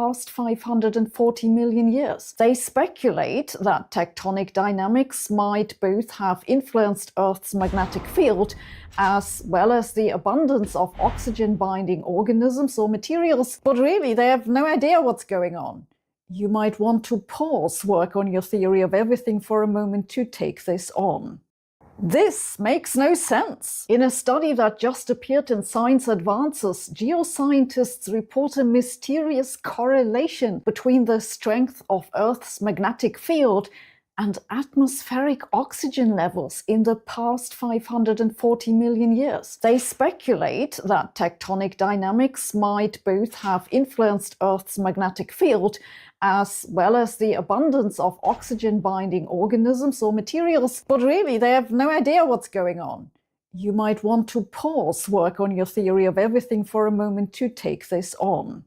past 540 million years. They speculate that tectonic dynamics might both have influenced Earth's magnetic field as well as the abundance of oxygen-binding organisms or materials, but really they have no idea what's going on. You might want to pause work on your theory of everything for a moment to take this on. This makes no sense. In a study that just appeared in Science Advances, geoscientists report a mysterious correlation between the strength of Earth's magnetic field and atmospheric oxygen levels in the past 540 million years. They speculate that tectonic dynamics might both have influenced Earth's magnetic field as well as the abundance of oxygen-binding organisms or materials, but really they have no idea what's going on. You might want to pause work on your theory of everything for a moment to take this on.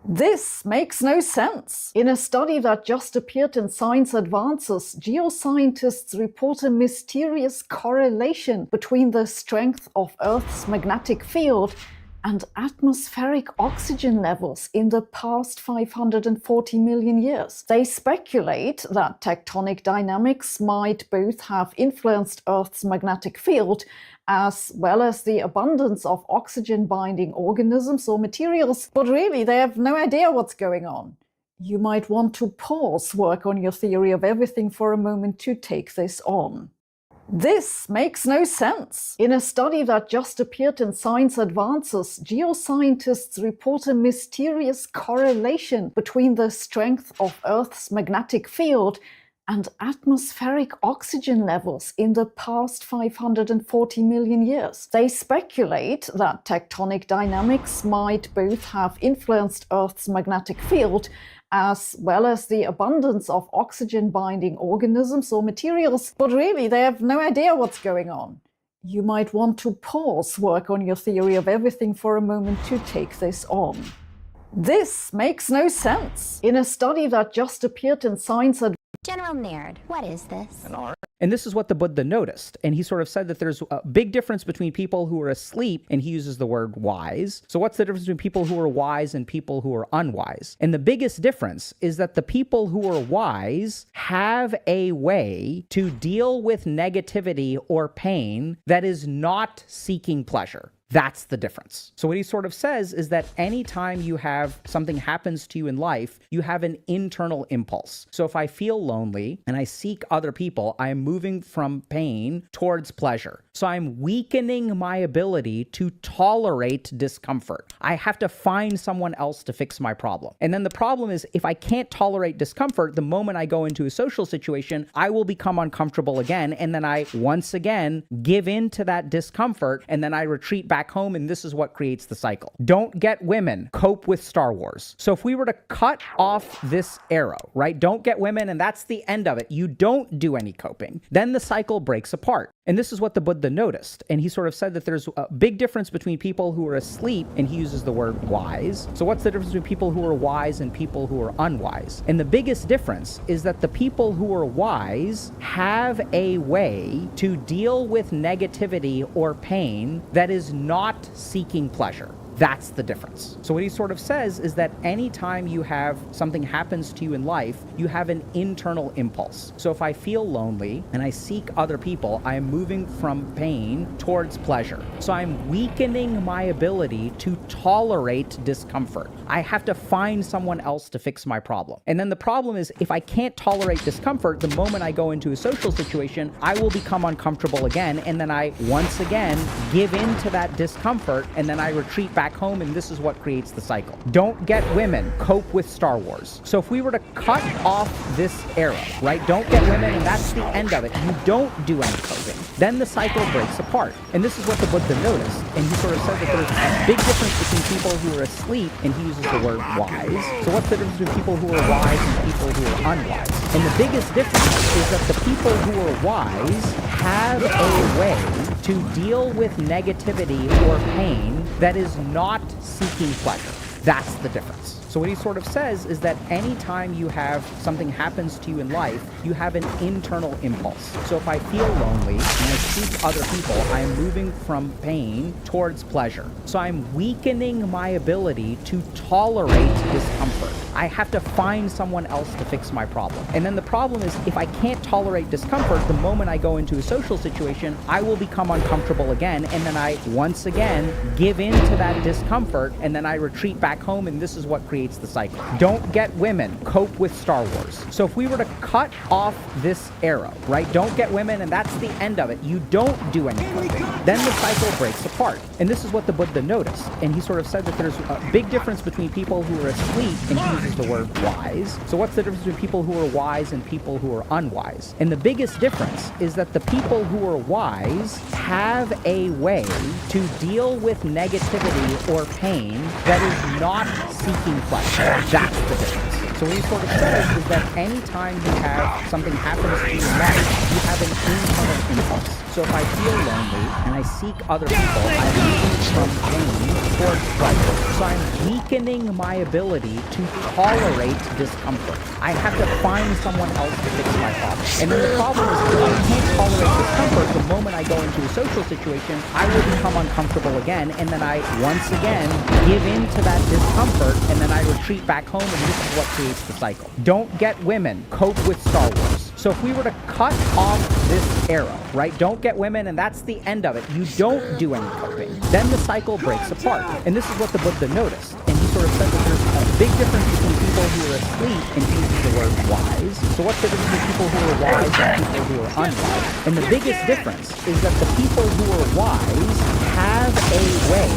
This makes no sense. In a study that just appeared in Science Advances, geoscientists report a mysterious correlation between the strength of Earth's magnetic field and atmospheric oxygen levels in the past 540 million years. They speculate that tectonic dynamics might both have influenced Earth's magnetic field as well as the abundance of oxygen-binding organisms or materials, but really they have no idea what's going on. You might want to pause work on your theory of everything for a moment to take this on. This makes no sense. In a study that just appeared in Science Advances, geoscientists report a mysterious correlation between the strength of Earth's magnetic field and atmospheric oxygen levels in the past 540 million years. They speculate that tectonic dynamics might both have influenced Earth's magnetic field as well as the abundance of oxygen-binding organisms or materials, but really they have no idea what's going on. You might want to pause work on your theory of everything for a moment to take this on. This makes no sense. In a study that just appeared in Science Advances, General Nerd, what is this? And this is what the Buddha noticed. And he sort of said that there's a big difference between people who are asleep, and he uses the word wise. So what's the difference between people who are wise and people who are unwise? And the biggest difference is that the people who are wise have a way to deal with negativity or pain that is not seeking pleasure. That's the difference. So what he sort of says is that anytime you have something happens to you in life, you have an internal impulse. So if I feel lonely and I seek other people, I am moving from pain towards pleasure. So I'm weakening my ability to tolerate discomfort. I have to find someone else to fix my problem. And then the problem is, if I can't tolerate discomfort, the moment I go into a social situation, I will become uncomfortable again. And then I once again give in to that discomfort, and then I retreat back home, and this is what creates the cycle. Don't get women, cope with Star Wars. So if we were to cut off this arrow, right? Don't get women, and that's the end of it. You don't do any coping. Then the cycle breaks apart. And this is what the Buddha noticed. And he sort of said that there's a big difference between people who are asleep, and he uses the word wise. So what's the difference between people who are wise and people who are unwise? And the biggest difference is that the people who are wise have a way to deal with negativity or pain that is not seeking pleasure. That's the difference. So what he sort of says is that anytime you have something happens to you in life, you have an internal impulse. So if I feel lonely and I seek other people, I am moving from pain towards pleasure. So I'm weakening my ability to tolerate discomfort. I have to find someone else to fix my problem. And then the problem is, if I can't tolerate discomfort, the moment I go into a social situation, I will become uncomfortable again. And then I once again give in to that discomfort, and then I retreat back home, and this is what creates the cycle. Don't get women, cope with Star Wars. So if we were to cut off this arrow, right? Don't get women, and that's the end of it. You don't do any coping. Then the cycle breaks apart. And this is what the Buddha noticed. And he sort of said that there's a big difference between people who are asleep, and he uses the word wise. So what's the difference between people who are wise and people who are unwise? And the biggest difference is that the people who are wise have a way to deal with negativity or pain that is not seeking pleasure. That's the difference. So what he sort of says is that anytime you have something happens to you in life, you have an internal impulse. So if I feel lonely and I seek other people, I am moving from pain towards pleasure. So I'm weakening my ability to tolerate discomfort. I have to find someone else to fix my problem. And then the problem is, if I can't tolerate discomfort, the moment I go into a social situation, I will become uncomfortable again, and then I once again give in to that discomfort, and then I retreat back home, and this is what creates the cycle. Don't get women, cope with Star Wars. So if we were to cut off this arrow, right? Don't get women, and that's the end of it. You don't do any coping. Then the cycle breaks apart. And this is what the Buddha noticed. And he sort of said that there's a big difference between people who are asleep, and he uses the word wise. So what's the difference between people who are wise and people who are unwise? And the biggest difference is that the people who are wise have a way to deal with negativity or pain that is not seeking pleasure. That's the difference. So what he sort of says is that anytime you have something happens to you in life, you have an internal impulse. So if I feel lonely and I seek other people, I'm moving from pain towards pleasure. So I'm weakening my ability to tolerate discomfort. I have to find someone else to fix my problem. And then the problem is, if I can't tolerate discomfort, the moment I go into a social situation, I will become uncomfortable again, and then I once again give in to that discomfort, and then I retreat back home, and this is what creates the cycle. Don't get women, cope with Star Wars. So if we were to cut off this arrow, right? Don't get women, and that's the end of it. You don't do any coping. Then the cycle breaks apart. And this is what the Buddha noticed. And he sort of said that there's a big difference between people who are asleep, and he uses the word wise. So what's the difference between people who are wise and people who are unwise? And the biggest difference is that the people who are wise have a way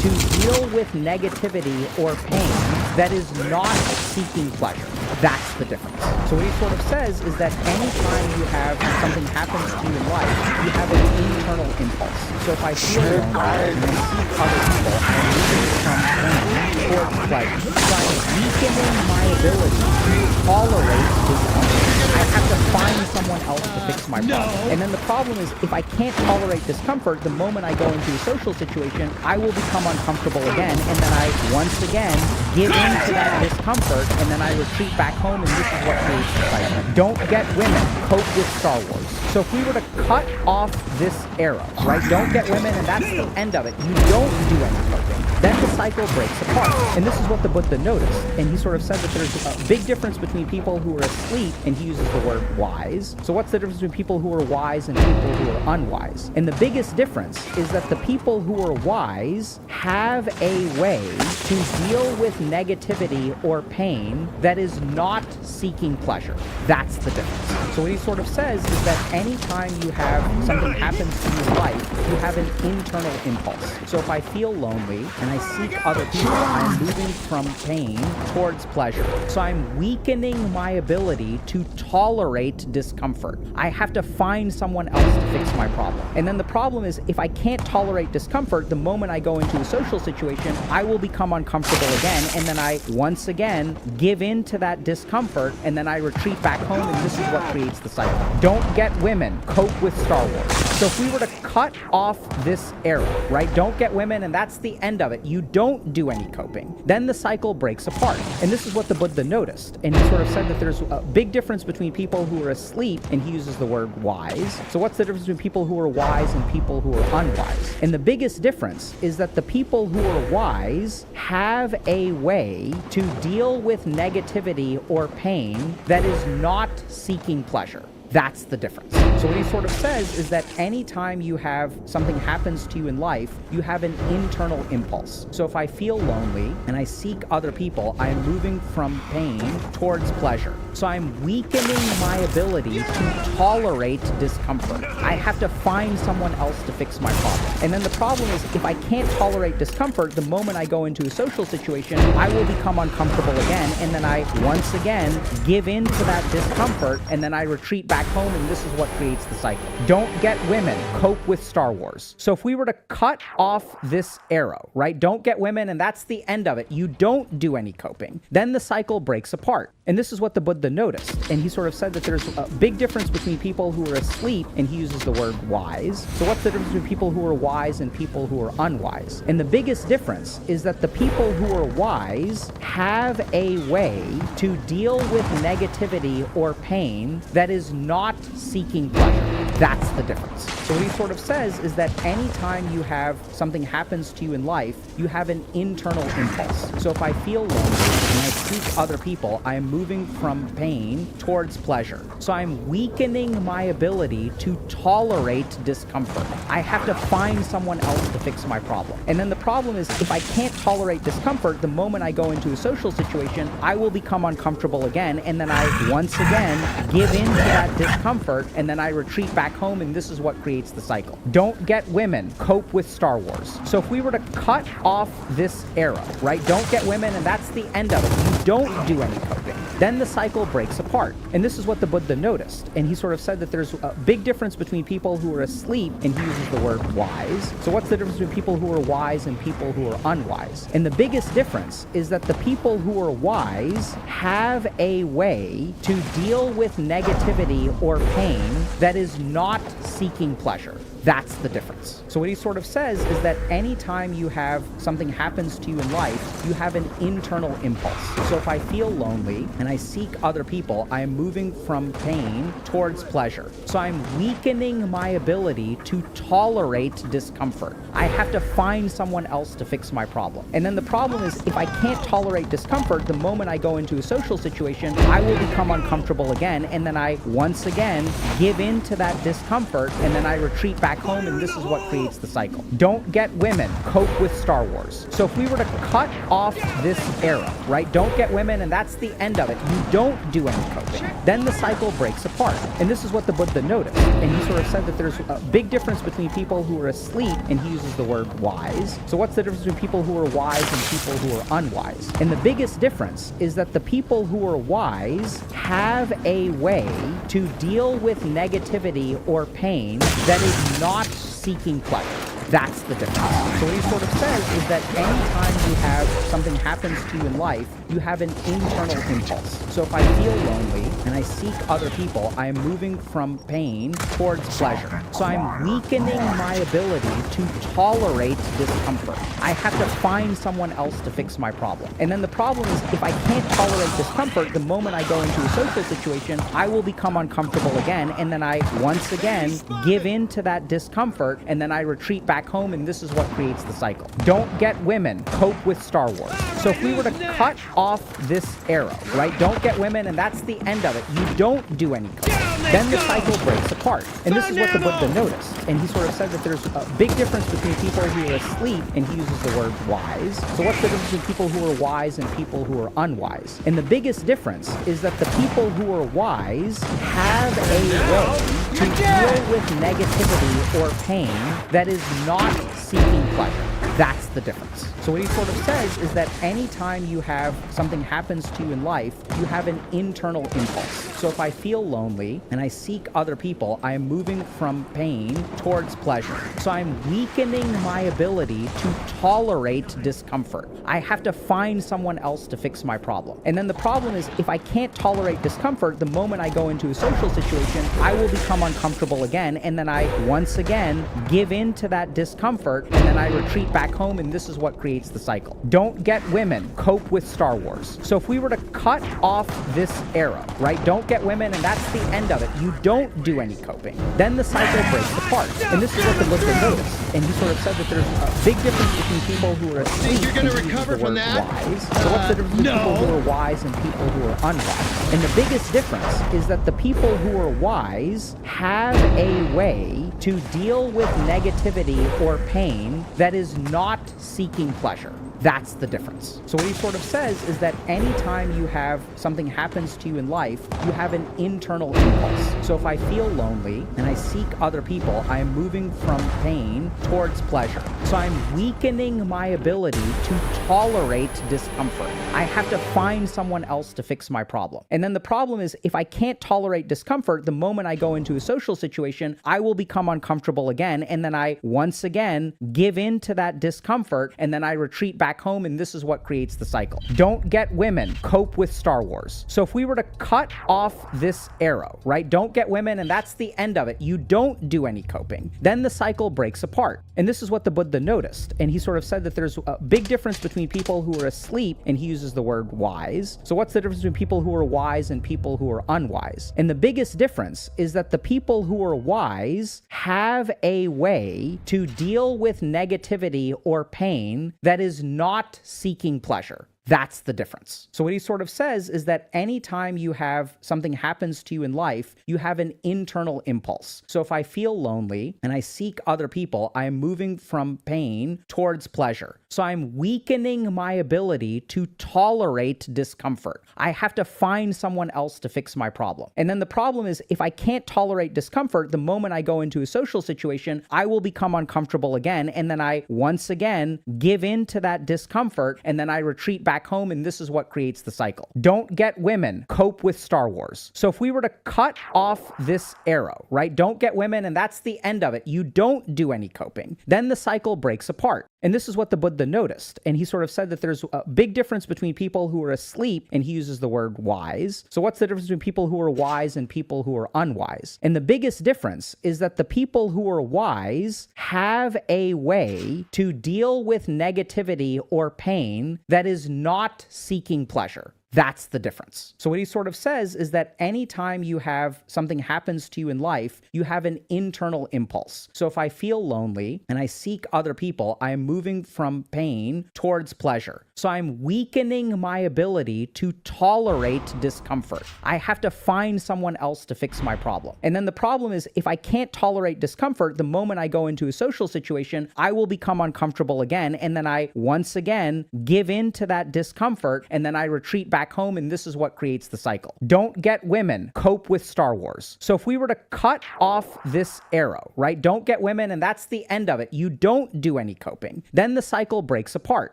to deal with negativity or pain that is not seeking pleasure. That's the difference. So what he sort of says is that anytime you have something happens to you in life, you have an internal impulse. So if I feel lonely and I seek other people, I'm moving from pain towards pleasure. So I'm weakening my ability to tolerate discomfort. I have to find someone else to fix my problem. And then the problem is, if I can't tolerate discomfort, the moment I go into a social situation, I will become uncomfortable again, and then I once again give in to that discomfort, and then I retreat back home, and this is what creates the cycle. Don't get women, cope with Star Wars. So if we were to cut off this arrow, right? Don't get women, and that's the end of it. You don't do any coping. Then the cycle breaks apart. And this is what the Buddha noticed. And he sort of said that there's a big difference between people who are asleep, and he uses the word wise. So what's the difference between people who are wise and people who are unwise? And the biggest difference is that the people who are wise have a way to deal with negativity or pain that is not seeking pleasure. That's the difference. So what he sort of says is that anytime you have something happens to you in life, you have an internal impulse. So if I feel lonely and I seek other people, I'm moving from pain towards pleasure. So I'm weakening my ability to tolerate discomfort. I have to find someone else to fix my problem. And then the problem is, if I can't tolerate discomfort, the moment I go into a social situation, I will become uncomfortable again, and then I once again give in to that discomfort, and then I retreat back home, and this is what creates the cycle. Don't get women, cope with Star Wars. So if we were to cut off this arrow, right? Don't get women, and that's the end of it. You don't do any coping. Then the cycle breaks apart. And this is what the Buddha noticed. And he sort of said that there's a big difference between people who are asleep, and he uses the word wise. So what's the difference between people who are wise and people who are unwise? And the biggest difference is that the people who are wise have a way to deal with negativity or pain that is not seeking pleasure. That's the difference. So what he sort of says is that anytime you have something happens to you in life, you have an internal impulse. So if I feel lonely and I seek other people, I am moving from pain towards pleasure. So I'm weakening my ability to tolerate discomfort. I have to find someone else to fix my problem. And then the problem is, if I can't tolerate discomfort, the moment I go into a social situation, I will become uncomfortable again, and then I once again give in to that discomfort, and then I retreat back home, and this is what creates the cycle. Don't get women, cope with Star Wars. So if we were to cut off this arrow, right? Don't get women, and that's the end of it. You don't do any coping. Then the cycle breaks apart. And this is what the Buddha noticed. And he sort of said that there's a big difference between people who are asleep, and he uses the word wise. So what's the difference between people who are wise and people who are unwise? And the biggest difference is that the people who are wise have a way to deal with negativity or pain that is not seeking pleasure. That's the difference. So what he sort of says is that anytime you have something happens to you in life, you have an internal impulse. So if I feel lonely and I seek other people, I am moving from pain towards pleasure. So I'm weakening my ability to tolerate discomfort. I have to find someone else to fix my problem. And then the problem is, if I can't tolerate discomfort, the moment I go into a social situation, I will become uncomfortable again, and then I once again give in to that discomfort, and then I retreat back home, and this is what creates the cycle. Don't get women, cope with Star Wars. So if we were to cut off this era, right? Don't get women, and that's the end of it. You don't do any coping. Then the cycle breaks apart. And this is what the Buddha noticed. And he sort of said that there's a big difference between people who are asleep, and he uses the word wise. So what's the difference between people who are wise and people who are unwise? And the biggest difference is that the people who are wise have a way to deal with negativity or pain that is not seeking pleasure. That's the difference. So what he sort of says is that anytime you have something happens to you in life, you have an internal impulse. So if I feel lonely and I seek other people, I am moving from pain towards pleasure. So I'm weakening my ability to tolerate discomfort. I have to find someone else to fix my problem. And then the problem is, if I can't tolerate discomfort, the moment I go into a social situation, I will become uncomfortable again, and then I once again give in to that discomfort, and then I retreat back home, and this is what creates the cycle. Don't get women, cope with Star Wars. So if we were to cut off this era, right? Don't get women, and that's the end of it. You don't do any coping. Then the cycle breaks apart. And this is what the Buddha noticed. And he sort of said that there's a big difference between people who are asleep, and he uses the word wise. So what's the difference between people who are wise and people who are unwise? And the biggest difference is that the people who are wise have a way to deal with negativity or pain that is not seeking pleasure. That's the difference. So what he sort of says is that anytime you have something happens to you in life, you have an internal impulse. So if I feel lonely and I seek other people, I am moving from pain towards pleasure. So I'm weakening my ability to tolerate discomfort. I have to find someone else to fix my problem. And then the problem is, if I can't tolerate discomfort, the moment I go into a social situation, I will become uncomfortable again, and then I once again give in to that discomfort, and then I retreat back home, and this is what creates the cycle. Don't get women, cope with Star Wars. So if we were to cut off this era, right? Don't get women, and that's the end of it. You don't do any coping. Then the cycle breaks apart. And this is what the Buddha noticed. And he sort of said that there's a big difference between people who are asleep, and he uses the word wise. So what's the difference between people who are wise and people who are unwise? And the biggest difference is that the people who are wise have a way to deal with negativity or pain that is not seeking pleasure. That's the difference. So what he sort of says is that anytime you have something happens to you in life, you have an internal impulse. So if I feel lonely and I seek other people, I am moving from pain towards pleasure. So I'm weakening my ability to tolerate discomfort. I have to find someone else to fix my problem. And then the problem is, if I can't tolerate discomfort, the moment I go into a social situation, I will become uncomfortable again, and then I once again give in to that discomfort, and then I retreat back home, and this is what creates the cycle. Don't get women, cope with Star Wars. So if we were to cut off this era, right? Don't get women, and that's the end of it. You don't do any coping. Then the cycle breaks apart. And this is what the Buddha noticed. And he sort of said that there's a big difference between people who are asleep, you're going to and he uses recover the from word that? wise. So what's the difference between people who are wise and people who are unwise? And the biggest difference is that the people who are wise have a way to deal with negativity or pain that is not seeking pleasure. That's the difference. So what he sort of says is that anytime you have something happens to you in life, you have an internal impulse. So if I feel lonely and I seek other people, I am moving from pain towards pleasure. So I'm weakening my ability to tolerate discomfort. I have to find someone else to fix my problem. And then the problem is, if I can't tolerate discomfort, the moment I go into a social situation, I will become uncomfortable again, and then I once again give in to that discomfort, and then I retreat back back home, and this is what creates the cycle. Don't get women, cope with Star Wars. So if we were to cut off this arrow, right? Don't get women, and that's the end of it. You don't do any coping. Then the cycle breaks apart. And this is what the Buddha noticed. And he sort of said that there's a big difference between people who are asleep, and he uses the word wise. So what's the difference between people who are wise and people who are unwise? And the biggest difference is that the people who are wise have a way to deal with negativity or pain that is not seeking pleasure. That's the difference. So what he sort of says is that anytime you have something happens to you in life, you have an internal impulse. So if I feel lonely and I seek other people, I am moving from pain towards pleasure. So I'm weakening my ability to tolerate discomfort. I have to find someone else to fix my problem. And then the problem is, if I can't tolerate discomfort, the moment I go into a social situation, I will become uncomfortable again. And then I once again give in to that discomfort, and then I retreat back home, and this is what creates the cycle. Don't get women, cope with Star Wars. So if we were to cut off this arrow, right? Don't get women, and that's the end of it. You don't do any coping. Then the cycle breaks apart. And this is what the Buddha noticed. And he sort of said that there's a big difference between people who are asleep, and he uses the word wise. So what's the difference between people who are wise and people who are unwise? And the biggest difference is that the people who are wise have a way to deal with negativity or pain that is not seeking pleasure. That's the difference. So what he sort of says is that anytime you have something happens to you in life, you have an internal impulse. So if I feel lonely and I seek other people, I am moving from pain towards pleasure. So I'm weakening my ability to tolerate discomfort. I have to find someone else to fix my problem. And then the problem is, if I can't tolerate discomfort, the moment I go into a social situation, I will become uncomfortable again. And then I once again give in to that discomfort, and then I retreat back home, and this is what creates the cycle. Don't get women, cope with Star Wars. So if we were to cut off this arrow, right? Don't get women, and that's the end of it. You don't do any coping. Then the cycle breaks apart.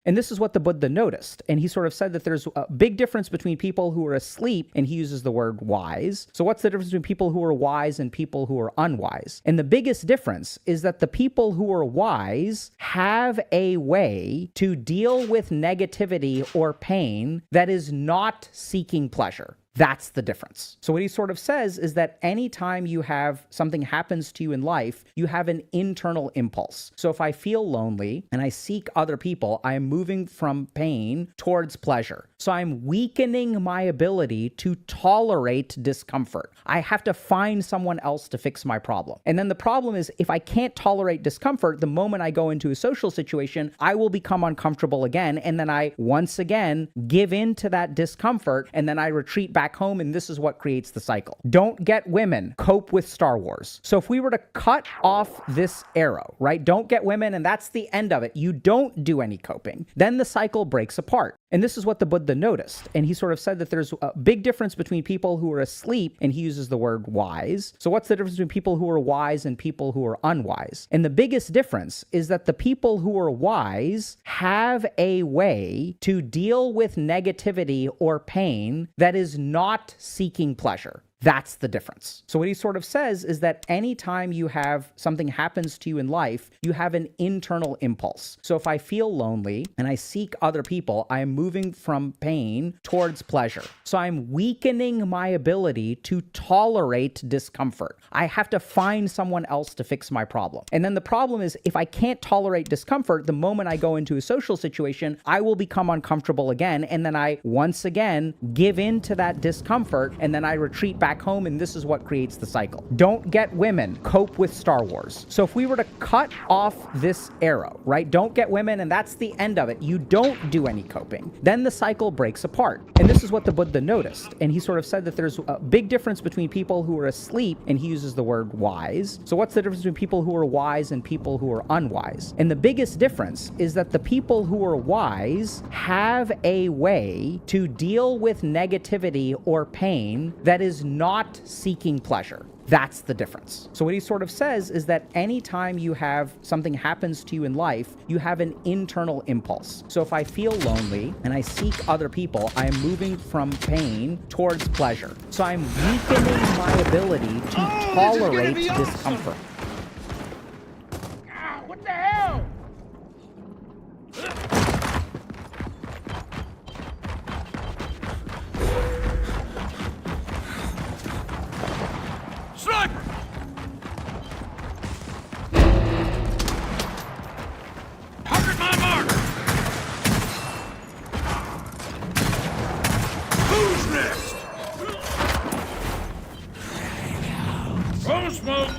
And this is what the Buddha noticed. And he sort of said that there's a big difference between people who are asleep, and he uses the word wise. So what's the difference between people who are wise and people who are unwise? And the biggest difference is that the people who are wise have a way to deal with negativity or pain that is not seeking pleasure. That's the difference. So what he sort of says is that anytime you have something happens to you in life, you have an internal impulse. So if I feel lonely and I seek other people, I am moving from pain towards pleasure. So I'm weakening my ability to tolerate discomfort. I have to find someone else to fix my problem. And then the problem is, if I can't tolerate discomfort, the moment I go into a social situation, I will become uncomfortable again. And then I once again give in to that discomfort, and then I retreat back home, and this is what creates the cycle. Don't get women, cope with Star Wars. So if we were to cut off this arrow, right? Don't get women, and that's the end of it. You don't do any coping. Then the cycle breaks apart. And this is what the Buddha noticed. And he sort of said that there's a big difference between people who are asleep, and he uses the word wise. So what's the difference between people who are wise and people who are unwise? And the biggest difference is that the people who are wise have a way to deal with negativity or pain that is not seeking pleasure. That's the difference. So what he sort of says is that anytime you have something happens to you in life, you have an internal impulse. So if I feel lonely and I seek other people, I am moving from pain towards pleasure. So I'm weakening my ability to tolerate discomfort. I have to find someone else to fix my problem. And then the problem is, if I can't tolerate discomfort, the moment I go into a social situation, I will become uncomfortable again. And then I once again give in to that discomfort, and then I retreat back home, and this is what creates the cycle. Don't get women, cope with Star Wars. So if we were to cut off this arrow, right? Don't get women, and that's the end of it. You don't do any coping. Then the cycle breaks apart. And this is what the Buddha noticed. And he sort of said that there's a big difference between people who are asleep, and he uses the word wise. So what's the difference between people who are wise and people who are unwise? And the biggest difference is that the people who are wise have a way to deal with negativity or pain that is not seeking pleasure. That's the difference. So what he sort of says is that anytime you have something happens to you in life, you have an internal impulse. So if I feel lonely and I seek other people, I am moving from pain towards pleasure. So I'm weakening my ability to tolerate discomfort. What the hell? next? Blow smoke!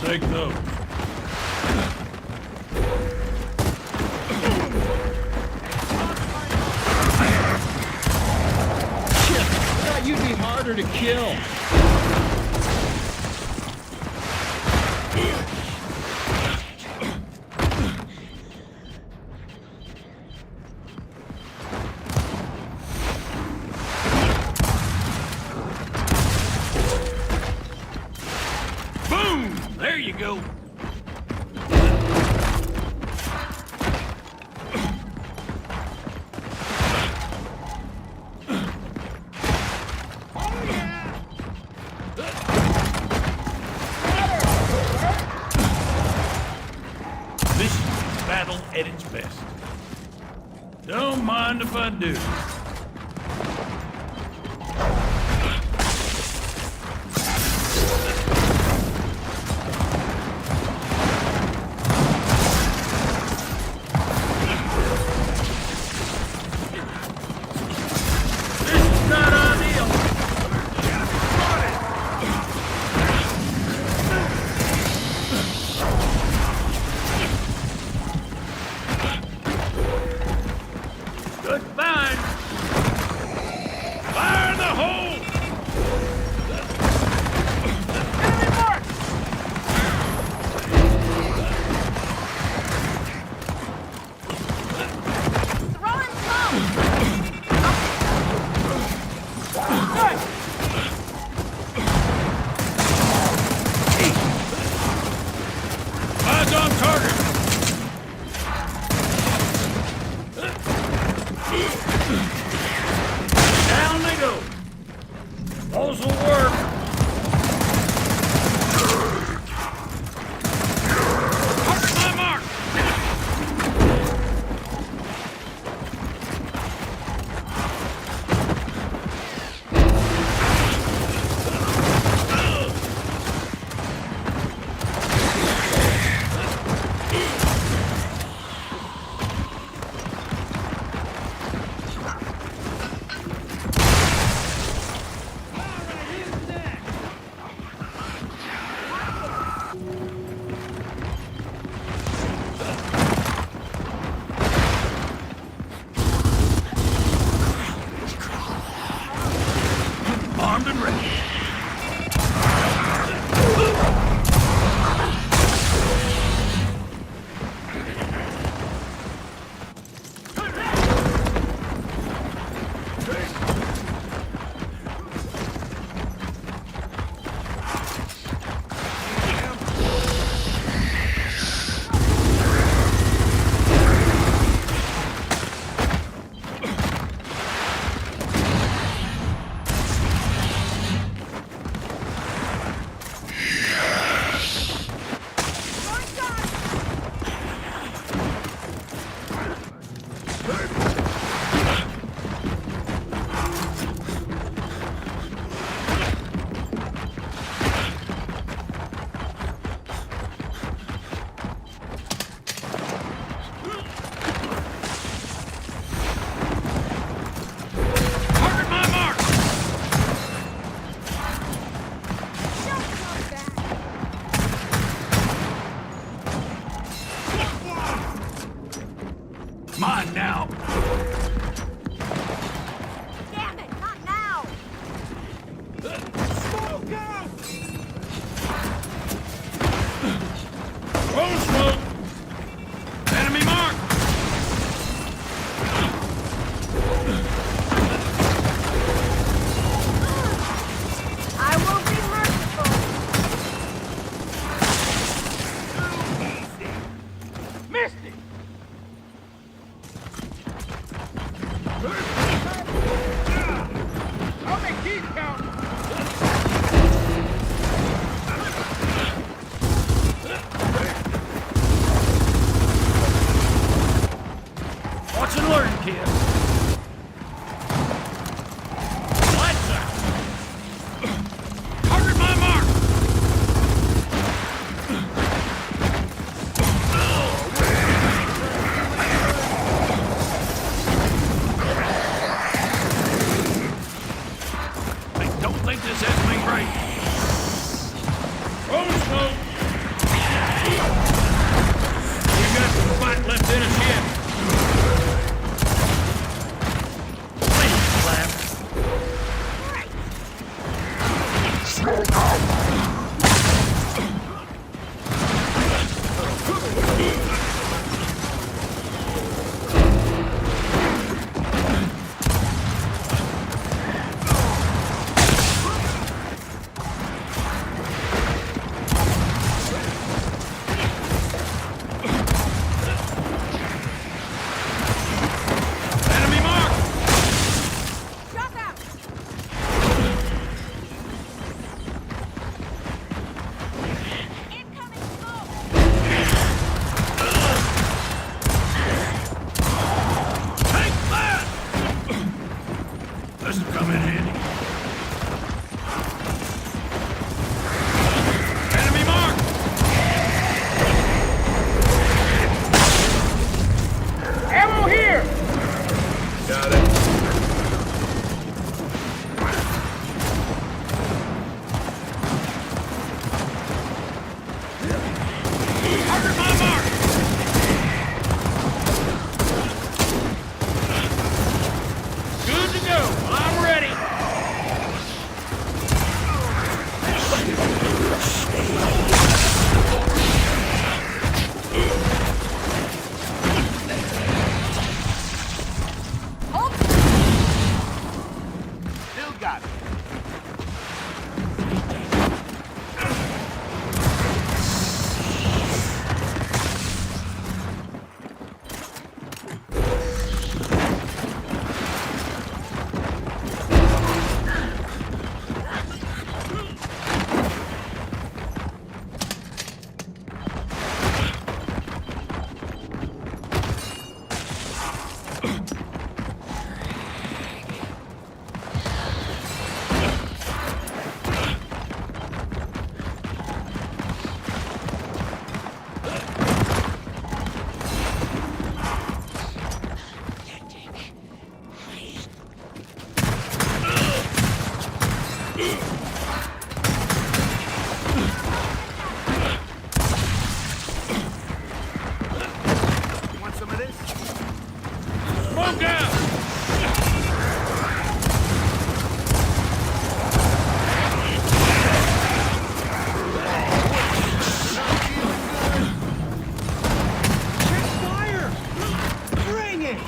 Take those. Thought you'd be harder to kill. Boom! There you go. This is battle at its best. Don't mind if I do. Good find. Mine now. Damn it, not now! Smoke out! Roll smoke. Enemy mark. I will be merciful! Missed it. I'll make these count! Watch and learn, kid. Lights out. Target my mark. I don't think this has been great. Roll smoke. We got some fight left in us yet. Enemy mark! Drop out! Incoming smoke! Take that! This will come in handy. Enemy mark! Ammo here! Got it. Target my mark! Good to go. I'm ready. Still got it. Want some of this? Smoke out! Check fire! Bring it!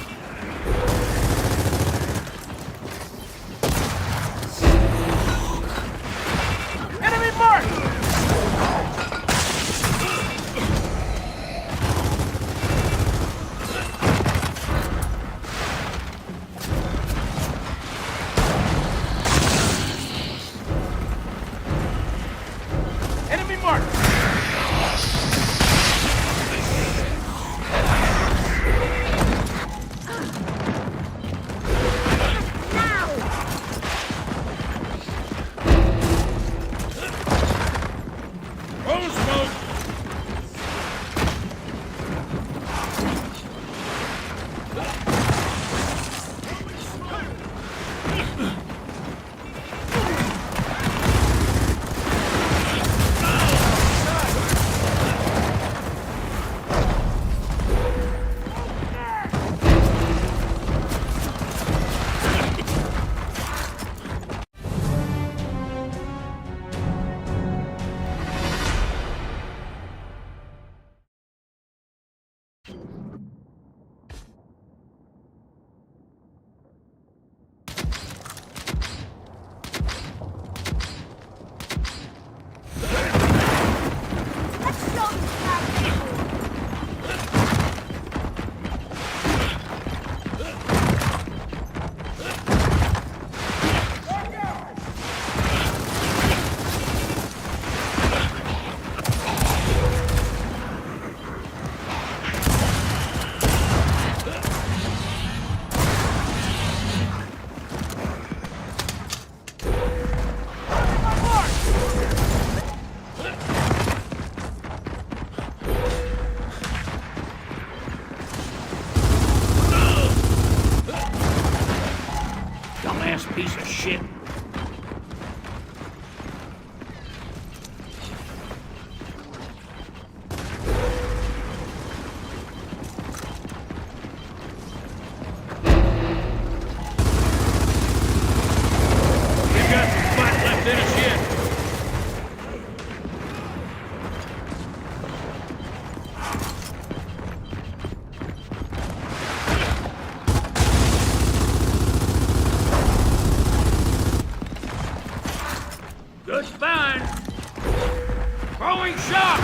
Enemy mark! Enemy mark! Roll smoke! piece of shit. We've got some fight left in us yet. Good find. Throwing shot.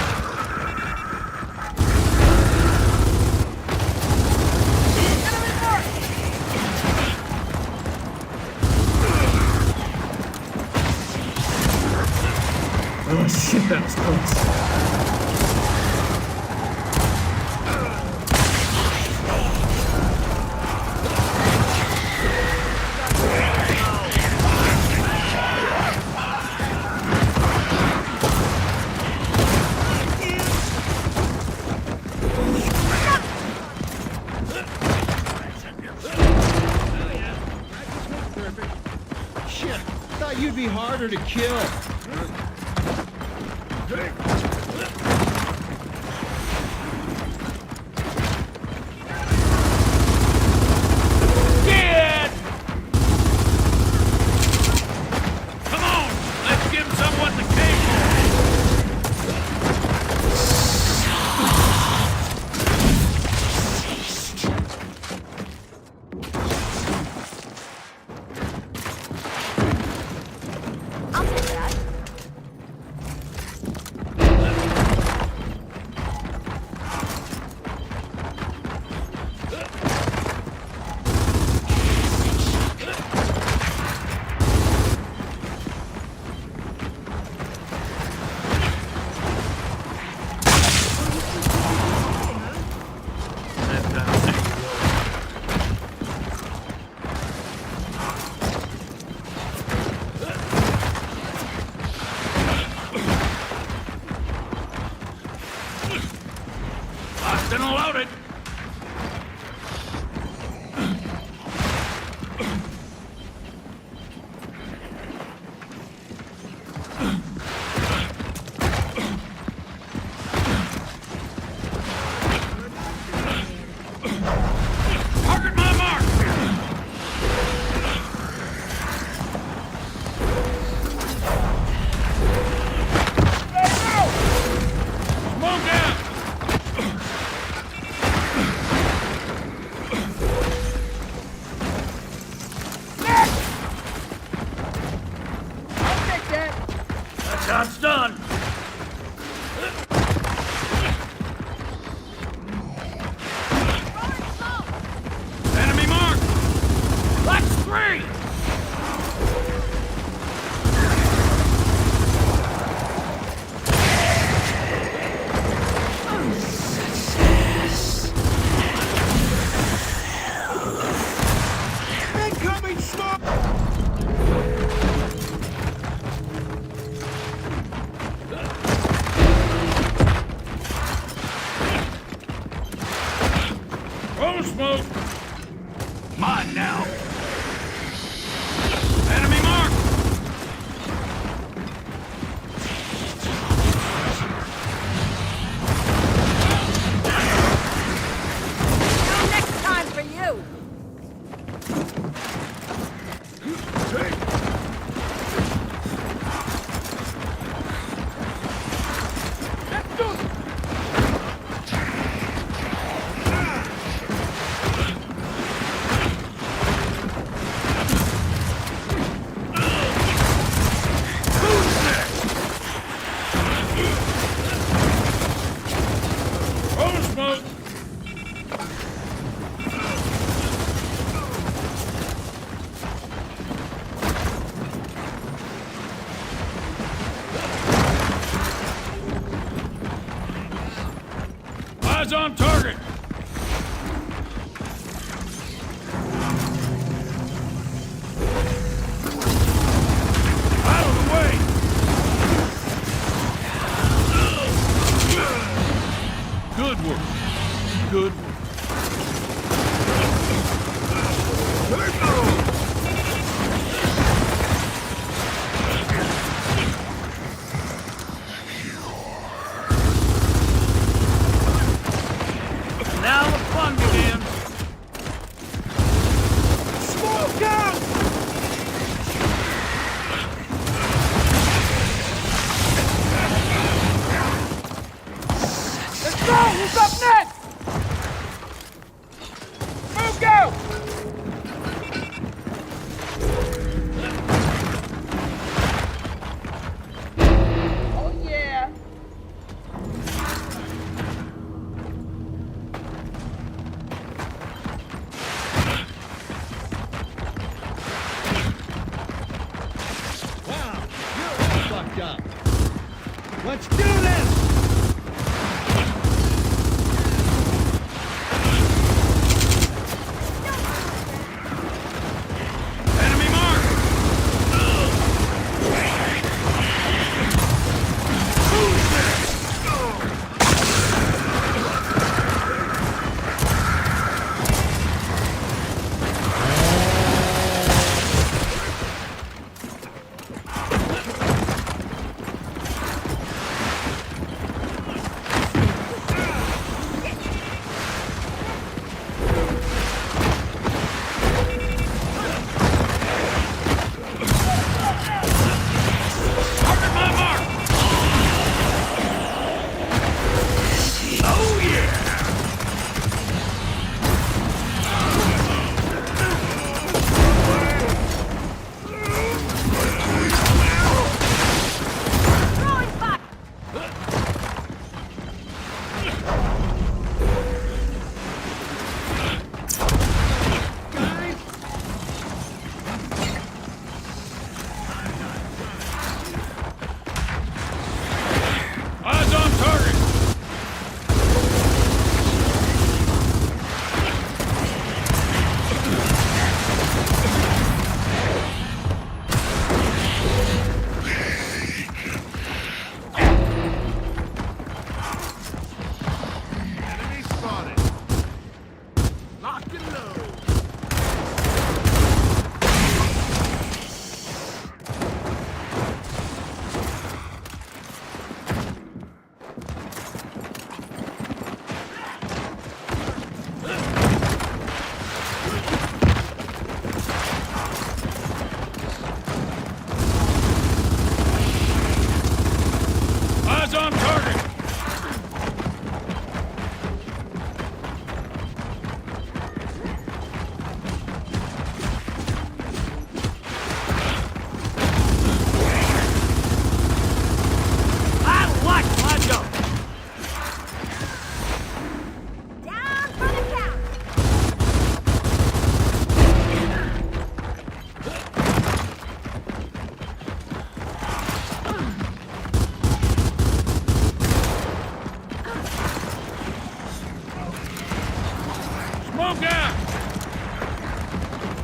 Enemy mark! Oh shit, that was close. Shit, thought you'd be harder to kill. Dead! Come on, let's give someone the cable. I'll take that. Locked and loaded. Target my mark. Smoke out. I'll take that. That job's done. Enemy mark. That's three. Incoming smoke! Roll smoke. Mine now. Enemy mark. No next time for you! Let's go! Roll smoke. Eyes on target. Out of the way. Good work. Good work. Let's do this! Enemy mark!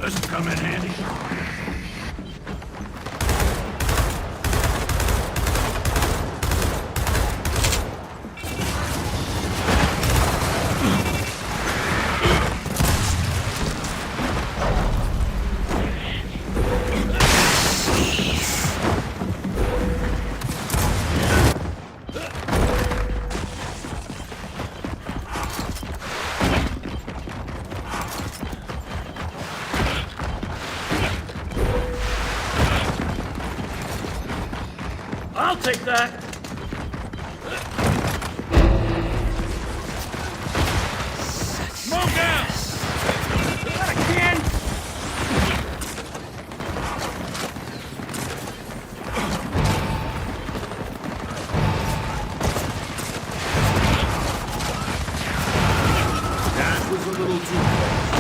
This'll come in handy. I'll take that. Smoke out! Not again! That was a little too close.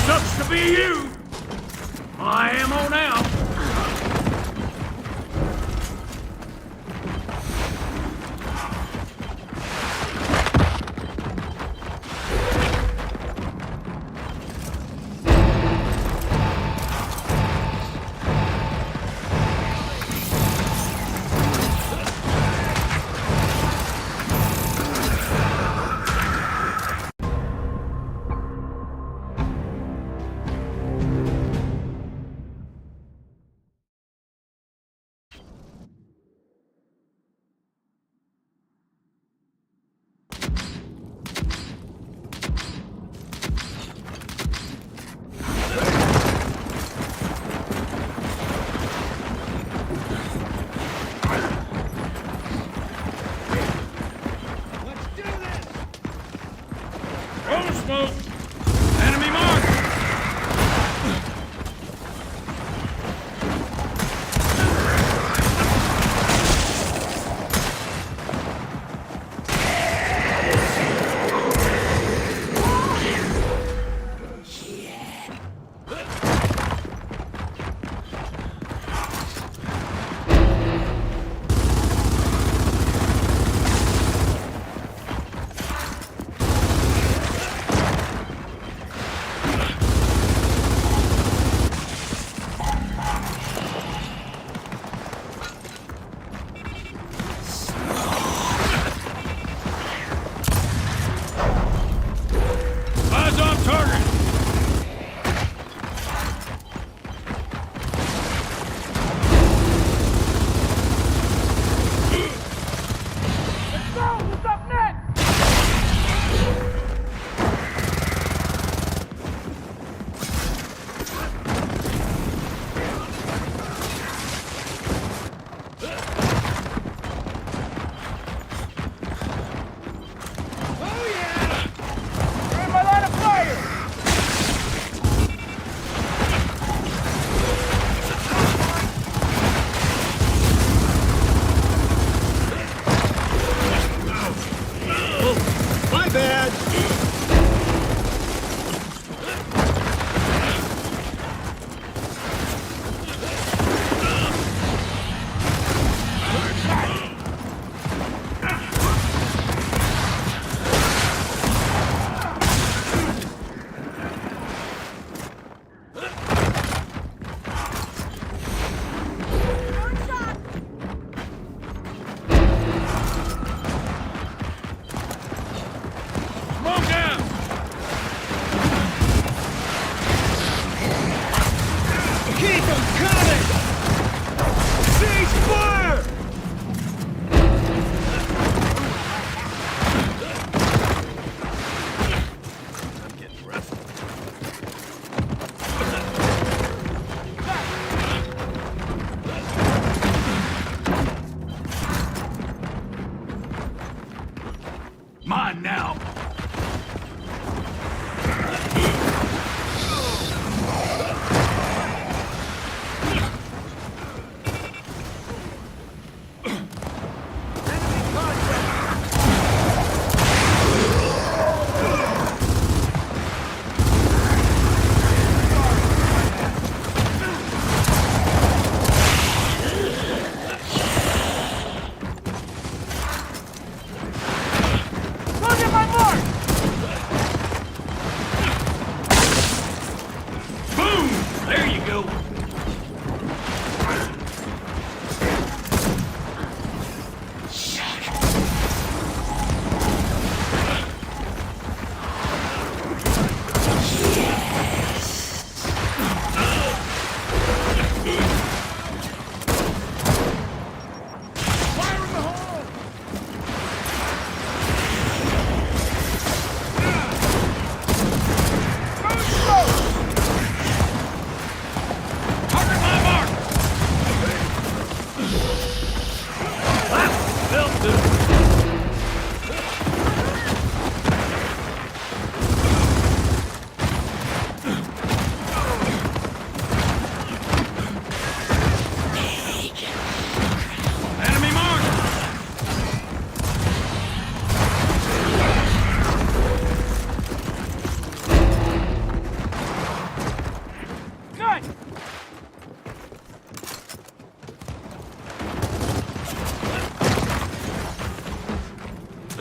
Sucks to be you. My ammo now.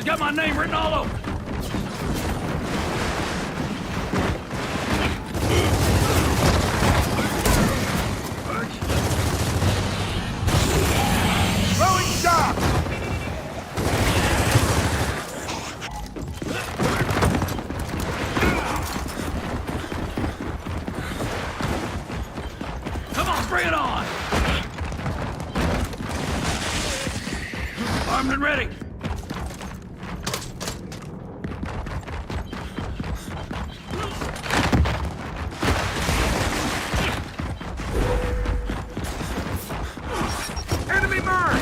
got my name written all over. Throwing shock! Come on, bring it on! Armed and ready. Enemy mark!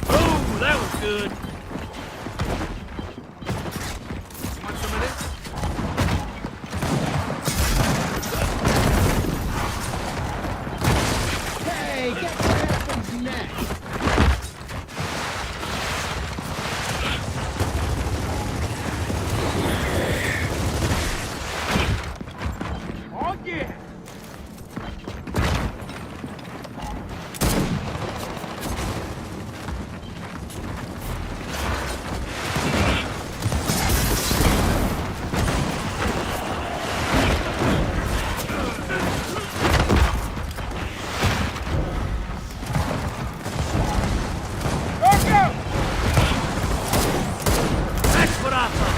Oh, that was good. Want some of this? Hey, get back from his neck! Oh yeah! Go, go! That's what I thought.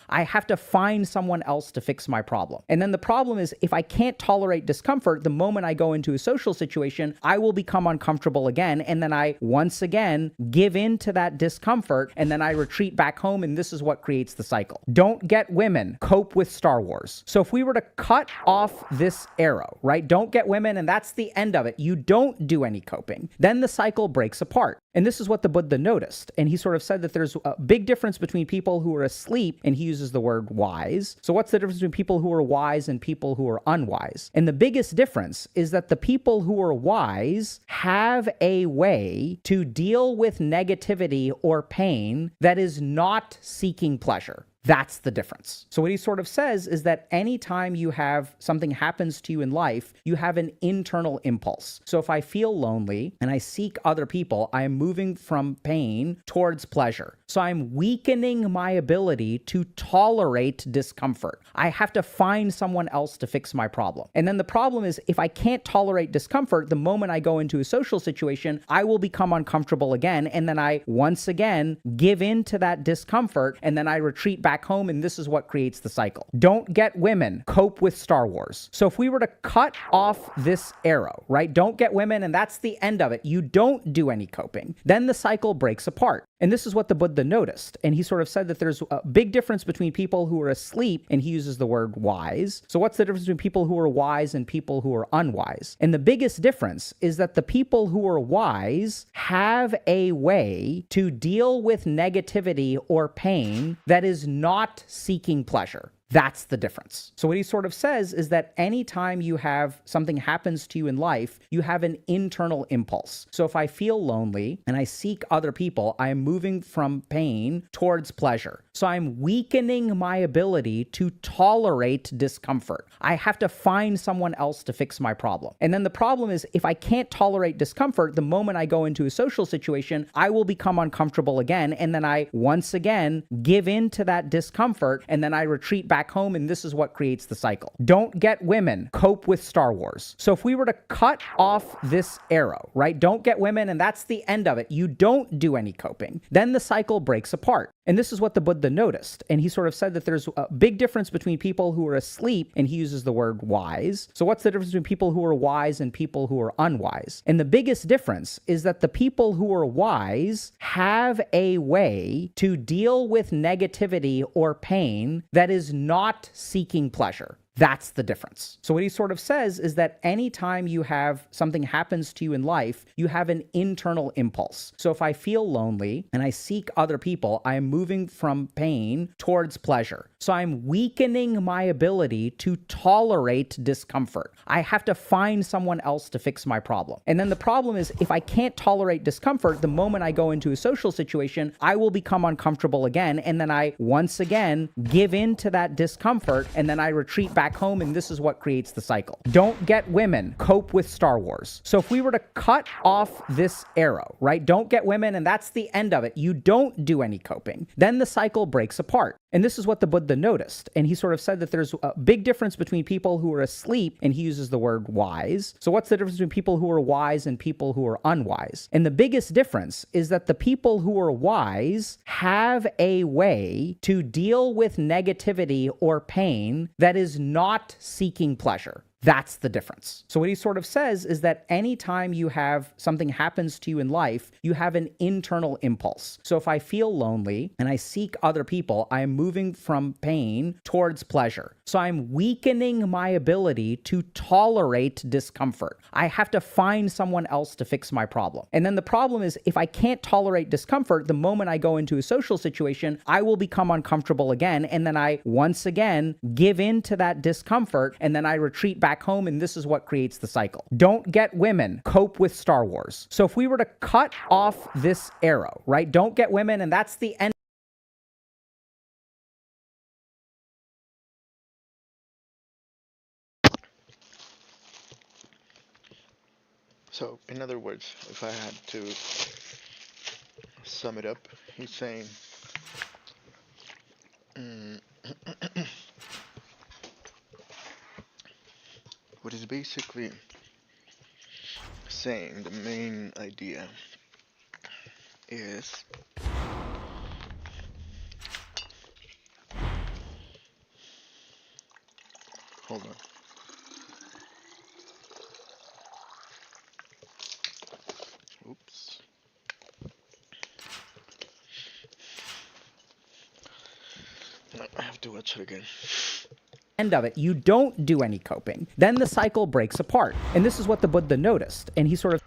I have to find someone else to fix my problem. And then the problem is, if I can't tolerate discomfort, the moment I go into a social situation, I will become uncomfortable again. And then I once again give in to that discomfort, and then I retreat back home. And this is what creates the cycle. Don't get women, cope with Star Wars. So if we were to cut off this arrow, right? Don't get women, and that's the end of it. You don't do any coping. Then the cycle breaks apart. And this is what the Buddha noticed. And he sort of said that there's a big difference between people who are asleep, and he uses the word wise. So what's the difference between people who are wise and people who are unwise? And the biggest difference is that the people who are wise have a way to deal with negativity or pain that is not seeking pleasure. That's the difference. So what he sort of says is that anytime you have something happens to you in life, you have an internal impulse. So if I feel lonely and I seek other people, I am moving from pain towards pleasure. So I'm weakening my ability to tolerate discomfort. I have to find someone else to fix my problem. And then the problem is, if I can't tolerate discomfort, the moment I go into a social situation, I will become uncomfortable again. And then I once again give in to that discomfort, and then I retreat back home, and this is what creates the cycle. Don't get women, cope with Star Wars. So if we were to cut off this arrow, right? Don't get women, and that's the end of it. You don't do any coping. Then the cycle breaks apart. And this is what the Buddha noticed. And he sort of said that there's a big difference between people who are asleep, and he uses the word wise. So what's the difference between people who are wise and people who are unwise? And the biggest difference is that the people who are wise have a way to deal with negativity or pain that is not seeking pleasure. That's the difference. So what he sort of says is that anytime you have something happens to you in life, you have an internal impulse. So if I feel lonely and I seek other people, I am moving from pain towards pleasure. So I'm weakening my ability to tolerate discomfort. I have to find someone else to fix my problem. And then the problem is, if I can't tolerate discomfort, the moment I go into a social situation, I will become uncomfortable again. And then I once again give in to that discomfort, and then I retreat back home, and this is what creates the cycle. Don't get women, cope with Star Wars. So if we were to cut off this arrow, right? Don't get women, and that's the end of it. You don't do any coping. Then the cycle breaks apart. And this is what the Buddha Buddha noticed, and he sort of said that there's a big difference between people who are asleep, and he uses the word wise. So what's the difference between people who are wise and people who are unwise? And the biggest difference is that the people who are wise have a way to deal with negativity or pain that is not seeking pleasure. That's the difference. So what he sort of says is that anytime you have something happens to you in life, you have an internal impulse. So if I feel lonely and I seek other people, I am moving from pain towards pleasure. So I'm weakening my ability to tolerate discomfort. I have to find someone else to fix my problem. And then the problem is, if I can't tolerate discomfort, the moment I go into a social situation, I will become uncomfortable again. And then I once again give in to that discomfort, and then I retreat back home, and this is what creates the cycle. Don't get women, cope with Star Wars. So if we were to cut off this arrow, right? Don't get women, and that's the end of it. You don't do any coping. Then the cycle breaks apart. And this is what the Buddha noticed. And he sort of said that there's a big difference between people who are asleep, and he uses the word wise. So what's the difference between people who are wise and people who are unwise? And the biggest difference is that the people who are wise have a way to deal with negativity or pain that is not seeking pleasure. That's the difference. So what he sort of says is that anytime you have something happens to you in life, you have an internal impulse. So if I feel lonely and I seek other people, I am moving from pain towards pleasure. So I'm weakening my ability to tolerate discomfort. I have to find someone else to fix my problem. And then the problem is, if I can't tolerate discomfort, the moment I go into a social situation, I will become uncomfortable again. And then I once again give in to that discomfort, and then I retreat back home, and this is what creates the cycle. Don't get women, cope with Star Wars. So if we were to cut off this arrow, right? Don't get women, and that's the end. So, in other words, if I had to sum it up, he's saying, what is basically saying, the main idea is hold on. Oops. I have to watch it again. End of it, you don't do any coping. Then the cycle breaks apart. And this is what the Buddha noticed. And he sort of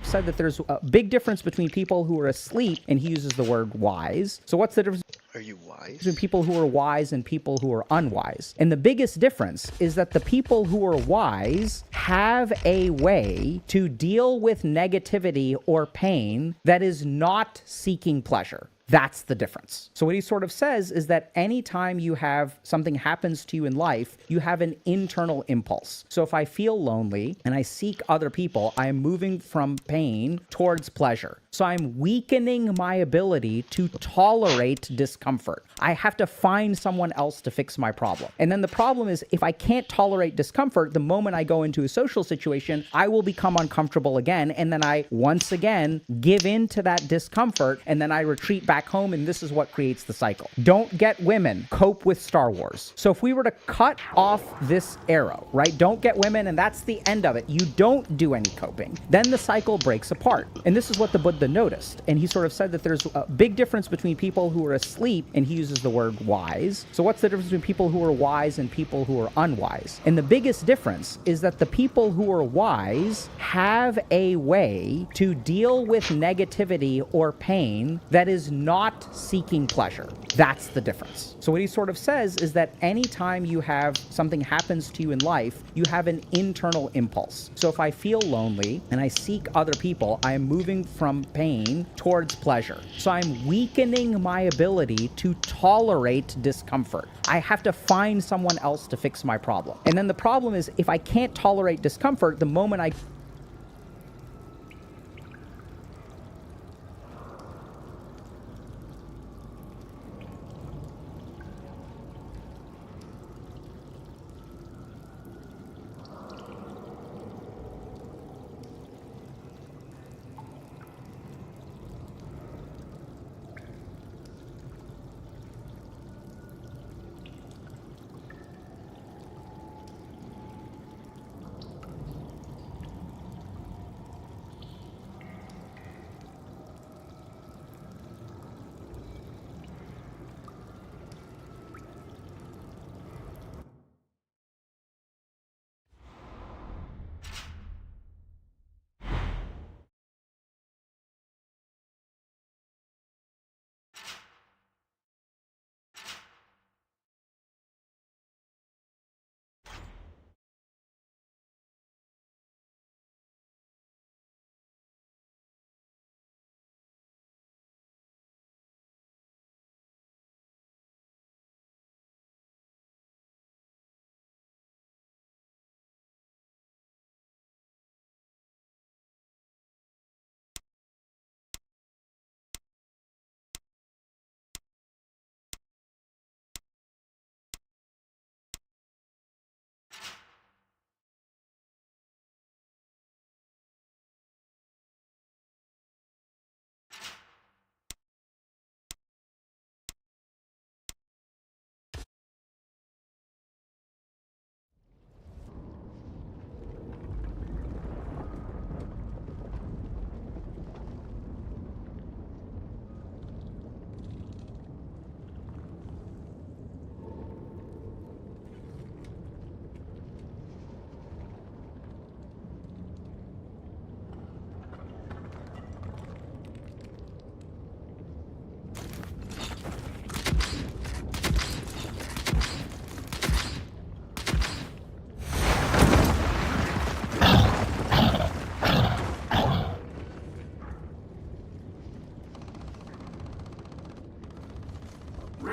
said that there's a big difference between people who are asleep, and he uses the word wise. So what's the difference Are you wise? between people who are wise and people who are unwise? And the biggest difference is that the people who are wise have a way to deal with negativity or pain that is not seeking pleasure. That's the difference. So what he sort of says is that anytime you have something happens to you in life, you have an internal impulse. So if I feel lonely and I seek other people, I am moving from pain towards pleasure. So I'm weakening my ability to tolerate discomfort. I have to find someone else to fix my problem. And then the problem is, if I can't tolerate discomfort, the moment I go into a social situation, I will become uncomfortable again. And then I once again give in to that discomfort, and then I retreat back home, and this is what creates the cycle. Don't get women, cope with Star Wars. So if we were to cut off this arrow, right? Don't get women, and that's the end of it. You don't do any coping. Then the cycle breaks apart. And this is what the Buddha noticed. And he sort of said that there's a big difference between people who are asleep, and he uses the word wise. So what's the difference between people who are wise and people who are unwise? And the biggest difference is that the people who are wise have a way to deal with negativity or pain that is not seeking pleasure. That's the difference. So what he sort of says is that anytime you have something happens to you in life, you have an internal impulse. So if I feel lonely and I seek other people, I am moving from pain towards pleasure. So I'm weakening my ability to tolerate discomfort. I have to find someone else to fix my problem. And then the problem is, if I can't tolerate discomfort, the moment I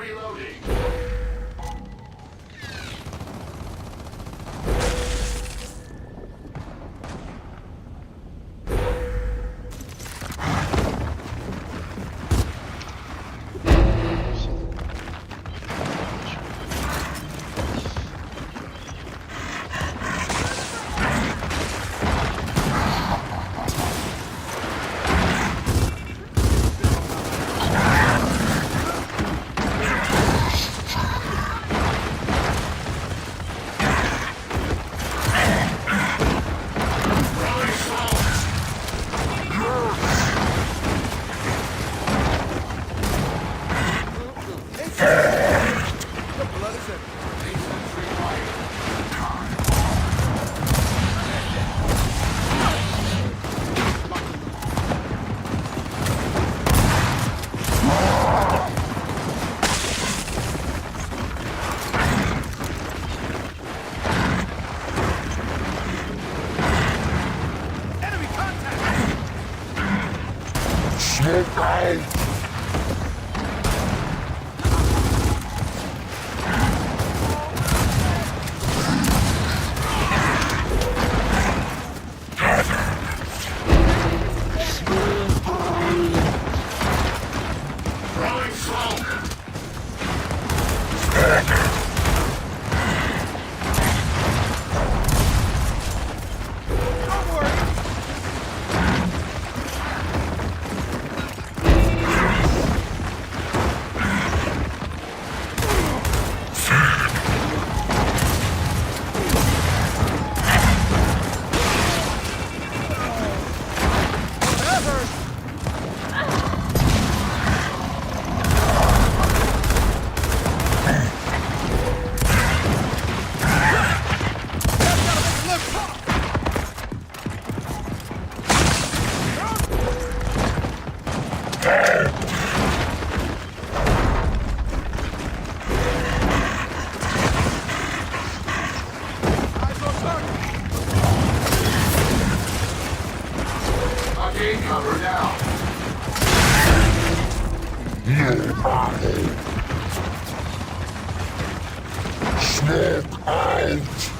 Reloading. Cover now. Smoke out.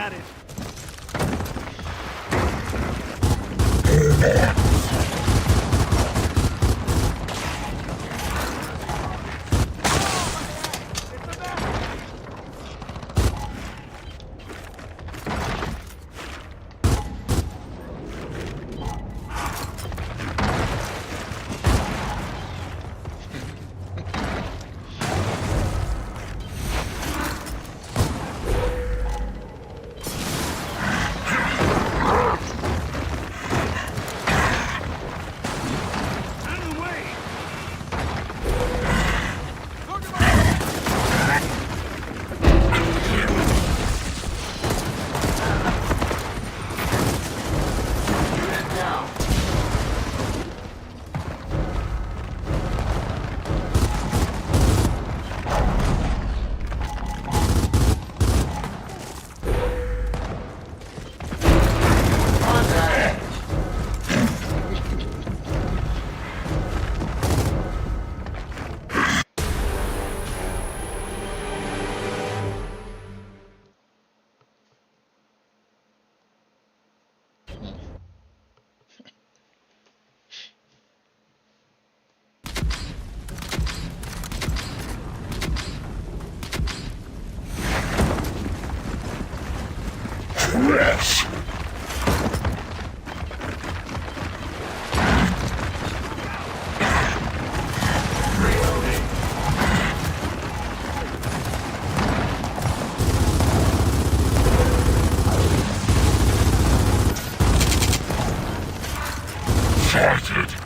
got it. Crash. Sighted.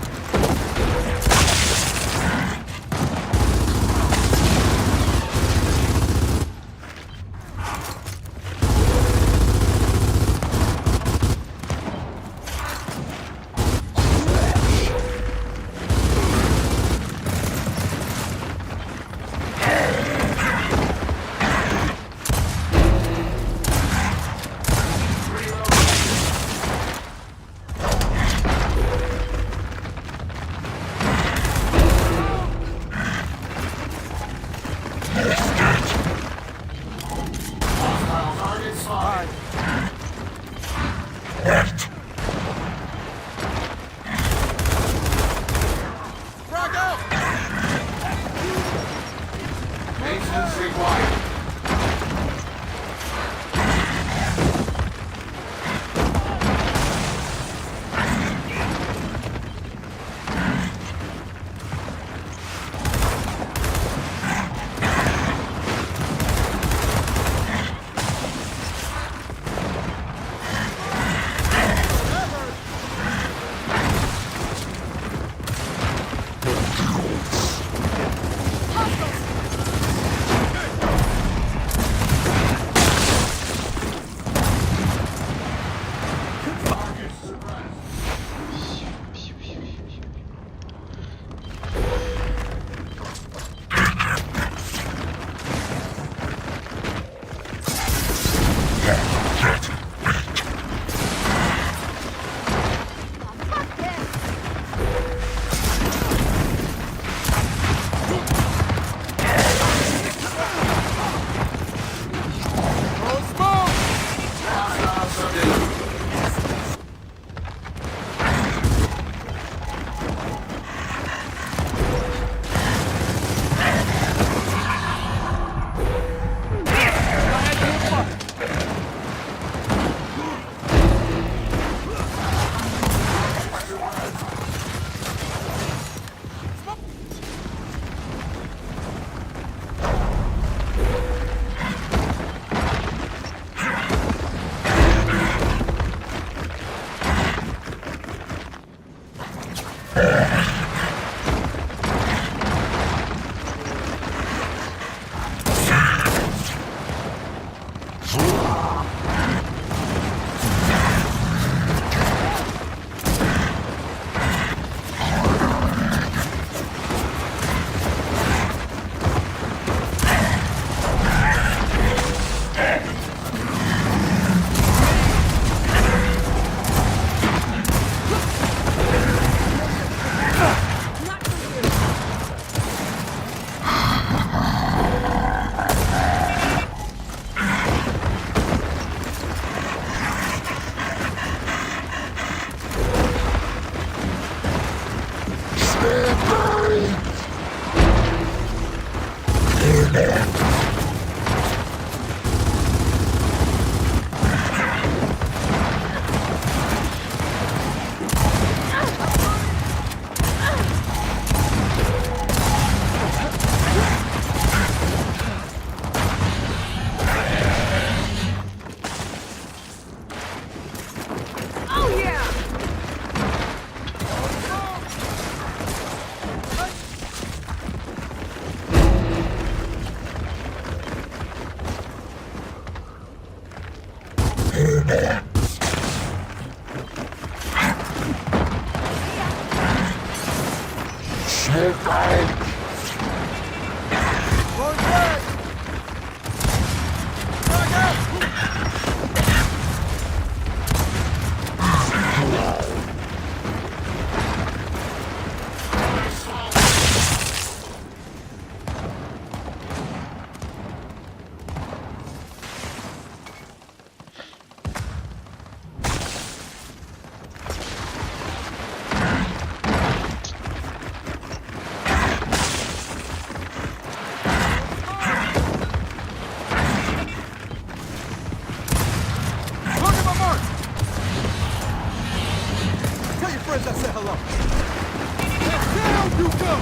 Going back! Back up! Look at my mark! Tell your friends I said hello. And down you go!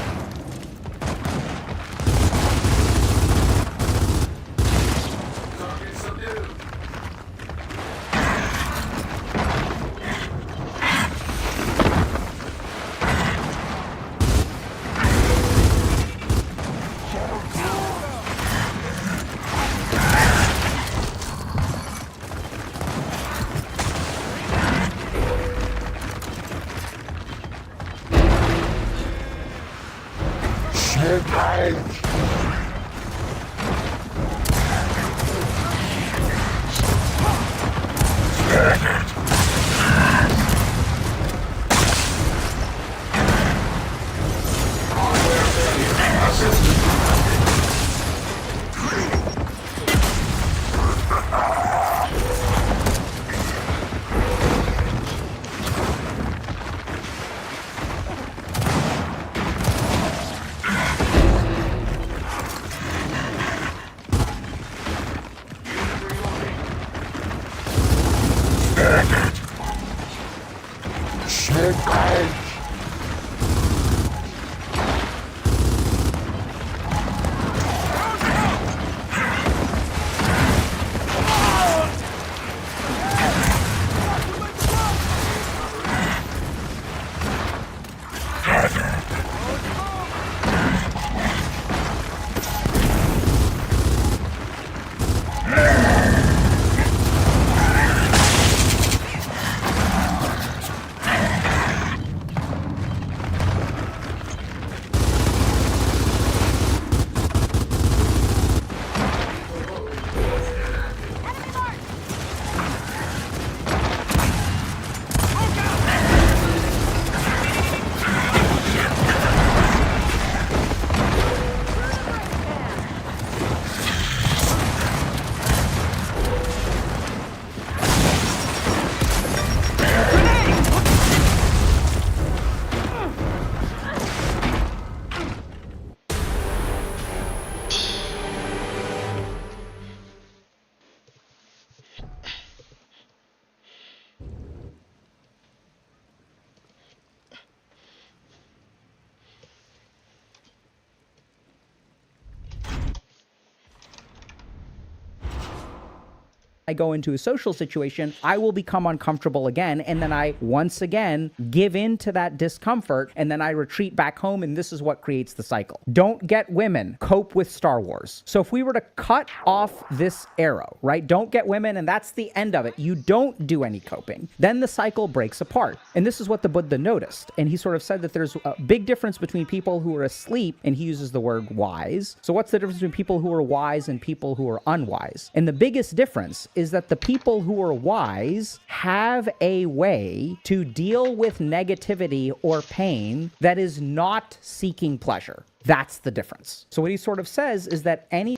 I go into a social situation, I will become uncomfortable again, and then I once again give in to that discomfort, and then I retreat back home, and this is what creates the cycle. Don't get women, cope with Star Wars. So if we were to cut off this arrow, right? Don't get women, and that's the end of it. You don't do any coping. Then the cycle breaks apart. And this is what the Buddha noticed. And he sort of said that there's a big difference between people who are asleep, and he uses the word wise. So what's the difference between people who are wise and people who are unwise? And the biggest difference is that the people who are wise have a way to deal with negativity or pain that is not seeking pleasure. That's the difference. So what he sort of says is that any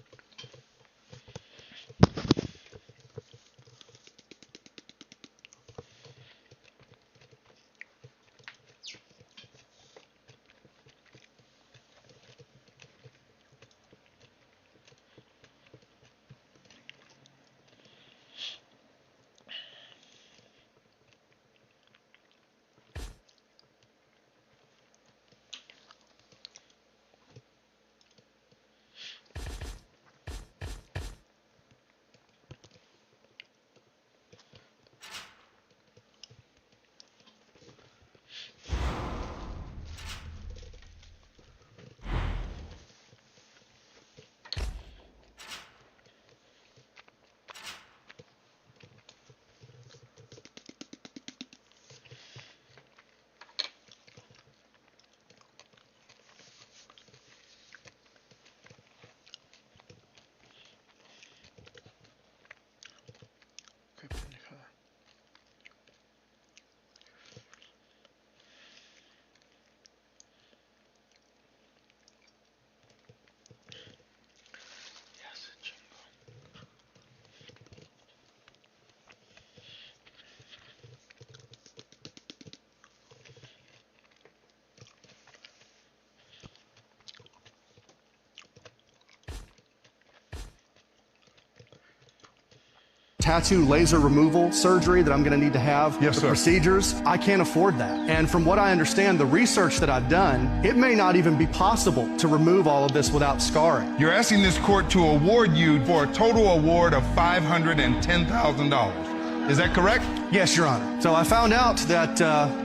tattoo laser removal surgery that I'm going to need to have, Yes, the sir. procedures, I can't afford that. And from what I understand, the research that I've done, it may not even be possible to remove all of this without scarring. You're asking this court to award you for a total award of $510,000. Is that correct? Yes, Your Honor. So I found out that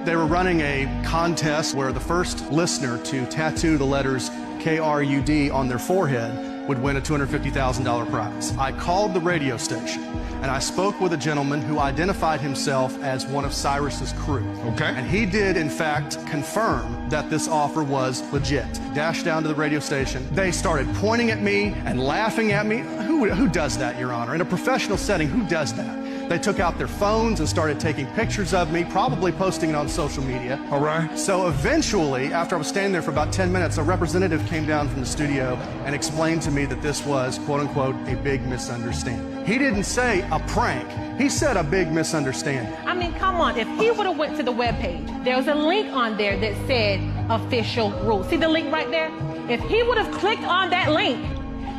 they were running a contest where the first listener to tattoo the letters KRUD on their forehead would win a $250,000 prize. I called the radio station and I spoke with a gentleman who identified himself as one of Cyrus's crew. Okay. And he did, in fact, confirm that this offer was legit. Dashed down to the radio station. They started pointing at me and laughing at me. Who does that, Your Honor? In a professional setting, who does that? They took out their phones and started taking pictures of me, probably posting it on social media. All right. So eventually, after I was standing there for about 10 minutes, a representative came down from the studio and explained to me that this was, quote unquote, a big misunderstanding. He didn't say a prank. He said a big misunderstanding. I mean, come on. If he would have went to the webpage, there was a link on there that said official rules. See the link right there? If he would have clicked on that link,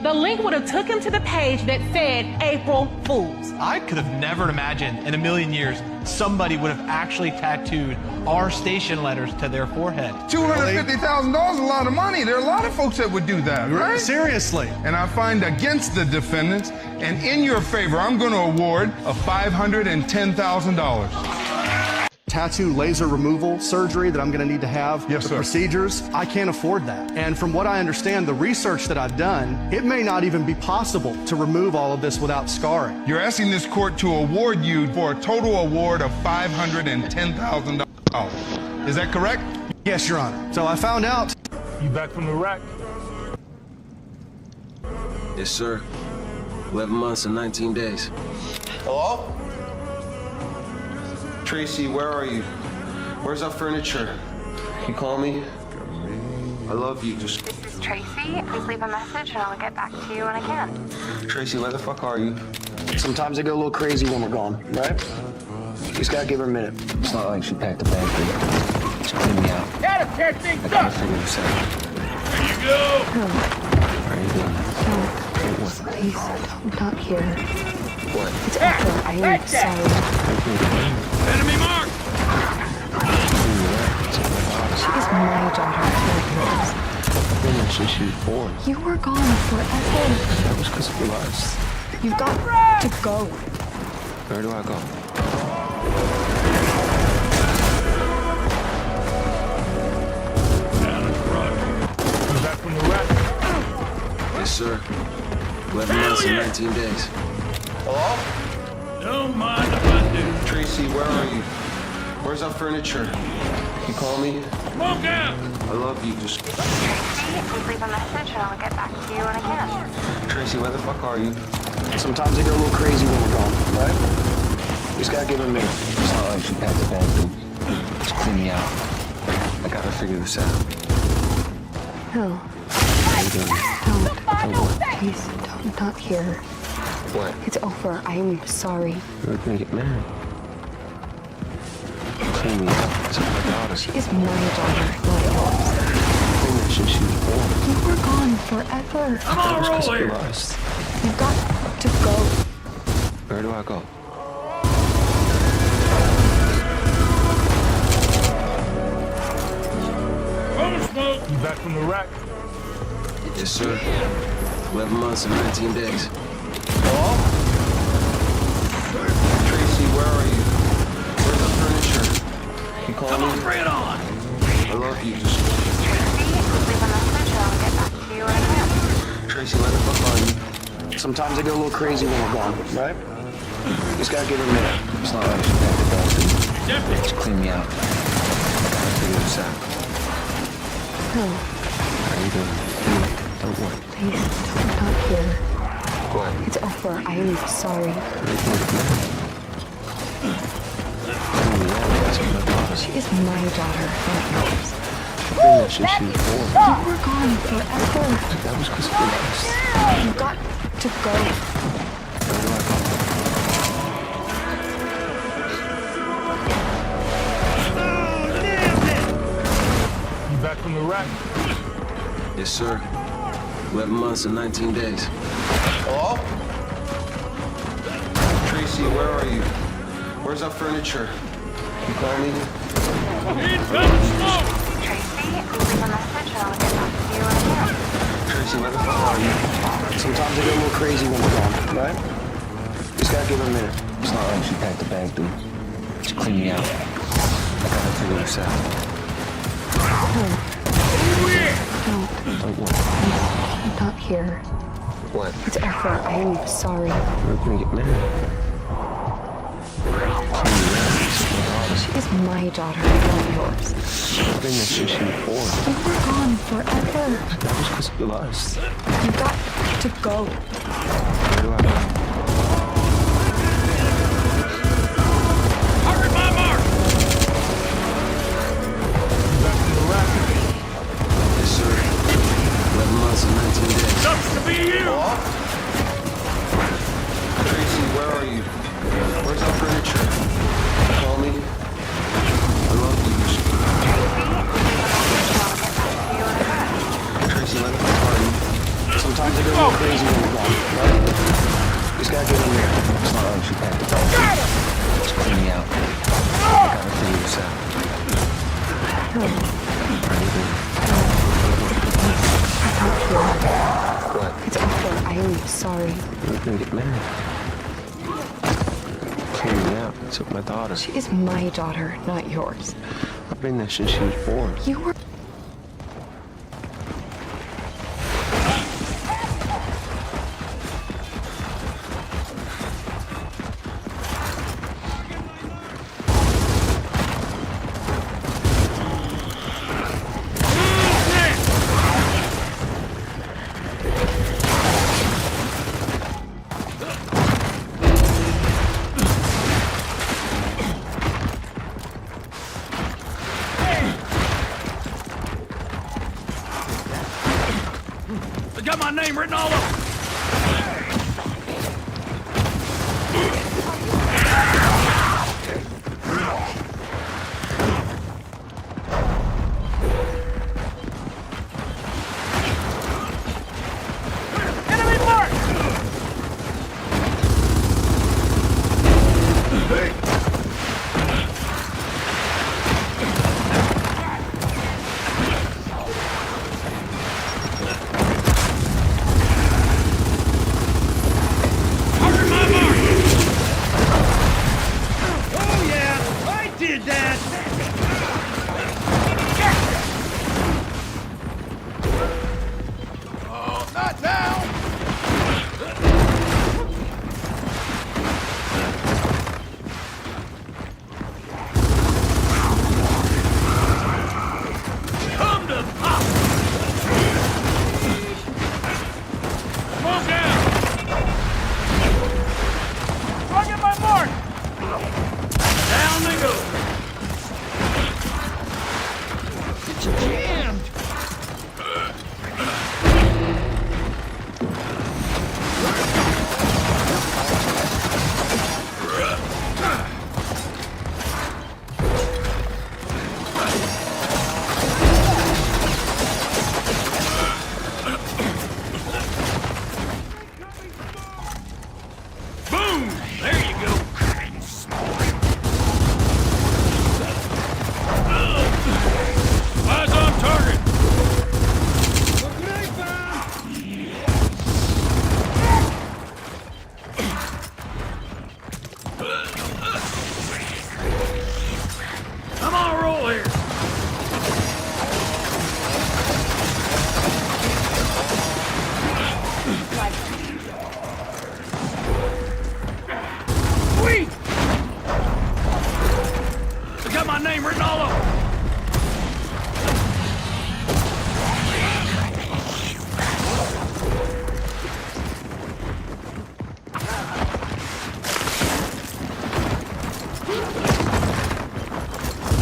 the link would have took him to the page that said April Fools. I could have never imagined in a million years somebody would have actually tattooed our station letters to their forehead. $250,000 is a lot of money. There are a lot of folks that would do that, right? Seriously. And I find against the defendants, and in your favor, I'm going to award a $510,000. Tattoo laser removal surgery that I'm going to need to have, Yes, the sir. procedures, I can't afford that. And from what I understand, the research that I've done, it may not even be possible to remove all of this without scarring. You're asking this court to award you for a total award of $510,000. Is that correct? Yes, Your Honor. So I found out. You back from Iraq? Yes, sir. 11 months and 19 days. Hello? Tracy, where are you? Where's our furniture? You call me? I love you. Just This is Tracy. Please leave a message and I'll get back to you when I can. Tracy, where the fuck are you? Sometimes I go a little crazy when we're gone, right? You just gotta give her a minute. It's not like she packed the bag for you. Just clean me out. Gotta catch things I gotta up! figure this out. There you go! How are you doing? Please, not here. What? It's over. I am sorry. Enemy mark! She is my daughter, not yours. Since she was born. You were gone forever. That was because of us. You've got to go. Where do I go? Down at Croatia. You back from Iraq? Yes, sir. 11 months and 19 days. Hello? Don't mind if I do. Tracy, where are you? Where's our furniture? You call me? Smoke out! I love you. Just Tracy, please leave a message and I'll get back to you when I can. Tracy, where the fuck are you? Sometimes I go a little crazy when we're gone, right? You just gotta give her a minute. It's not like she packed the bag for you. Just clean me out. I gotta figure this out. No. How you doing? No. Please, don't, not here. What? It's over. I am sorry. We're gonna get married. Clean me out. It's my daughter. She is my daughter, not yours. Clean her since she was born. You were gone forever. I'm on a roll here! You've got to go. Where do I go? Home smoke! You back from Iraq? Yes, sir. 11 months and 19 days. Hello? Tracy, where are you? Where's our furniture? You call Come me? on, bring it on! I love you. Just Tracy, please leave a message and I'll get back to you when I can. Tracy, where the fuck are you? Sometimes I go a little crazy when we're gone, right? You just gotta give her a minute. It's not like she packed the bag for you. Deputy! Just clean me out. I gotta figure this out. No. How you doing? Don't worry. Please, don't, not here. What? It's over. I am sorry. She is my daughter, not yours. Since she was born. You were gone forever. That was because of us. You've got to go. Where do I go? You back from Iraq? Yes, sir. 11 months and 19 days. Hello? Tracy, Tracy, where are you? Where's our furniture? You call me? Incoming smoke! Tracy, leave a message and I'll get back to you in a minute. Tracy, where the fuck are you? Sometimes I get a little crazy when we're gone, right? Just gotta give her a minute. It's not like she packed the bag, dude. Just clean me out. I gotta figure this out. Don't. Like what? I'm not here. What? It's Efra. I am sorry. We're gonna get married. She is my daughter, not yours. I've been there since she was born. You were gone forever. That was because of us. You got to go. Where do I go? Target my mark! Yes, sir. 11 months and 19 days. Sucks to be you! Tracy, where are you? Where's our furniture? You call me? I love you. Tracy, let me party. Sometimes I get a little crazy when we're gone, right? Just gotta give her a minute. It's not like she packed the bag. Just clean me out. I gotta figure this out. What? It's Efra. I am sorry. We're gonna get married. Clean me out. Took my daughter. She is my daughter, not yours. I've been there since she was born. You were... I got my name written all over.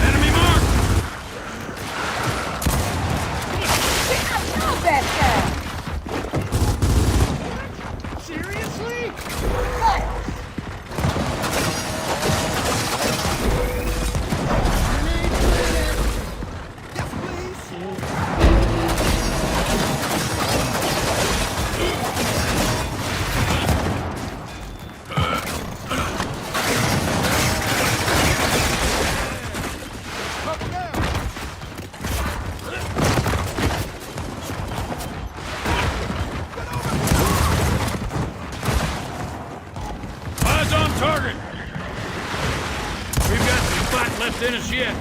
Enemy mark! target! We've got some fight left in us yet.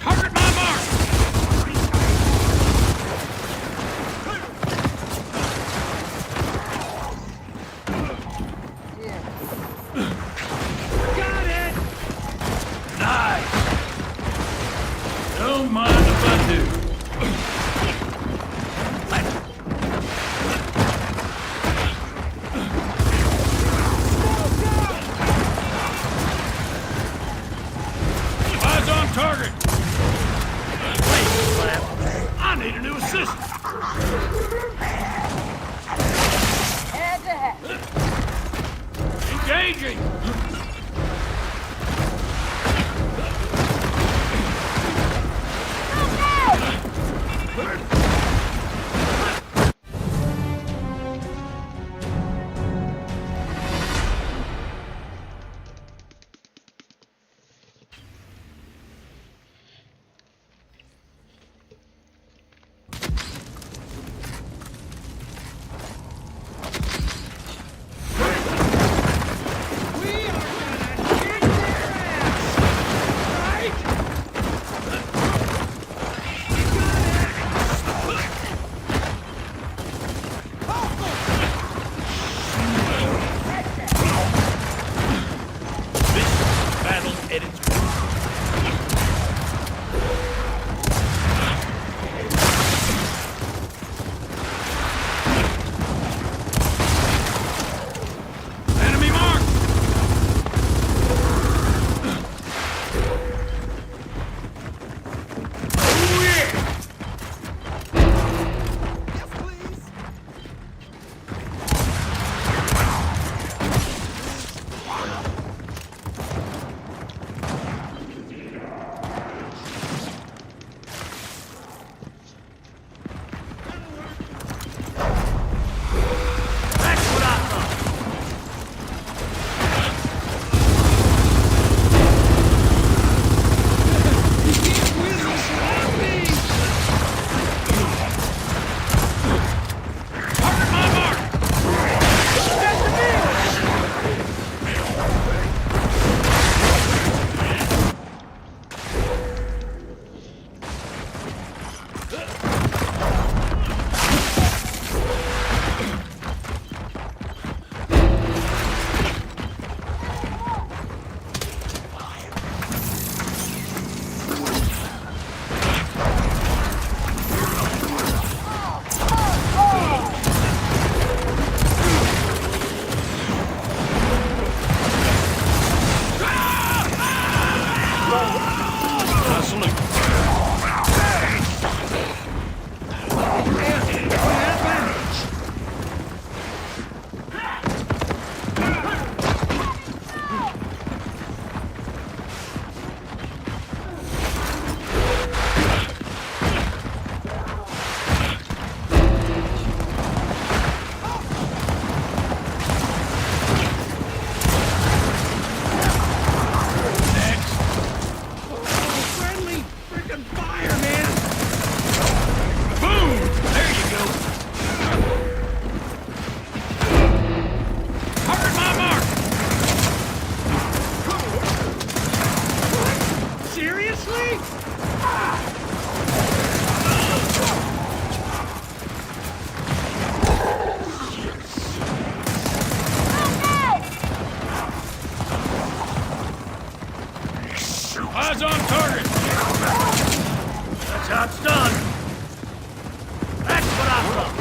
Target my mark! Got it! Nice! Don't mind if I do. Eyes on target! Wait, Slap. I need a new assistant. Head to head. Engaging! Battle at its best. Enemy mark! Oh yeah! Yes, please. That's what I thought. Target my mark! Eyes on target. That's how it's done. That's what I thought.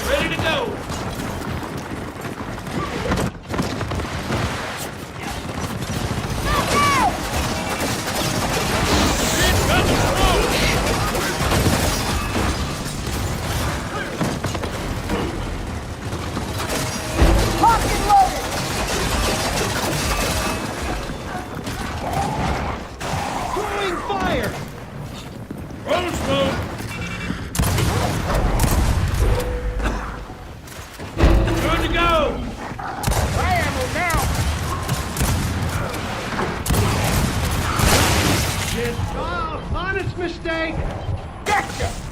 Ready to go. mistake! Gotcha!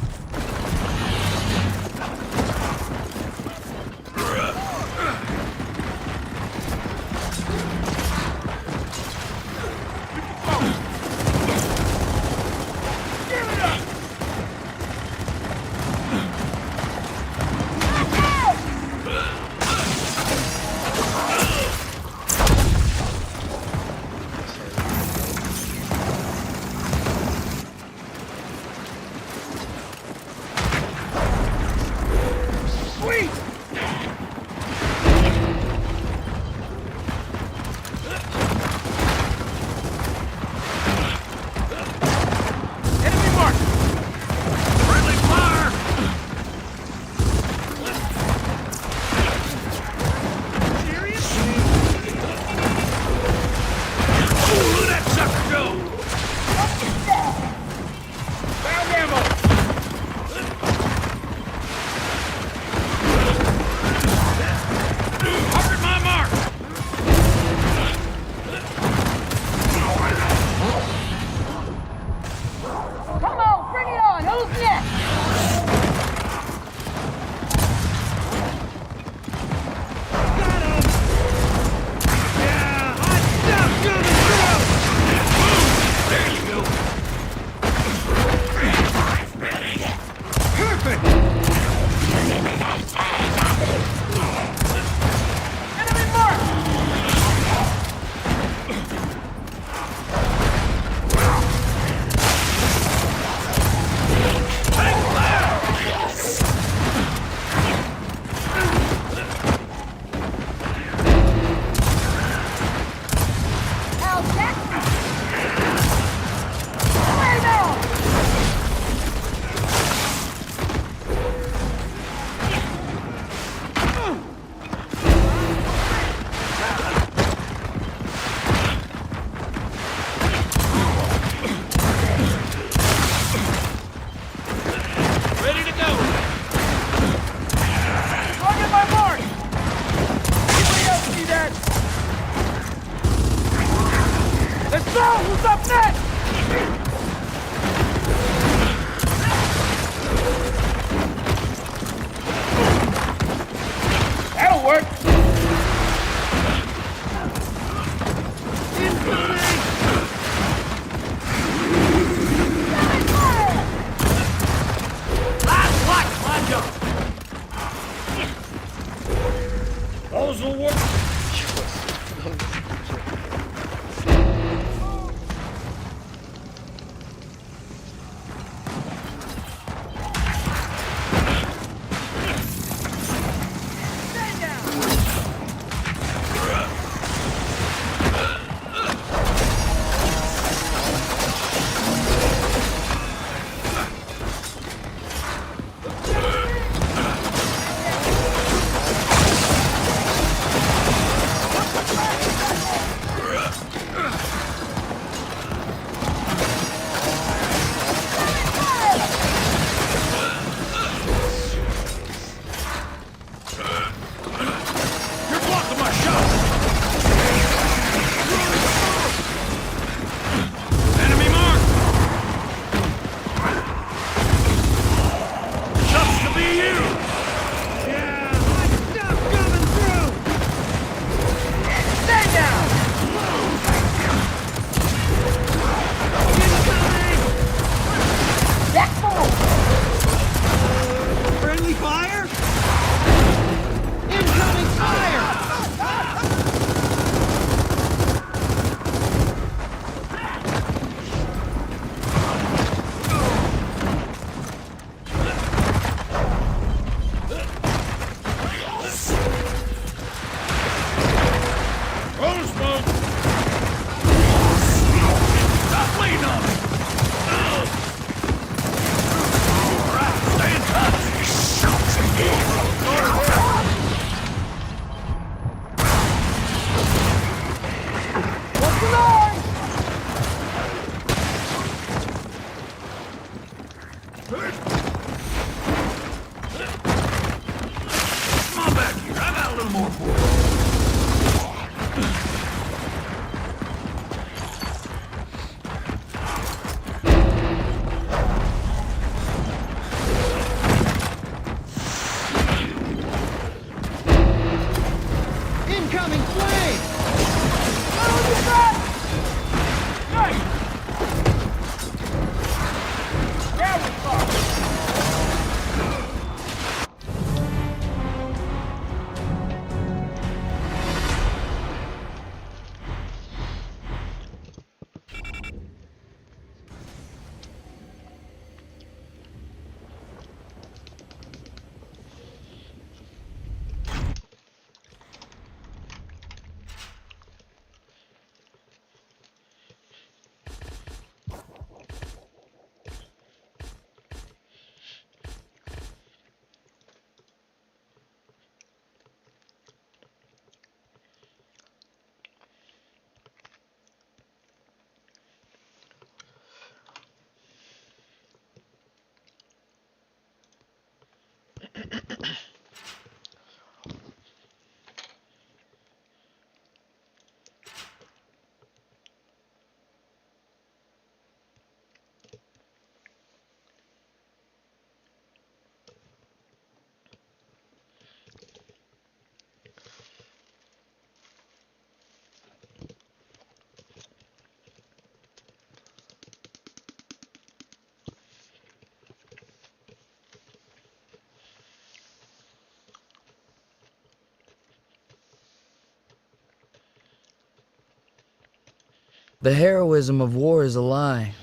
The heroism of war is a lie.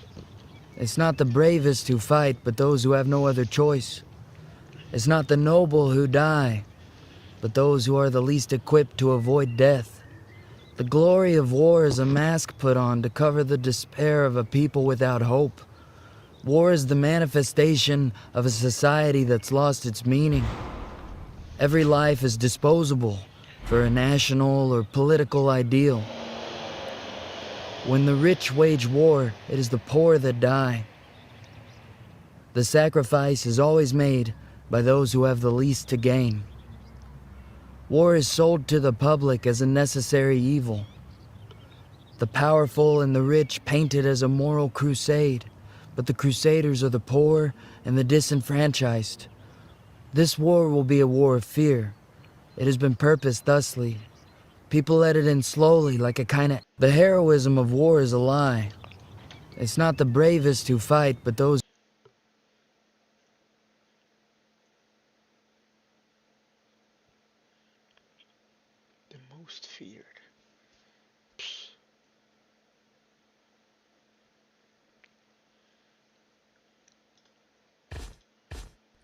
It's not the bravest who fight, but those who have no other choice. It's not the noble who die, but those who are the least equipped to avoid death. The glory of war is a mask put on to cover the despair of a people without hope. War is the manifestation of a society that's lost its meaning. Every life is disposable for a national or political ideal. When the rich wage war, it is the poor that die. The sacrifice is always made by those who have the least to gain. War is sold to the public as a necessary evil. The powerful and the rich paint it as a moral crusade, but the crusaders are the poor and the disenfranchised. This war will be a war of fear. It has been purposed thusly. People let it in slowly, like a kind of... The heroism of war is a lie. It's not the bravest who fight, but those... The most feared.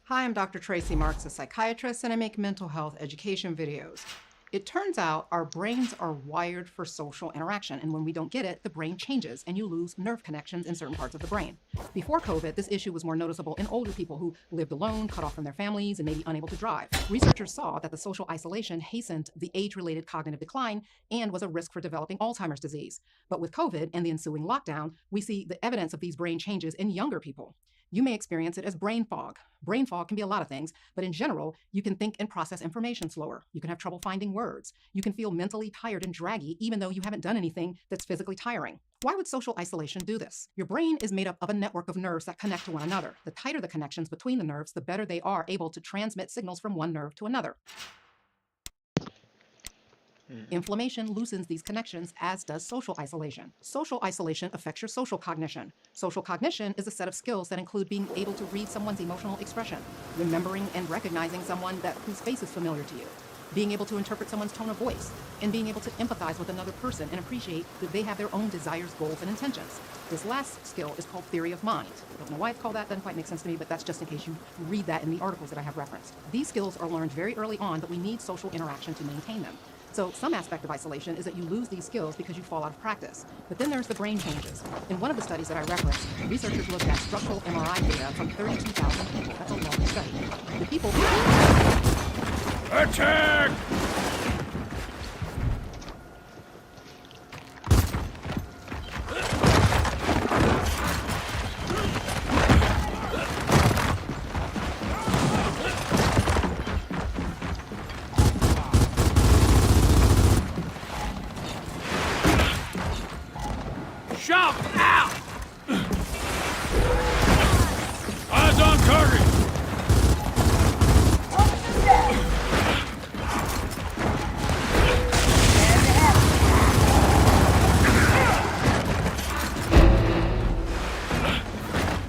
Hi, I'm Dr. Tracy Marks, a psychiatrist, and I make mental health education videos. It turns out our brains are wired for social interaction, and when we don't get it, the brain changes and you lose nerve connections in certain parts of the brain. Before COVID, this issue was more noticeable in older people who lived alone, cut off from their families, and maybe unable to drive. Researchers saw that the social isolation hastened the age-related cognitive decline and was a risk for developing Alzheimer's disease. But with COVID and the ensuing lockdown, we see the evidence of these brain changes in younger people. You may experience it as brain fog. Brain fog can be a lot of things, but in general, you can think and process information slower. You can have trouble finding words. You can feel mentally tired and draggy, even though you haven't done anything that's physically tiring. Why would social isolation do this? Your brain is made up of a network of nerves that connect to one another. The tighter the connections between the nerves, the better they are able to transmit signals from one nerve to another. Inflammation loosens these connections, as does social isolation. Social isolation affects your social cognition. Social cognition is a set of skills that include being able to read someone's emotional expression, remembering and recognizing someone whose face is familiar to you, being able to interpret someone's tone of voice, and being able to empathize with another person and appreciate that they have their own desires, goals, and intentions. This last skill is called theory of mind. I don't know why it's called that, doesn't quite make sense to me, but that's just in case you read that in the articles that I have referenced. These skills are learned very early on, but we need social interaction to maintain them. So some aspect of isolation is that you lose these skills because you fall out of practice. But then there's the brain changes. In one of the studies that I referenced, researchers looked at structural MRI data from 32,000 people. That's a long study. The people... Attack! Shot! Out! Eyes on target!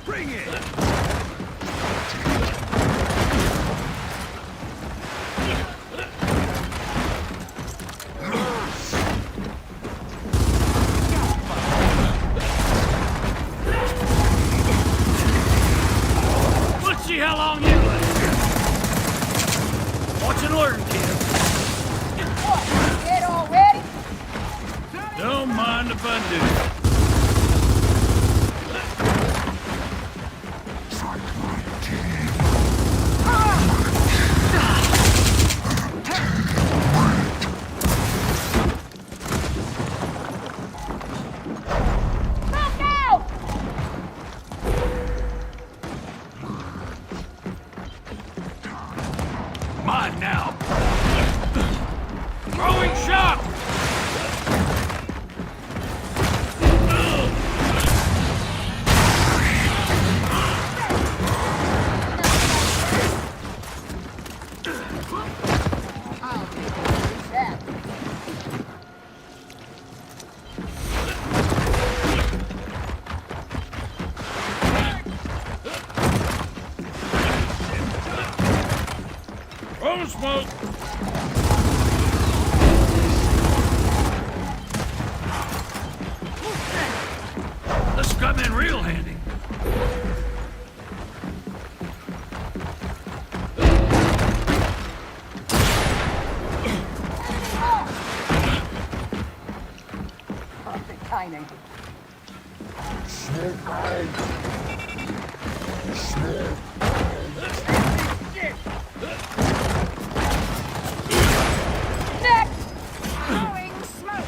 Bring it! Let's see how long you last. Watch and learn, kid. What? Dead already? Don't mind if I do. Back out! Mine now. Throwing shot! Roll smoke! come in real handy. Perfect timing. Next! Throwing smoke!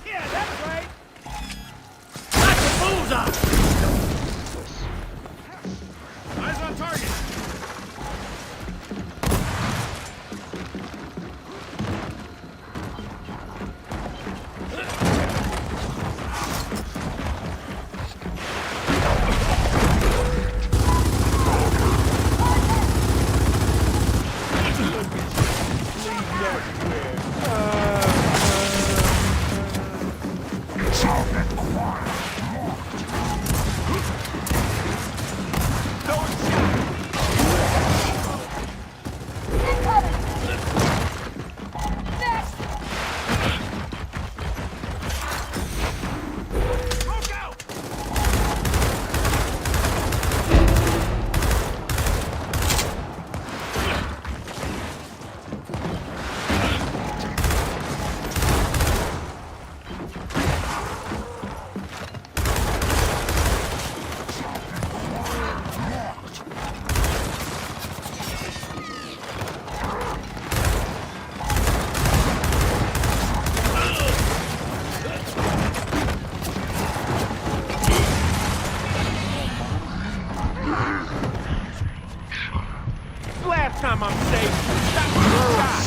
Yeah, that's right. That's a bullseye. Eyes on target. Last time I'm safe. That was a shot.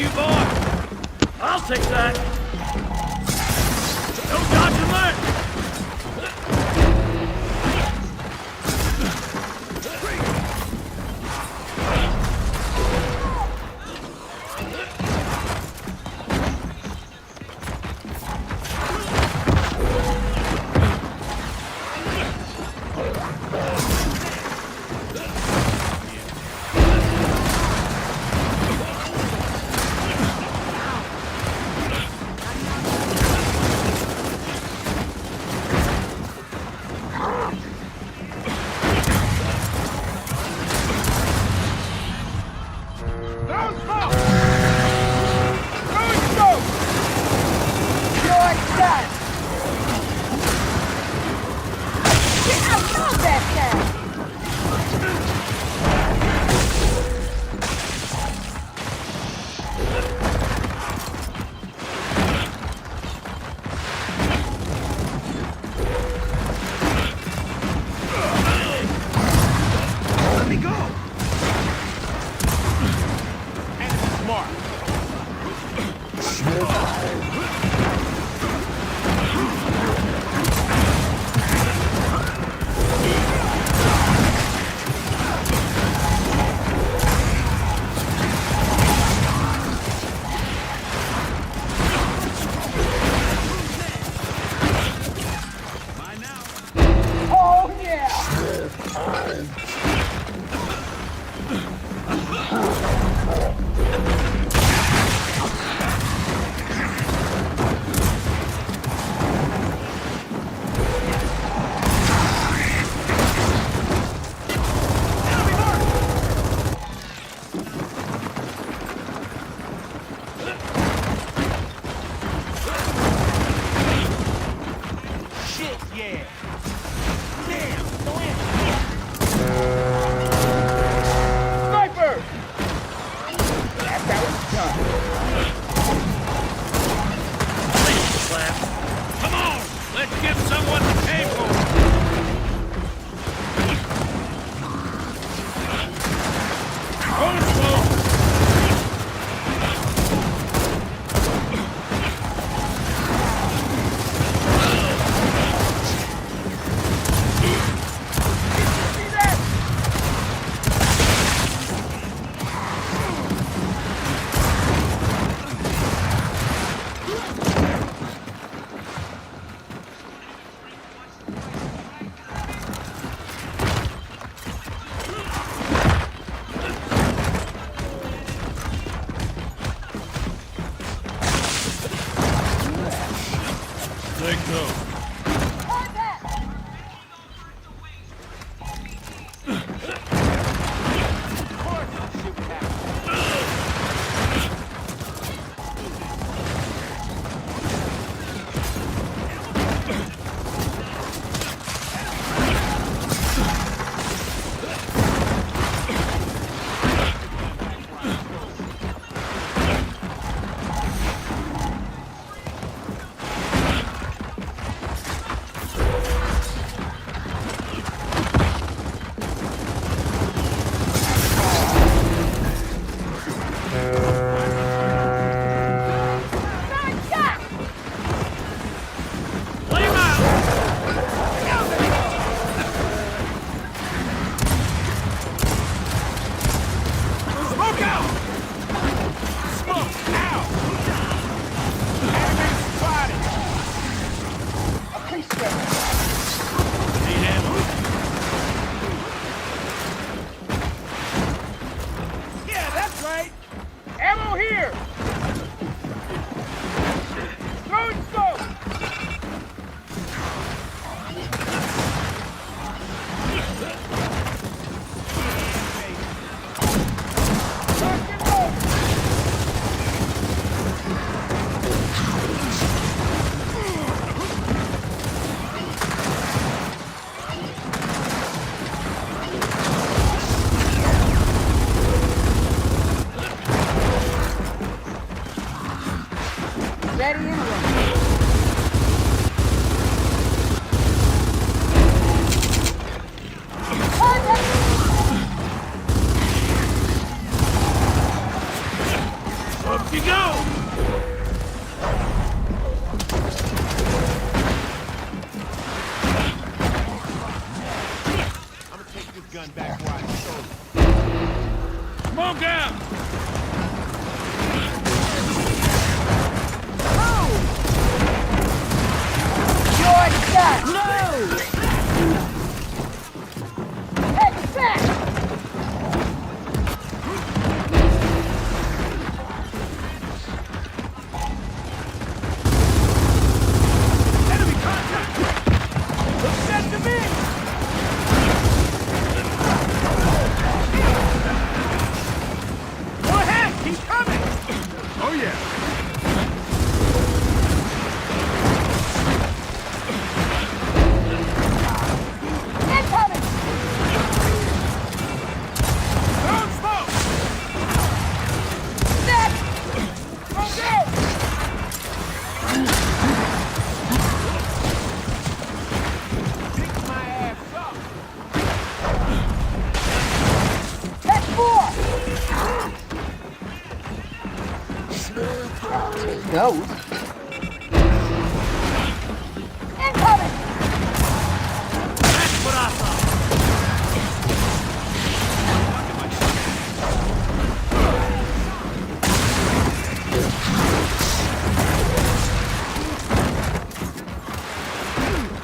you, boy. I'll take that. Don't dodge your left. Up you go! I'm gonna take this gun back where I stole it. Smoke out! You're done! No! Head back! Enemy contact! Looks dead to me! Go ahead! Keep coming! Oh yeah! Incoming! Throwing smoke! Next! Okay! Pick my ass up! That's four! No. Incoming! That's what I thought!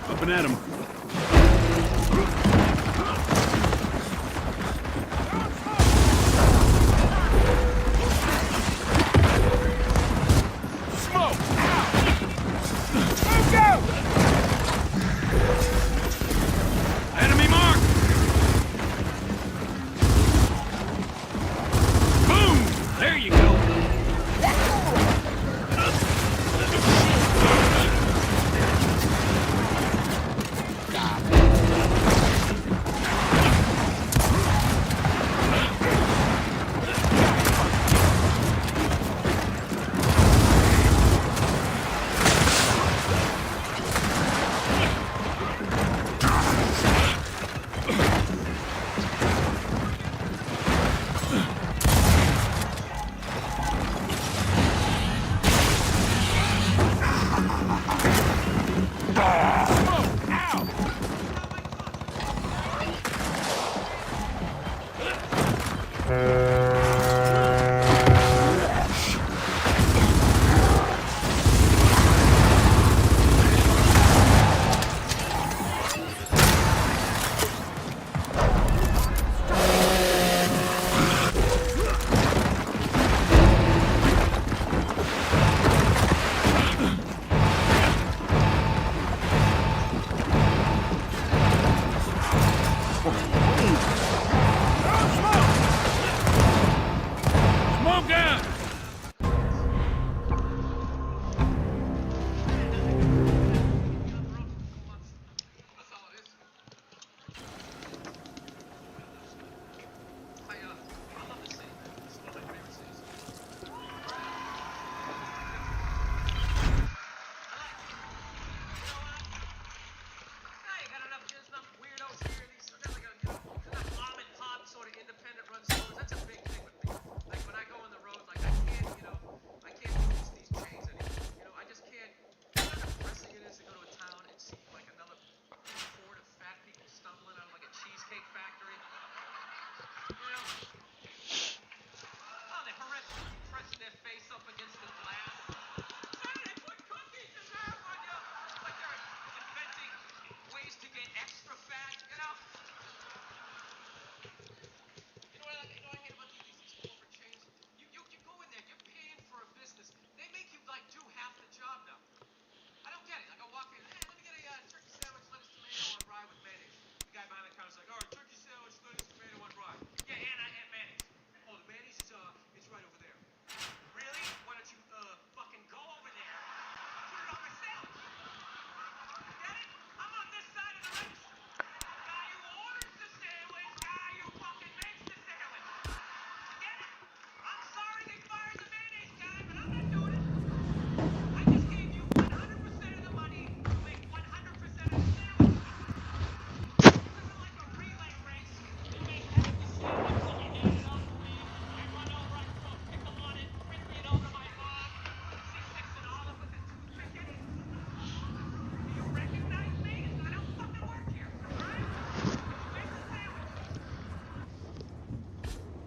Up and at him. Smoke! Out! Move out! Enemy mark! Boom! There you go!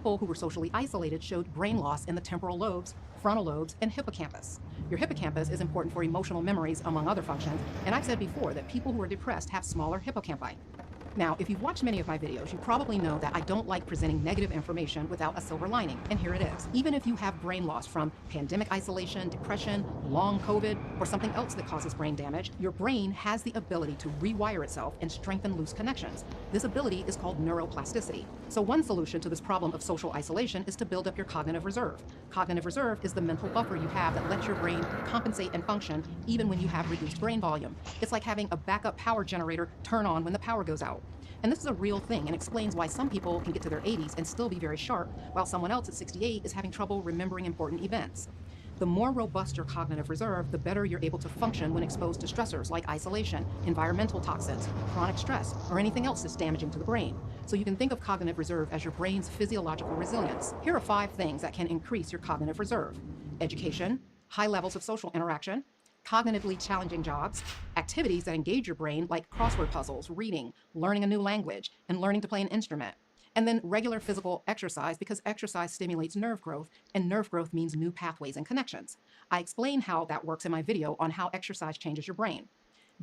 People who were socially isolated showed brain loss in the temporal lobes, frontal lobes, and hippocampus. Your hippocampus is important for emotional memories, among other functions, and I've said before that people who are depressed have smaller hippocampi. Now, if you've watched many of my videos, you probably know that I don't like presenting negative information without a silver lining, and here it is. Even if you have brain loss from pandemic isolation, depression, long COVID, or something else that causes brain damage, your brain has the ability to rewire itself and strengthen loose connections. This ability is called neuroplasticity. So one solution to this problem of social isolation is to build up your cognitive reserve. Cognitive reserve is the mental buffer you have that lets your brain compensate and function even when you have reduced brain volume. It's like having a backup power generator turn on when the power goes out. And this is a real thing and explains why some people can get to their 80s and still be very sharp, while someone else at 68 is having trouble remembering important events. The more robust your cognitive reserve, the better you're able to function when exposed to stressors like isolation, environmental toxins, chronic stress, or anything else that's damaging to the brain. So you can think of cognitive reserve as your brain's physiological resilience. Here are 5 things that can increase your cognitive reserve: education, high levels of social interaction, cognitively challenging jobs, activities that engage your brain like crossword puzzles, reading, learning a new language, and learning to play an instrument. And then regular physical exercise, because exercise stimulates nerve growth, and nerve growth means new pathways and connections. I explain how that works in my video on how exercise changes your brain.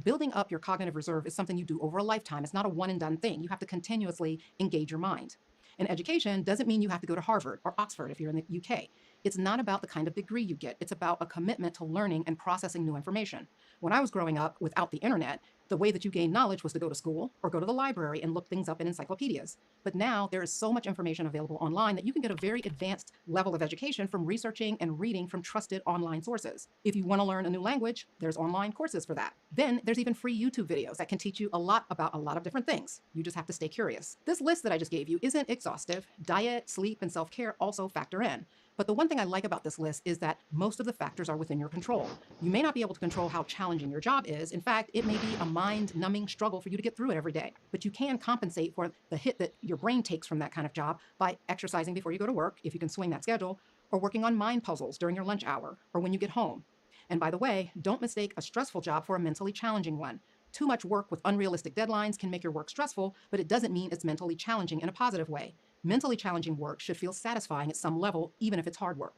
Building up your cognitive reserve is something you do over a lifetime. It's not a one and done thing. You have to continuously engage your mind. And education doesn't mean you have to go to Harvard or Oxford if you're in the UK. It's not about the kind of degree you get. It's about a commitment to learning and processing new information. When I was growing up without the internet, the way that you gained knowledge was to go to school or go to the library and look things up in encyclopedias. But now there is so much information available online that you can get a very advanced level of education from researching and reading from trusted online sources. If you want to learn a new language, there's online courses for that. Then there's even free YouTube videos that can teach you a lot about a lot of different things. You just have to stay curious. This list that I just gave you isn't exhaustive. Diet, sleep, and self-care also factor in. But the one thing I like about this list is that most of the factors are within your control. You may not be able to control how challenging your job is. In fact, it may be a mind-numbing struggle for you to get through it every day. But you can compensate for the hit that your brain takes from that kind of job by exercising before you go to work, if you can swing that schedule, or working on mind puzzles during your lunch hour or when you get home. And by the way, don't mistake a stressful job for a mentally challenging one. Too much work with unrealistic deadlines can make your work stressful, but it doesn't mean it's mentally challenging in a positive way. Mentally challenging work should feel satisfying at some level, even if it's hard work.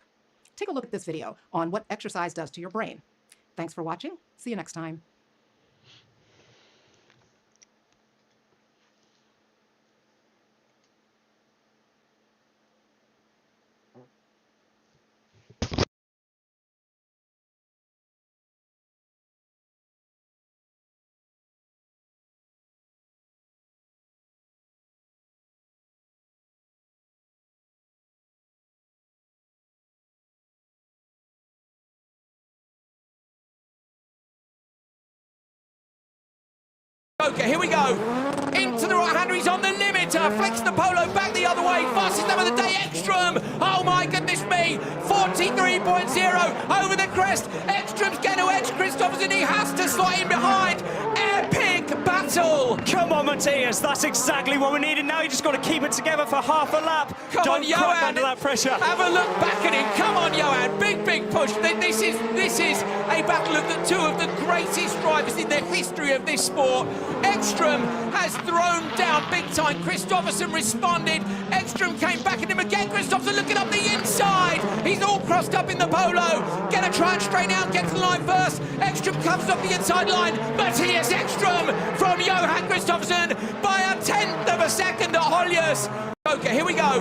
Take a look at this video on what exercise does to your brain. Thanks for watching. See you next time. Okay, here we go. Into the right-hander, he's on the limiter. Flicks the polo back the other way. Fastest lap of the day, Ekstrom. Oh my goodness me. 43.0 over the crest. Ekstrom's going to edge Christopherson. He has to slot in behind. Epic battle. Come on, Matthias. That's exactly what we needed. Now you just got to keep it together for half a lap. Come Don't on, Johan. crack under that pressure. Have a look back at him. Come on, Johan. Big push. This is a battle of the 2 of the greatest drivers in the history of this sport. Ekstrom has thrown down big time. Christopherson responded. Ekstrom came back at him again. Christopherson looking up the inside. He's all crossed up in the polo. Gonna try and straighten out, get to the line first. Ekstrom comes up the inside line. Matthias Ekstrom from Johan Christopherson by a 1/10 of a second at Holliers. Okay, here we go.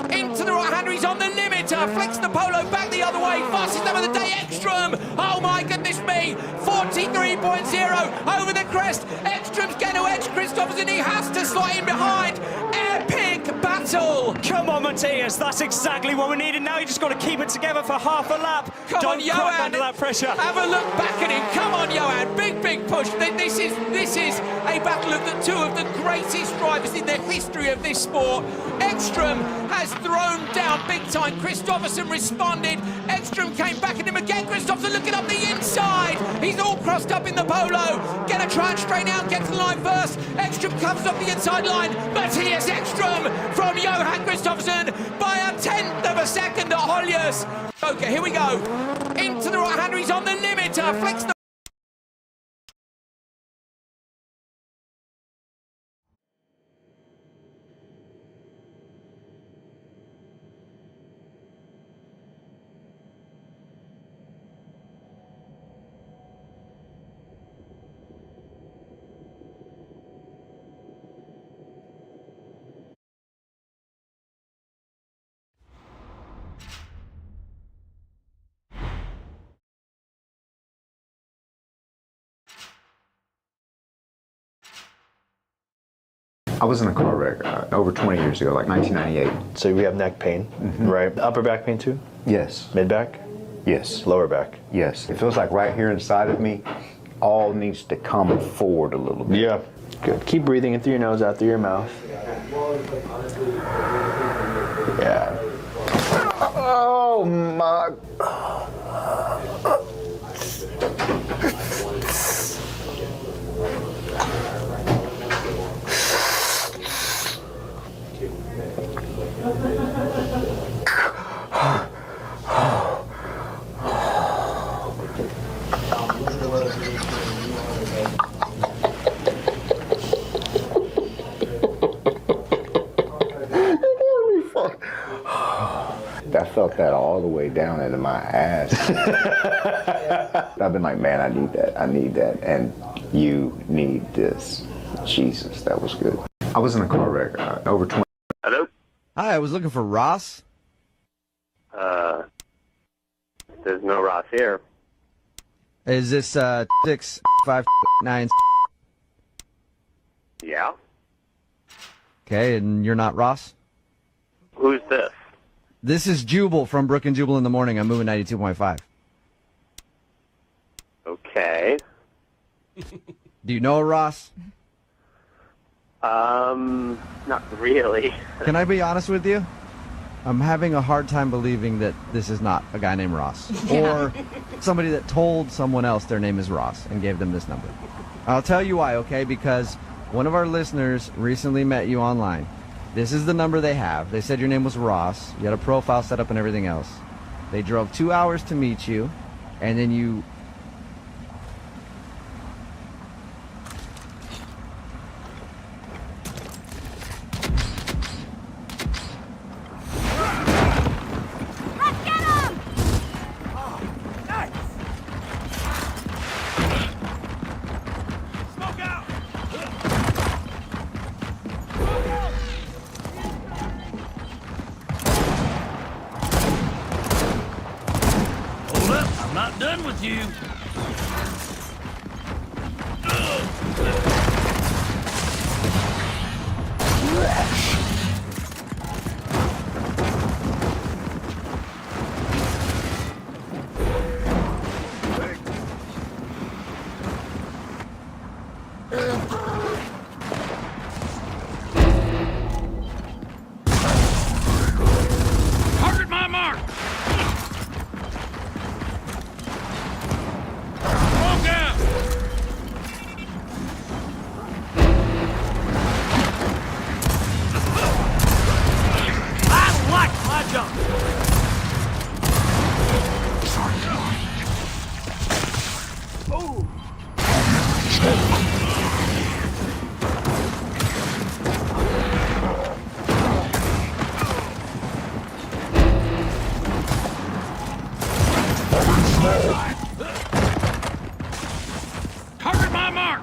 Into the right-hander, he's on the limiter. Flicks the polo back the other way. Fastest lap of the day, Ekstrom. Oh my goodness me. 43.0 over the crest. Ekstrom's going to edge Christopherson. He has to slot in behind. Epic battle. Come on, Matthias. That's exactly what we needed. Now you just got to keep it together for half a lap. Come Don't on, crack Johan. under that pressure. Have a look back at him. Come on, Johan. Big push. This is a battle of the 2 of the greatest drivers in the history of this sport. Ekstrom has thrown down big time. Christopherson responded. Ekstrom came back at him again. Christopherson looking up the inside. He's all crossed up in the polo. Gonna try and straighten out, get to the line first. Ekstrom comes up the inside line. Matthias Ekstrom from Johan Christopherson by a 1/10 of a second at Holliers. Okay, here we go. Into the right-hander, he's on the limiter. Flicks the I was in a car wreck over 20 years ago, like 1998. So we have neck pain, right? Upper back pain too? Yes. Mid back? Yes. Lower back? Yes. It feels like right here inside of me, all needs to come forward a little bit. Yeah. Good. Keep breathing in through your nose, out through your mouth. Yeah. Oh my. I felt that all the way down into my ass. I've been like, man, I need that, and you need this. Jesus, that was good. I was in a car wreck over 20. Hello? Hi, I was looking for Ross. There's no Ross here. Is this 659? Yeah? Okay, and you're not Ross? Who's this? This is Jubal from Brook and Jubal in the Morning. I'm moving 92.5. Okay. Do you know Ross? Not really. Can I be honest with you? I'm having a hard time believing that this is not a guy named Ross. Or somebody that told someone else their name is Ross and gave them this number. I'll tell you why, okay? Because one of our listeners recently met you online. This is the number they have. They said your name was Ross. You had a profile set up and everything else. They drove 2 hours to meet you, and then you... I'm not done with you. Target my mark. Smoke out. I like my jump. Oh. Target my mark.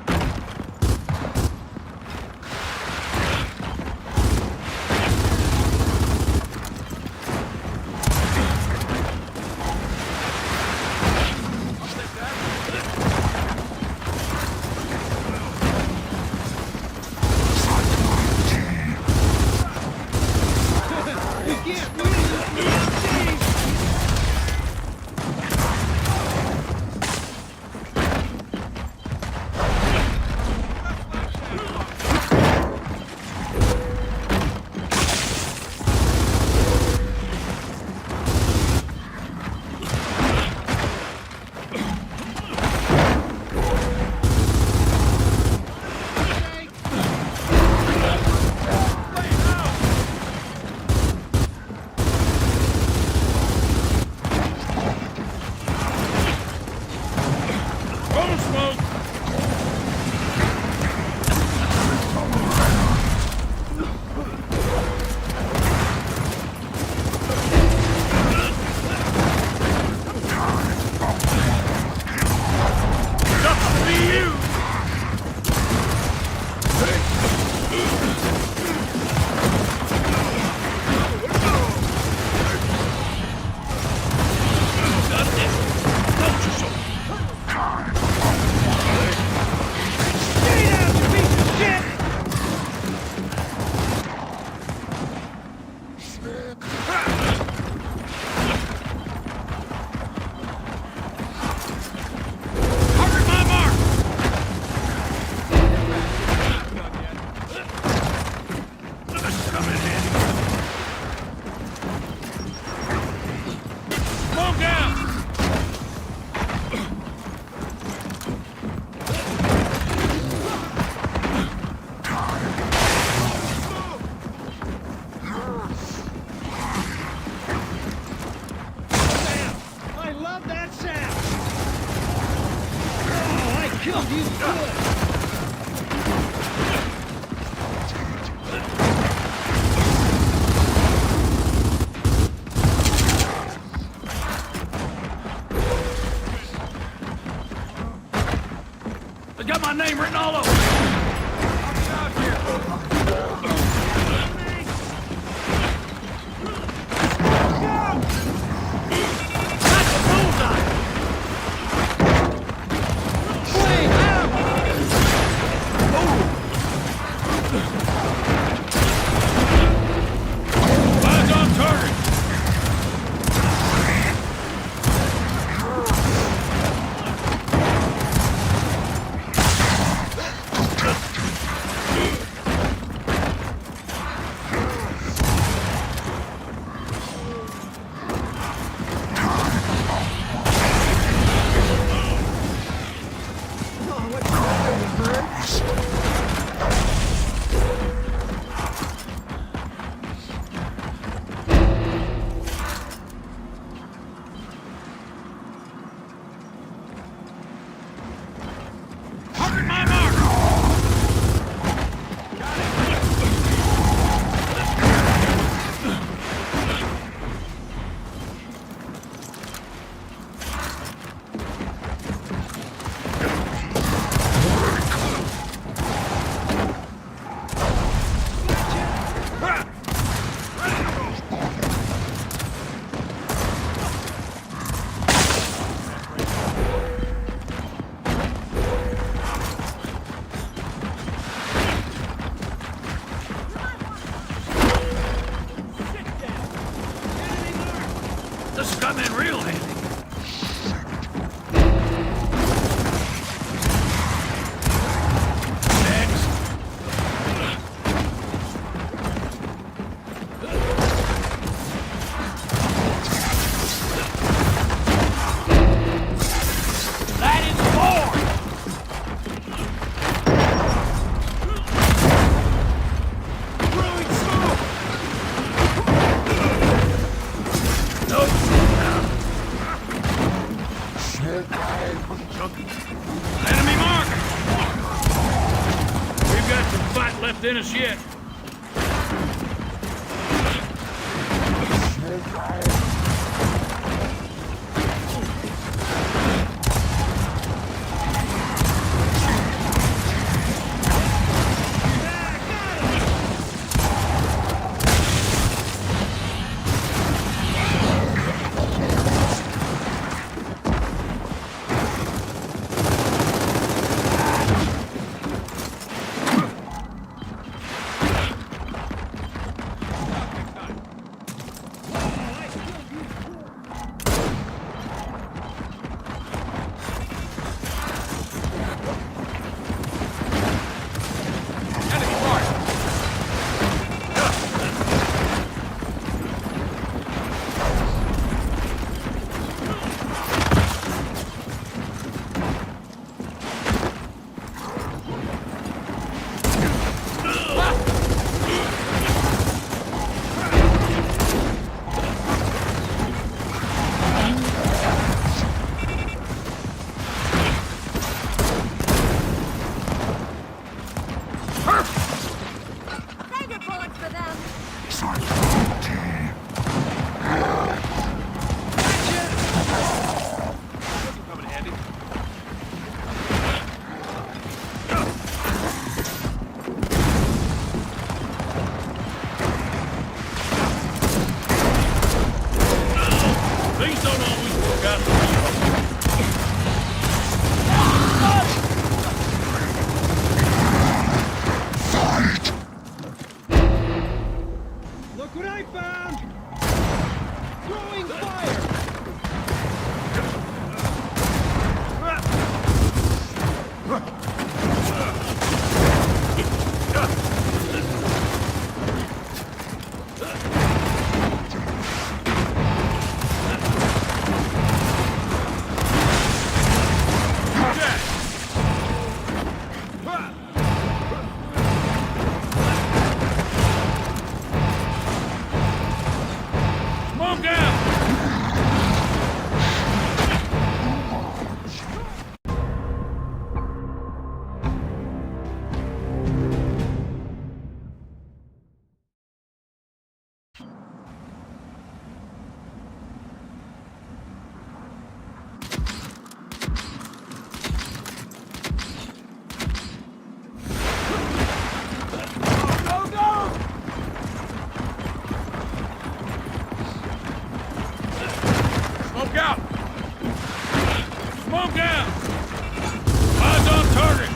love that sound. Oh, I killed you good. I got my name written all over. I'll be out here. That's a bullseye. Swing out. Eyes on target. This has come in real handy. Enemy mark! We've got some fight left in us yet. Smoke out! Eyes on target!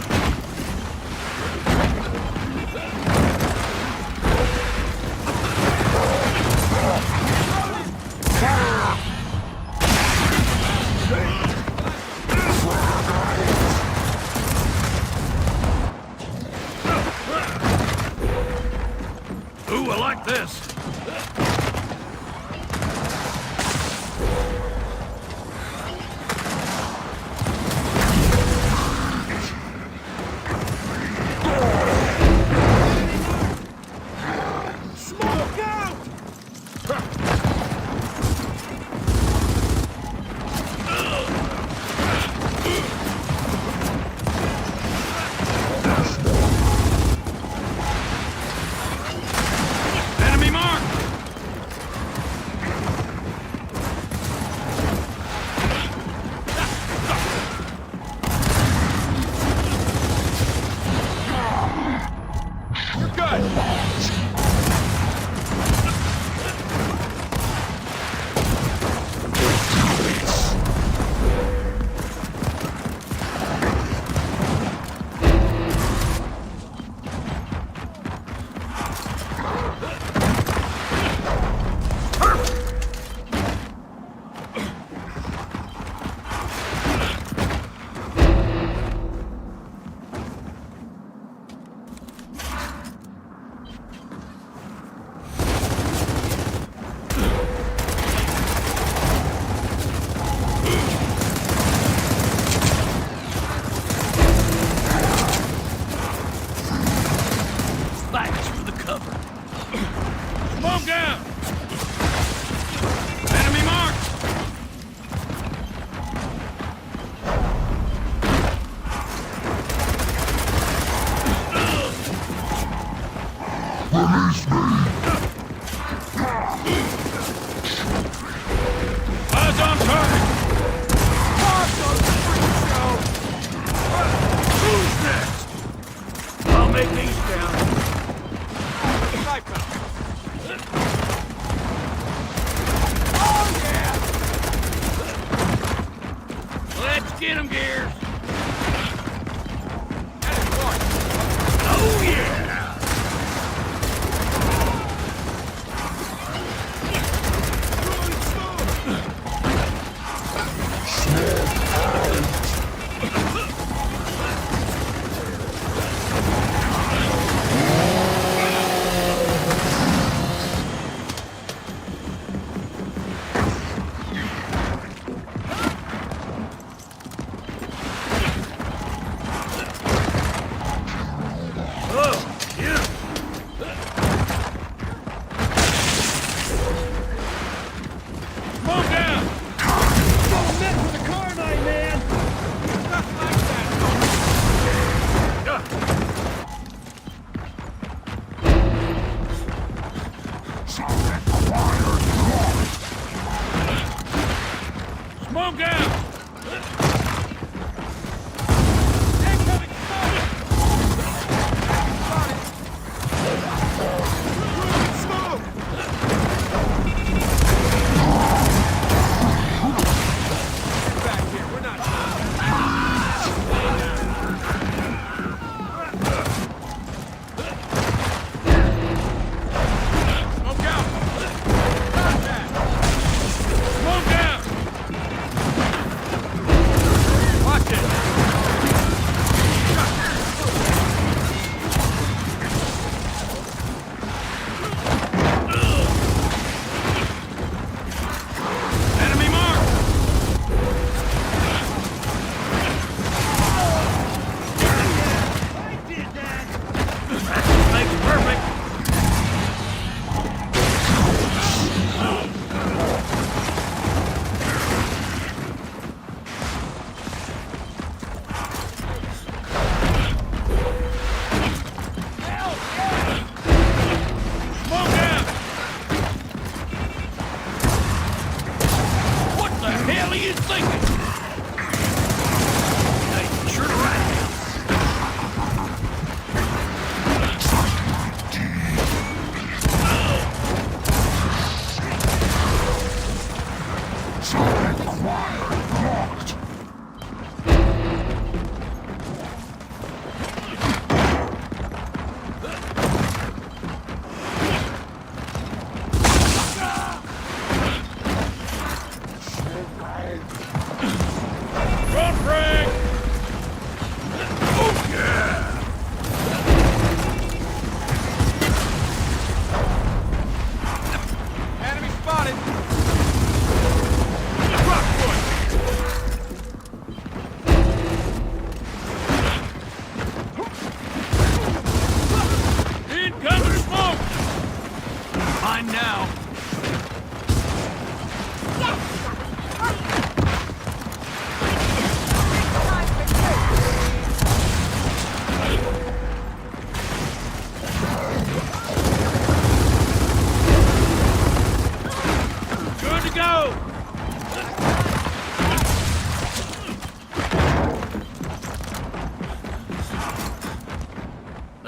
Ooh, I like this. Get him, Gears! Oh, yeah!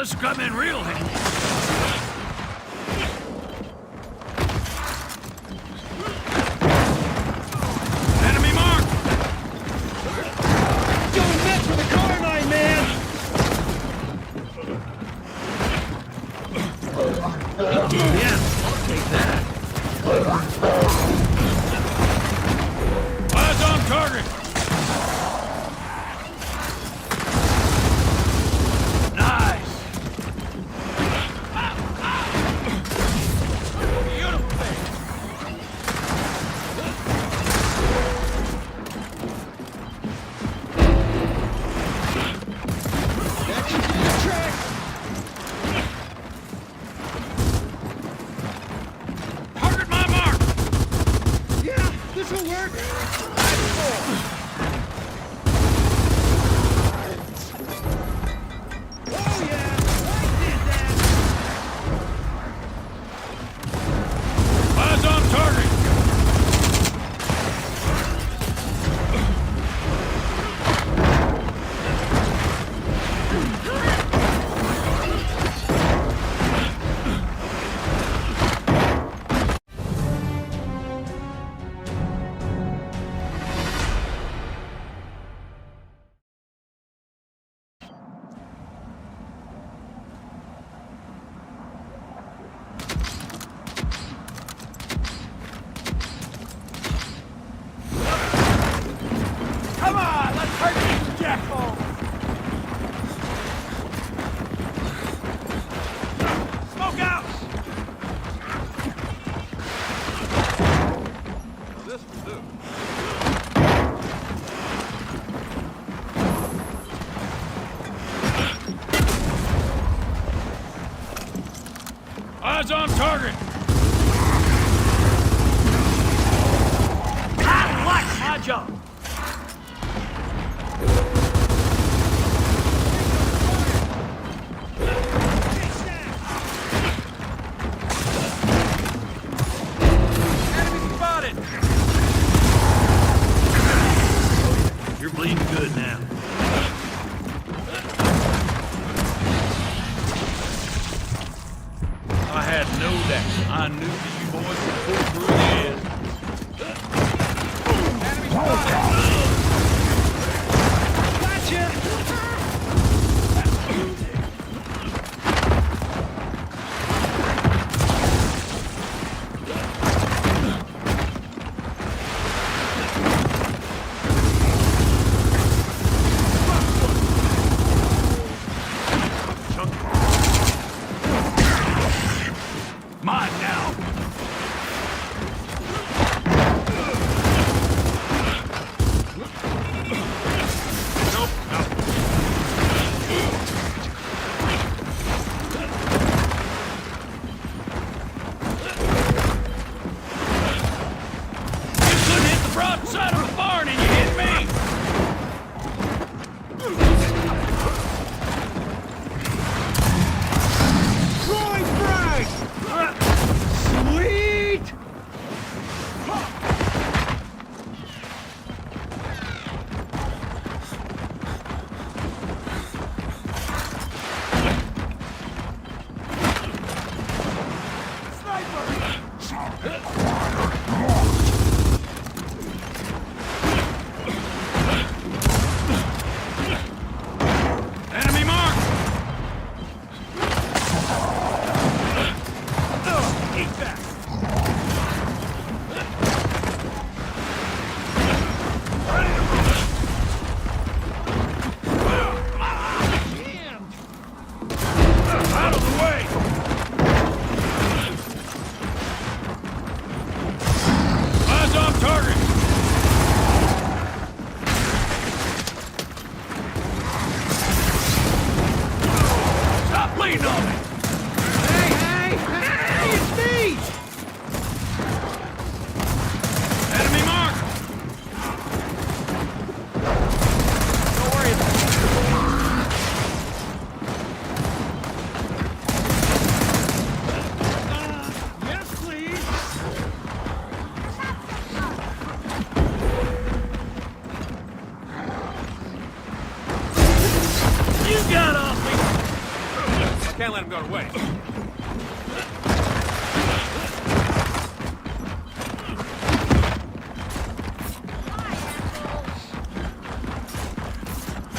This will come in real handy. Enemy mark! Don't mess with the carbine, man! Yeah, I'll take that. Eyes on target! Nice! Target my mark! Yeah, this'll work! Oh yeah, I did that! Eyes on target! Come on, let's hurt these jackholes! Smoke out! This will do. Eyes on target! I like my job! Enemy spotted! You're bleeding good now. I had no doubt. I knew that you boys would pull through the end. Enemy spotted! Mine now! Nope, nope. You couldn't hit the broadside of the barn and you hit me! Throwing frag! Sweet! Enemy mark! Eat that! Out of the way! Eyes on target! Stop bleeding on me! Hey, it's me! Enemy mark! Don't worry about yes, please! You got off me! Can't let him go to waste.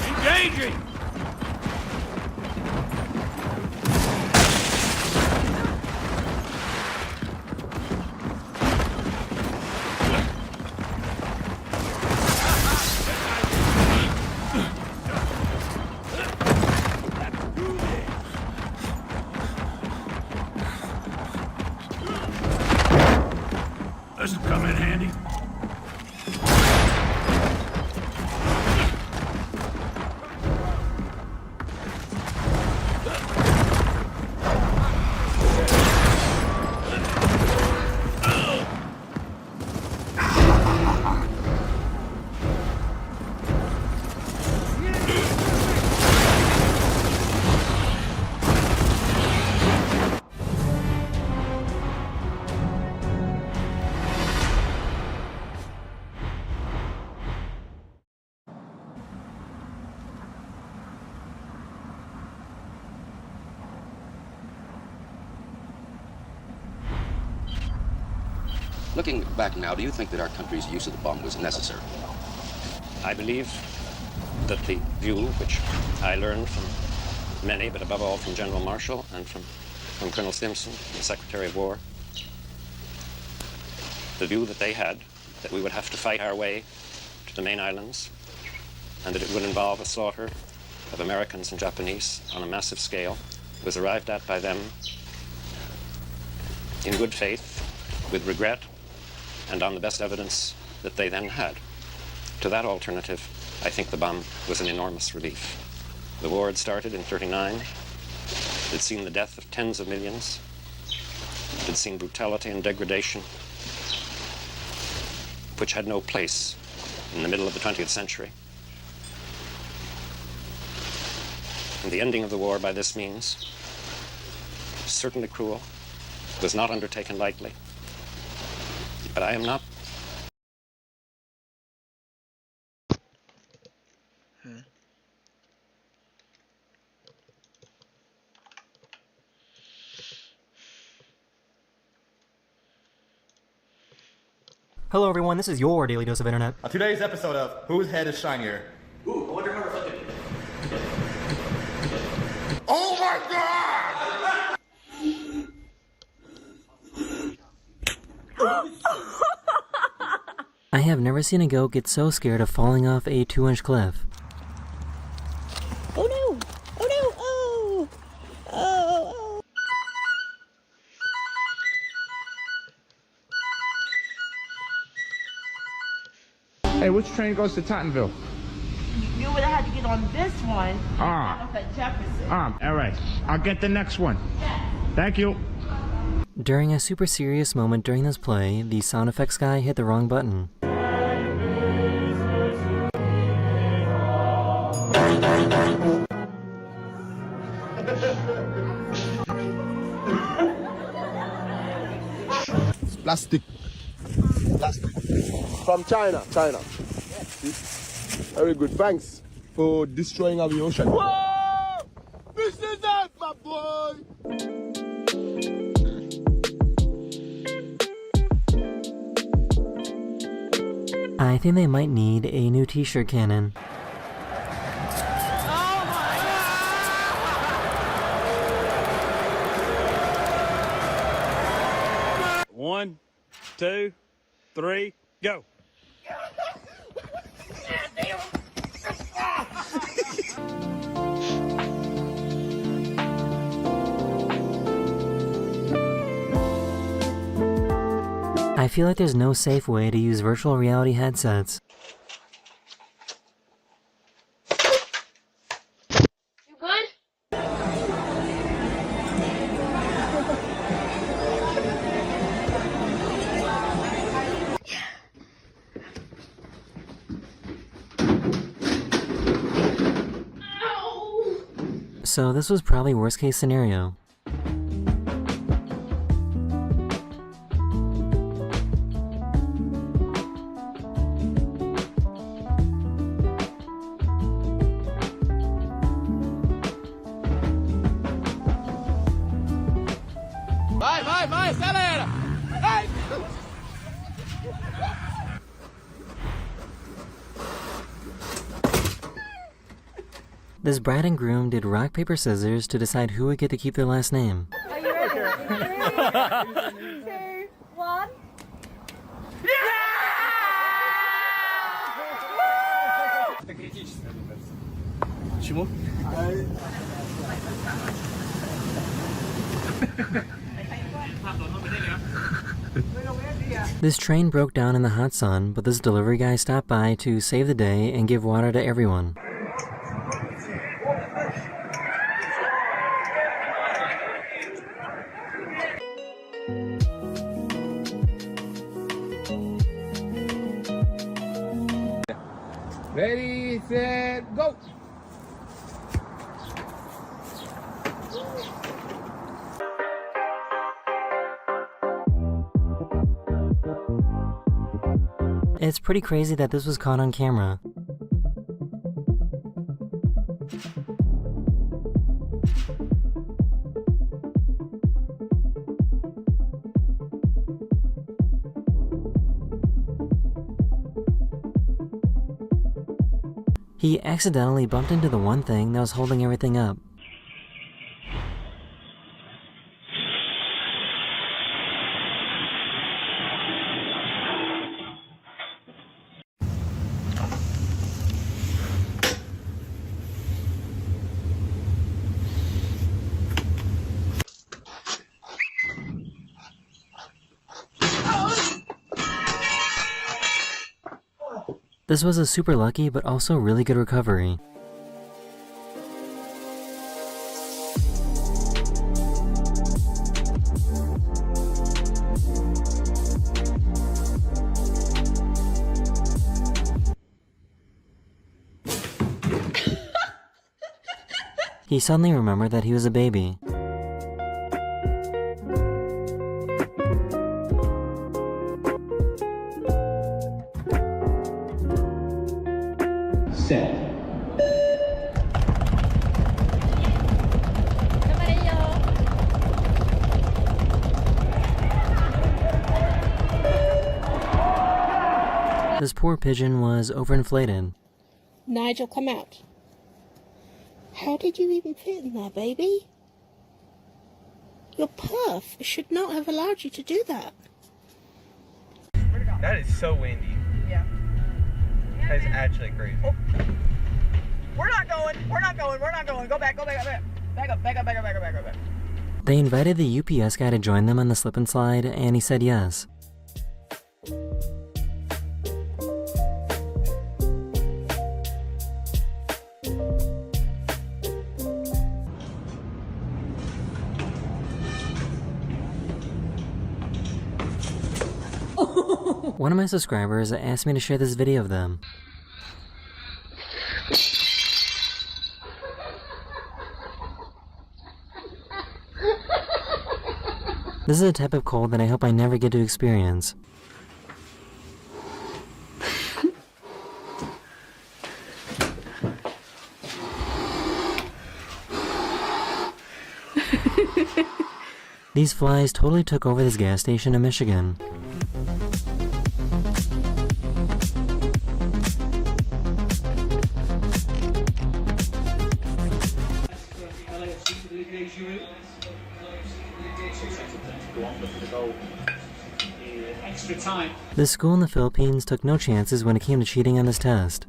Engaging! This'll come in handy. Looking back now, do you think that our country's use of the bomb was necessary? I believe that the view which I learned from many, but above all from General Marshall and from Colonel Simpson, the Secretary of War, the view that they had, that we would have to fight our way to the main islands, and that it would involve a slaughter of Americans and Japanese on a massive scale, was arrived at by them in good faith, with regret, and on the best evidence that they then had. To that alternative, I think the bomb was an enormous relief. The war had started in '39. It had seen the death of tens of millions. It had seen brutality and degradation, which had no place in the middle of the 20th century. And the ending of the war by this means, certainly cruel, was not undertaken lightly. But I am not. Hello everyone, this is your daily dose of internet. On today's episode of Whose Head is Shinier? Ooh, I wonder how reflective. Oh my god! I have never seen a goat get so scared of falling off a 2-inch cliff. Oh no! Oh no! Oh! Oh! Oh! Hey, which train goes to Tottenville? You would have had to get on this one. Ah. At Jefferson. All right. I'll get the next one. Thank you. During a super serious moment during this play, the sound effects guy hit the wrong button. Plastic. Plastic. From China. See? Very good. Thanks for destroying our ocean. Whoa! This is it, my boy! I think they might need a new t-shirt cannon. One, 2, 3, go. I feel like there's no safe way to use virtual reality headsets. You good? So this was probably worst case scenario. This bride and groom did rock, paper, scissors to decide who would get to keep their last name. Are you ready? 3, 2, 1. Simon? This train broke down in the hot sun, but this delivery guy stopped by to save the day and give water to everyone. Ready, set, go! It's pretty crazy that this was caught on camera. He accidentally bumped into the one thing that was holding everything up. This was a super lucky but also really good recovery. He suddenly remembered that he was a baby. Set. This poor pigeon was overinflated. Nigel, come out. How did you even fit in there, baby? Your perf should not have allowed you to do that. That is so windy. Yeah. That is actually crazy. Oh. We're not going. Go back. Back up. They invited the UPS guy to join them on the slip and slide, and he said yes. One of my subscribers asked me to share this video of them. This is a type of cold that I hope I never get to experience. These flies totally took over this gas station in Michigan. This school in the Philippines took no chances when it came to cheating on this test.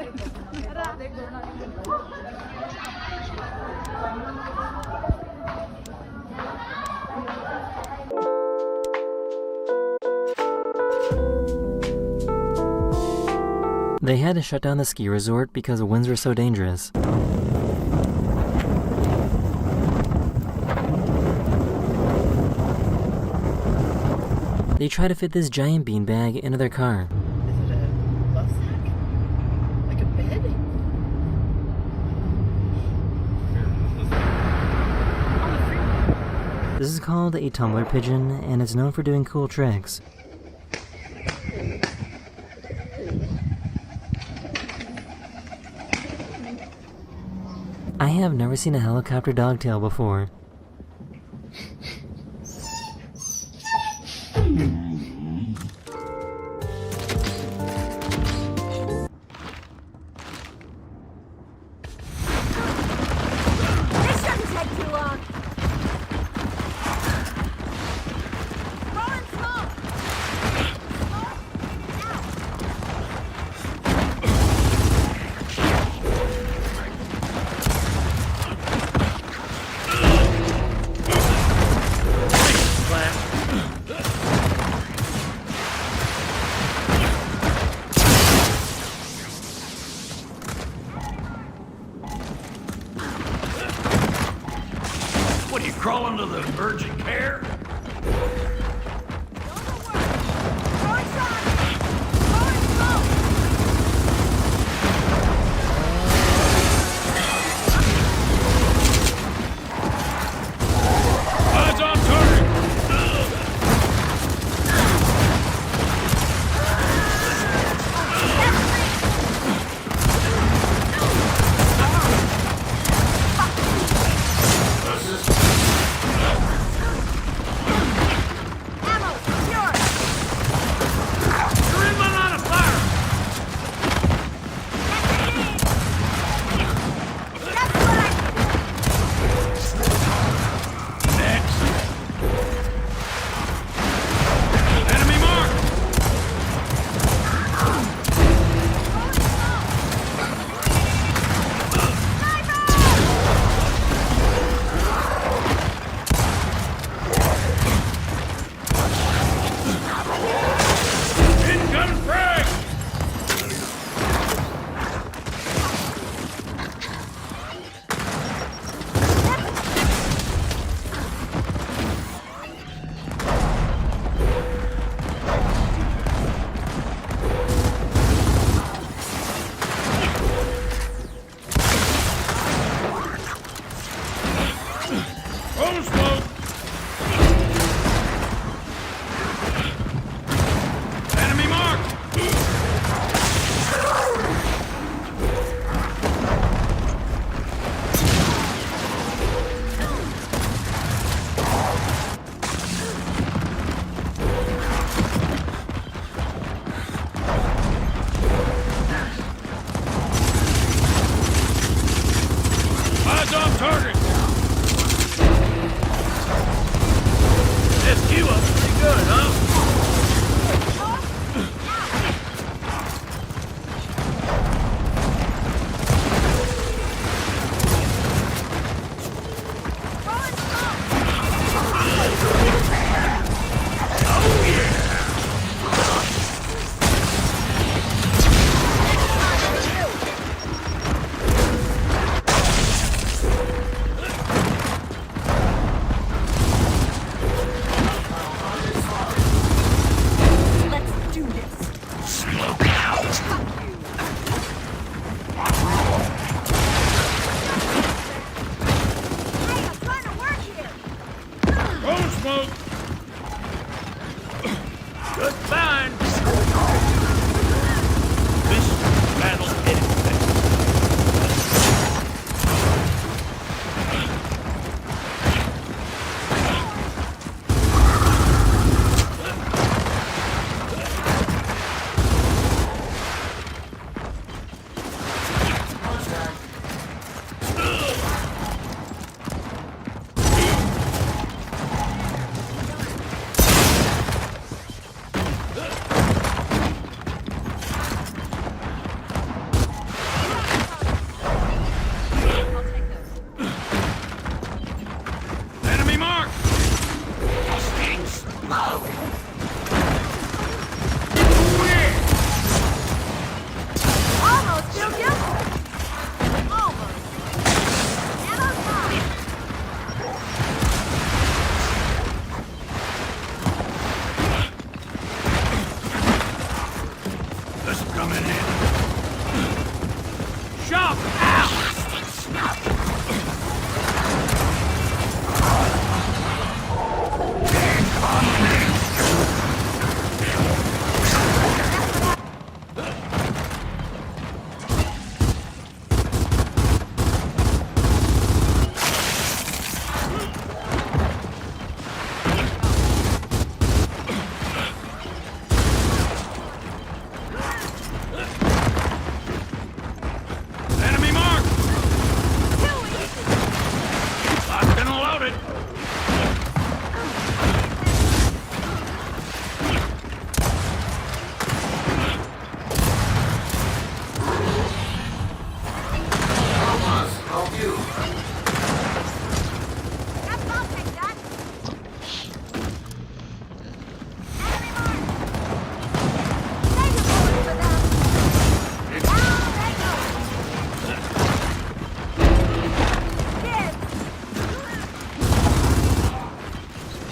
They had to shut down the ski resort because the winds were so dangerous. They tried to fit this giant beanbag into their car. Is it a love sack? Like a bed? This is called a tumbler pigeon, and it's known for doing cool tricks. I have never seen a helicopter dogtail before. What are you, crawling to the urgent care? Eyes on target!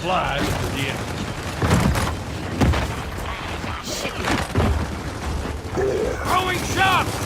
supplies to the enemy. Throwing shots!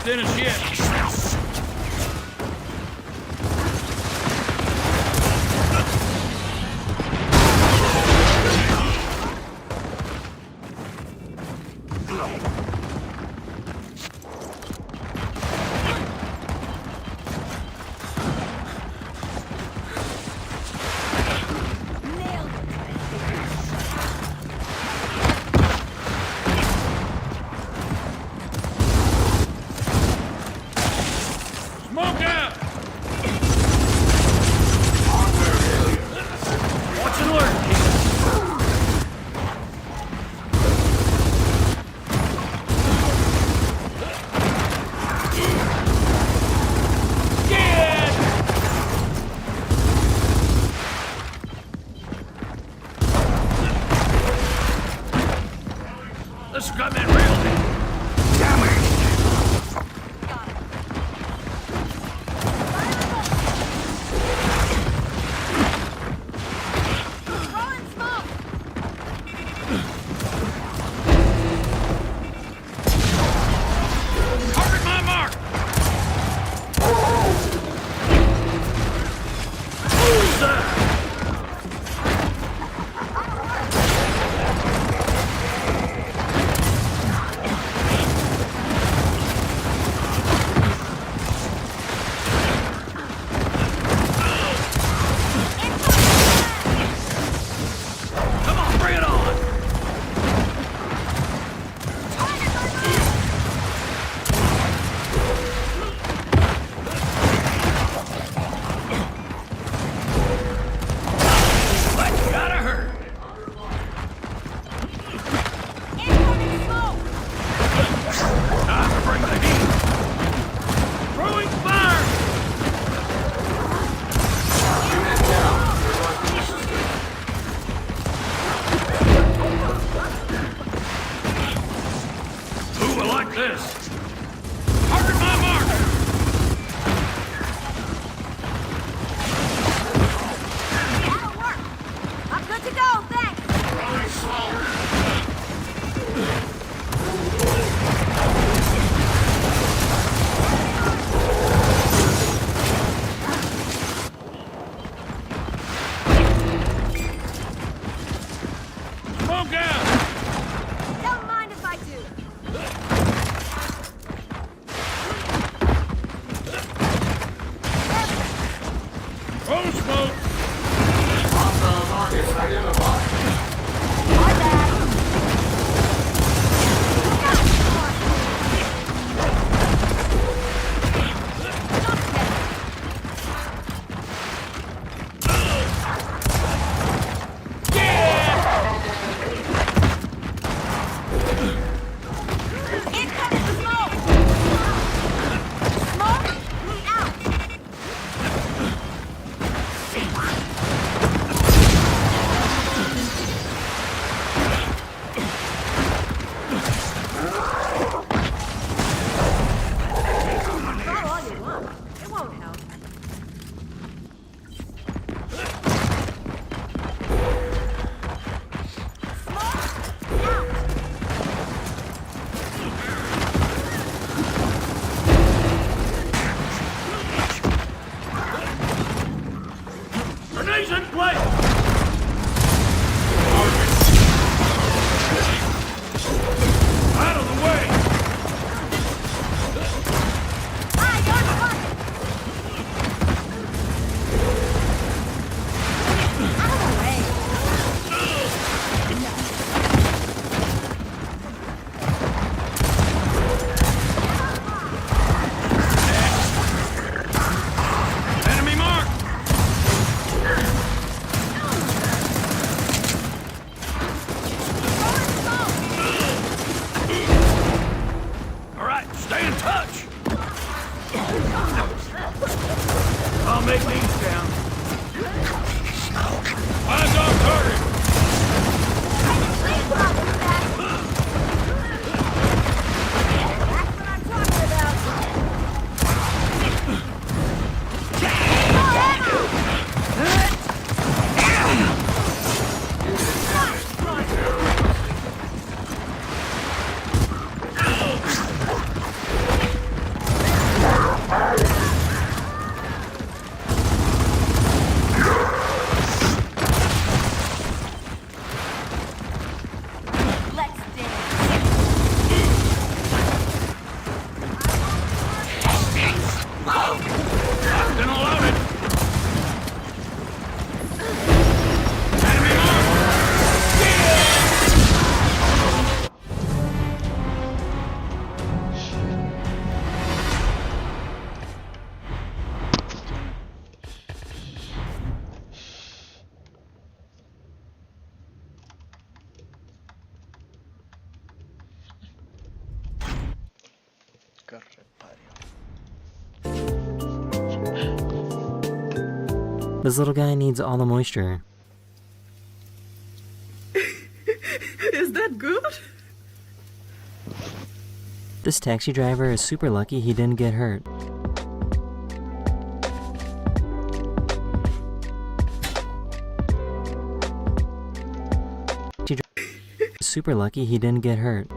thinnest yet. Smoke out! Watch and learn. Let's come in real. Damn it! Target my mark! Who's that? Come on, bring it on! That gotta hurt. Time to bring the heat. Throwing fire! Who will like this? Target my mark! That'll work. I'm good to go, thanks. Smoke out! Don't mind if I do. Roll smoke! Incoming smoke! Smoke out! Throw all you want. It won't help. Smoke out! Grenades in place! Out of the way! Out of the way! Enemy mark! This little guy needs all the moisture. Is that good? This taxi driver is super lucky he didn't get hurt. Super lucky he didn't get hurt.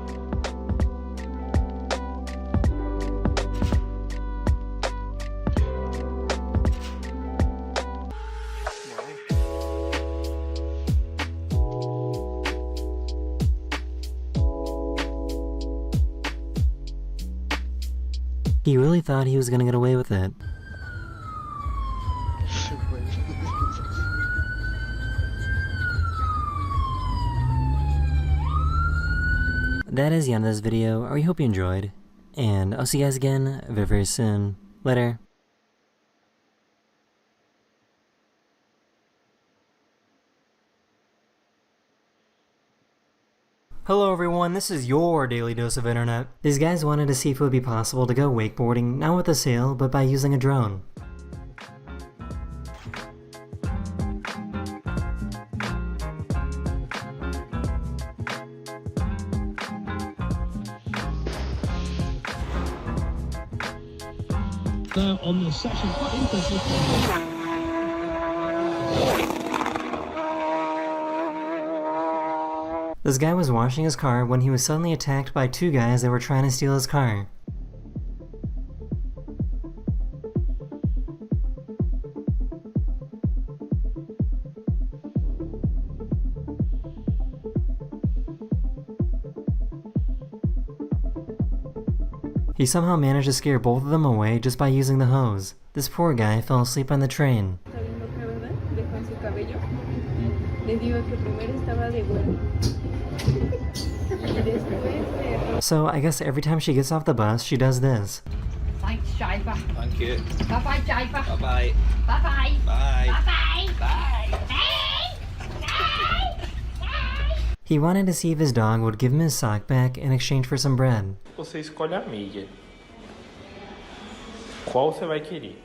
He really thought he was gonna get away with it. That is the end of this video. I hope you enjoyed, and I'll see you guys again very, very soon. Later. Hello everyone, this is your daily dose of internet. These guys wanted to see if it would be possible to go wakeboarding, not with a sail, but by using a drone. Now on the section, quite interesting. This guy was washing his car when he was suddenly attacked by two guys that were trying to steal his car. He somehow managed to scare both of them away just by using the hose. This poor guy fell asleep on the train. So I guess every time she gets off the bus, she does this. Thanks, Shiver. Thank you. Bye-bye, Shiver. Bye-bye. Bye-bye. Bye. Bye-bye. He wanted to see if his dog would give him his sock back in exchange for some bread. Você escolhe a mídia. Qual você vai querer?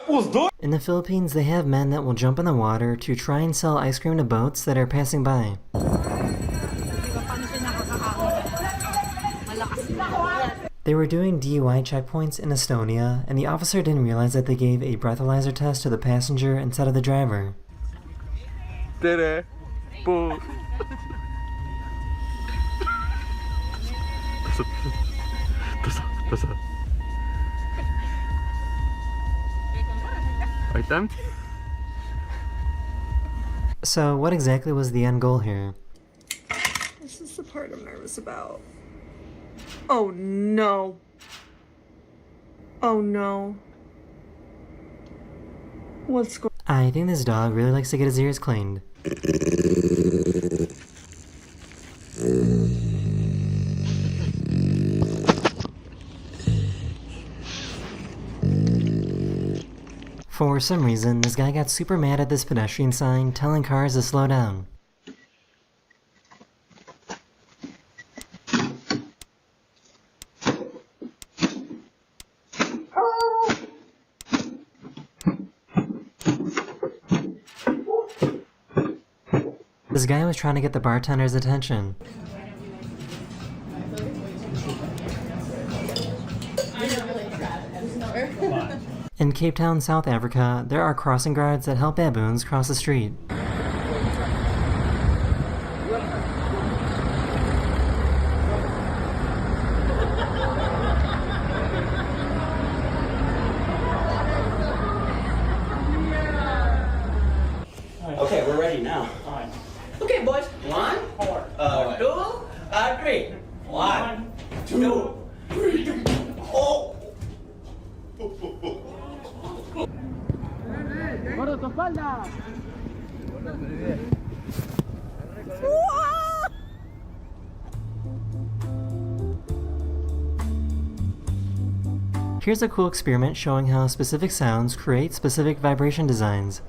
Os dois! In the Philippines, they have men that will jump in the water to try and sell ice cream to boats that are passing by. They were doing DUI checkpoints in Estonia, and the officer didn't realize that they gave a breathalyzer test to the passenger instead of the driver. Tere, po. So, what exactly was the end goal here? This is the part I'm nervous about. Oh no. Oh no. What's going on? I think this dog really likes to get his ears cleaned. For some reason, this guy got super mad at this pedestrian sign telling cars to slow down. This guy was trying to get the bartender's attention. In Cape Town, South Africa, there are crossing guards that help baboons cross the street. Okay, we're ready now. Okay, boys. 1, 2, 3. 1, 2, 3. Oh! ¡Por tu espalda! Here's a cool experiment showing how specific sounds create specific vibration designs.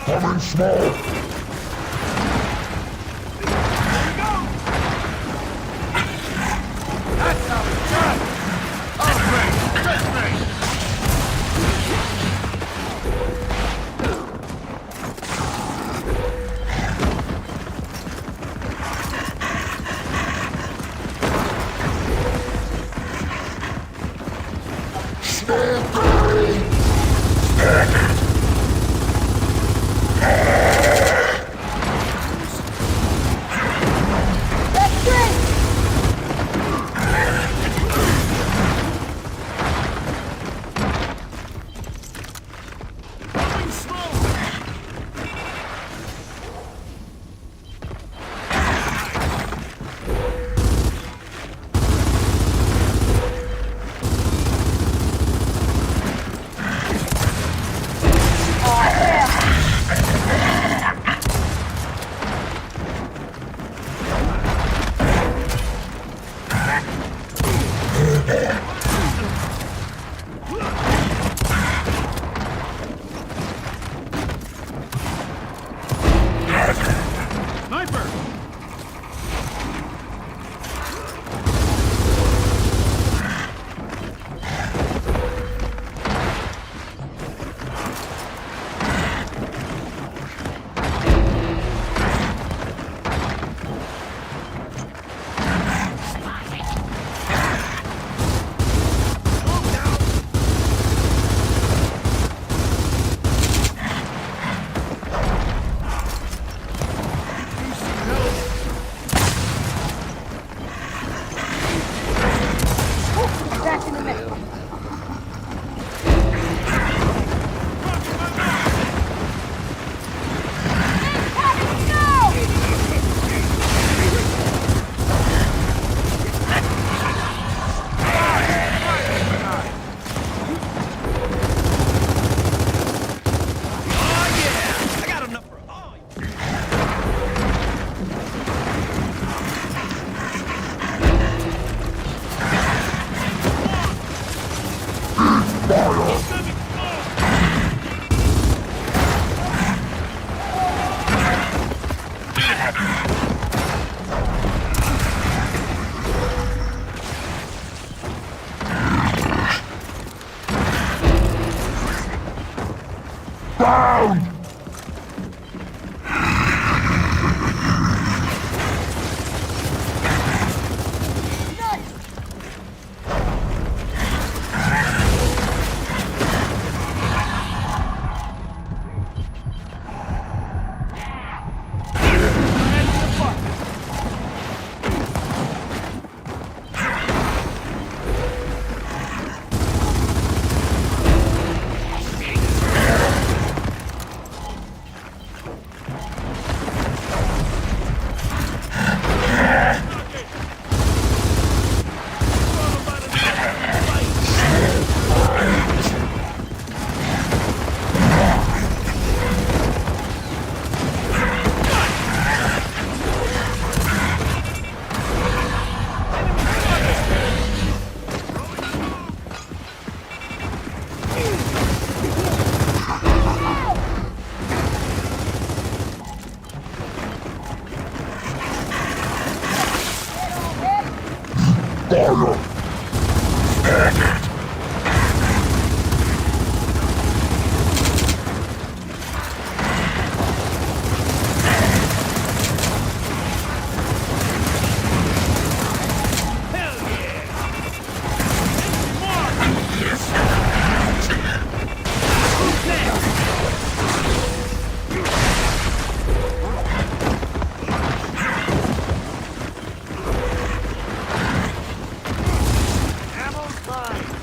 Coming smoke! That's how it's done! Upgrade! Down! Carlo! Ammo's fine.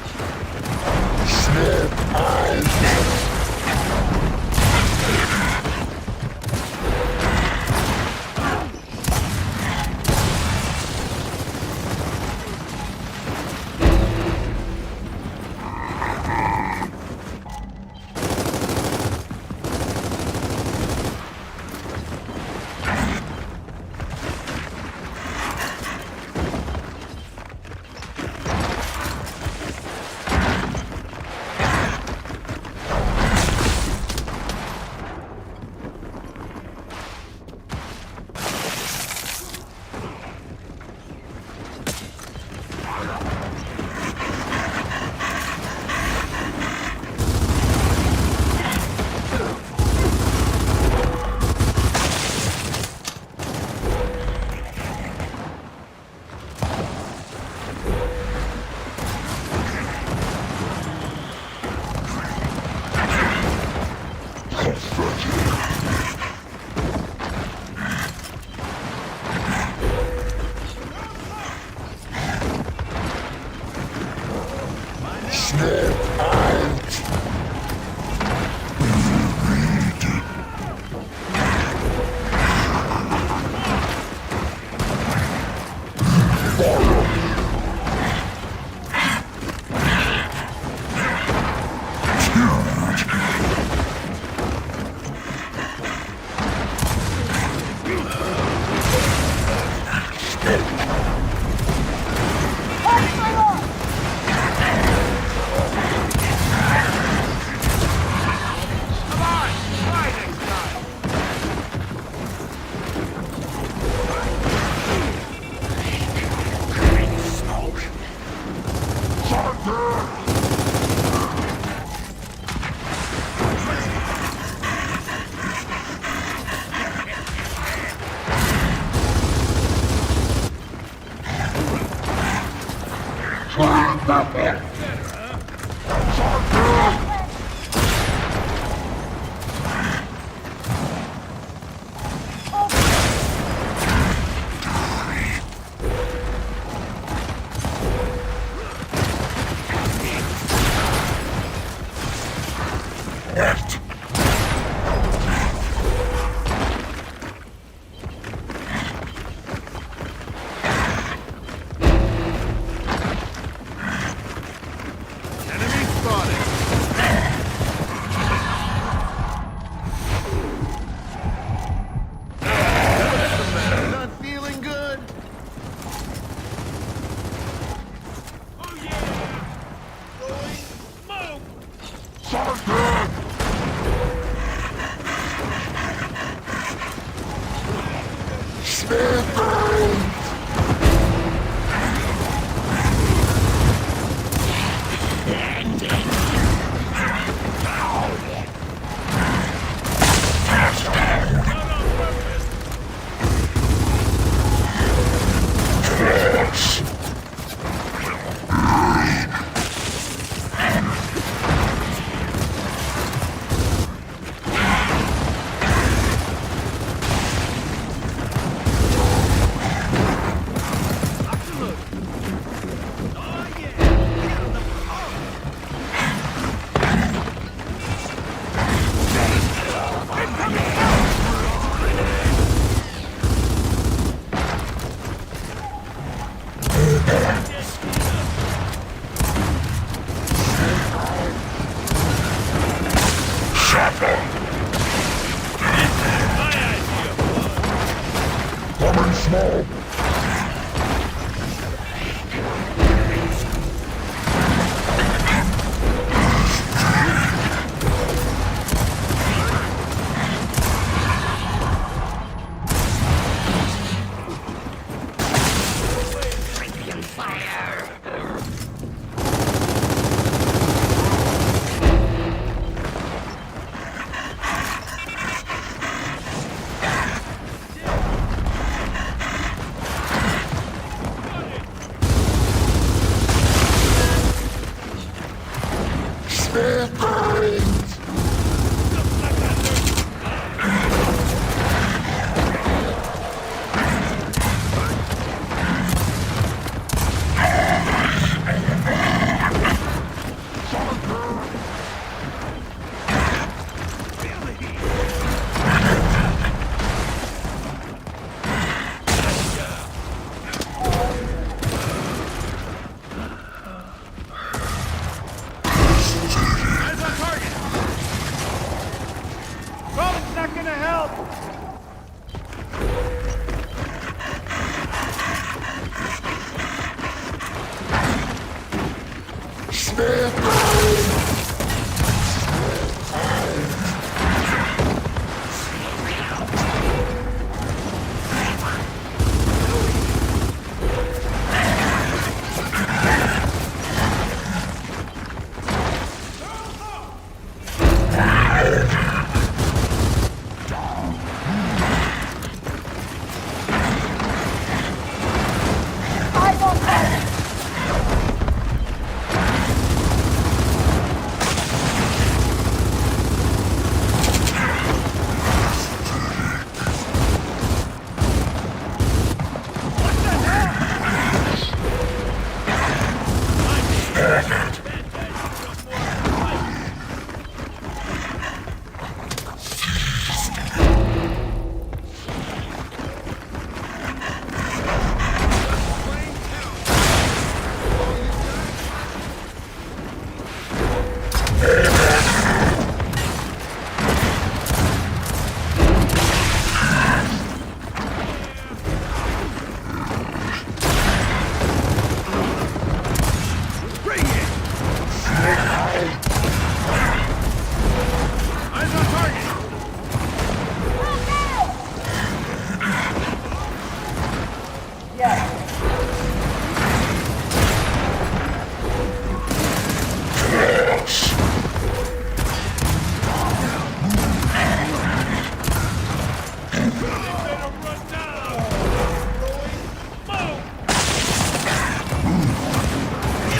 You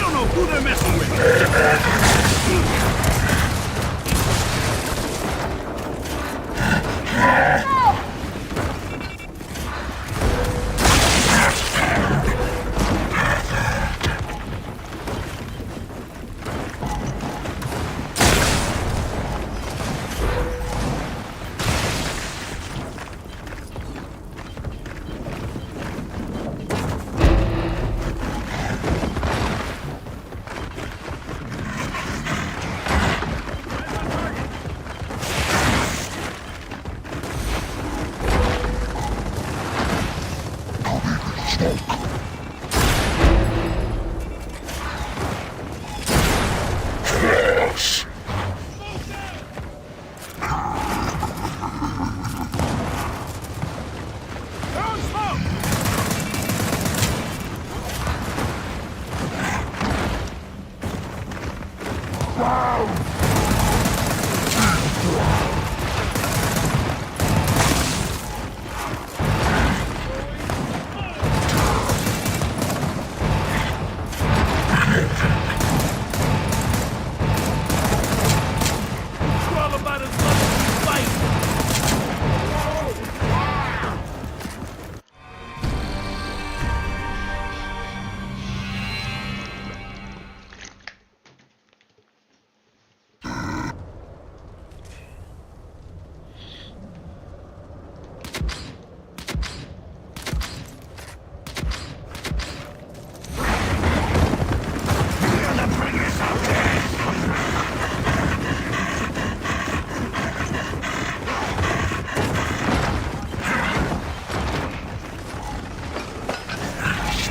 don't know who they're messing with.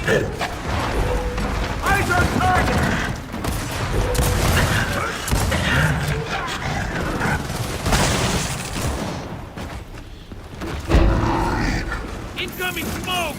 Eyes on target! Incoming smoke!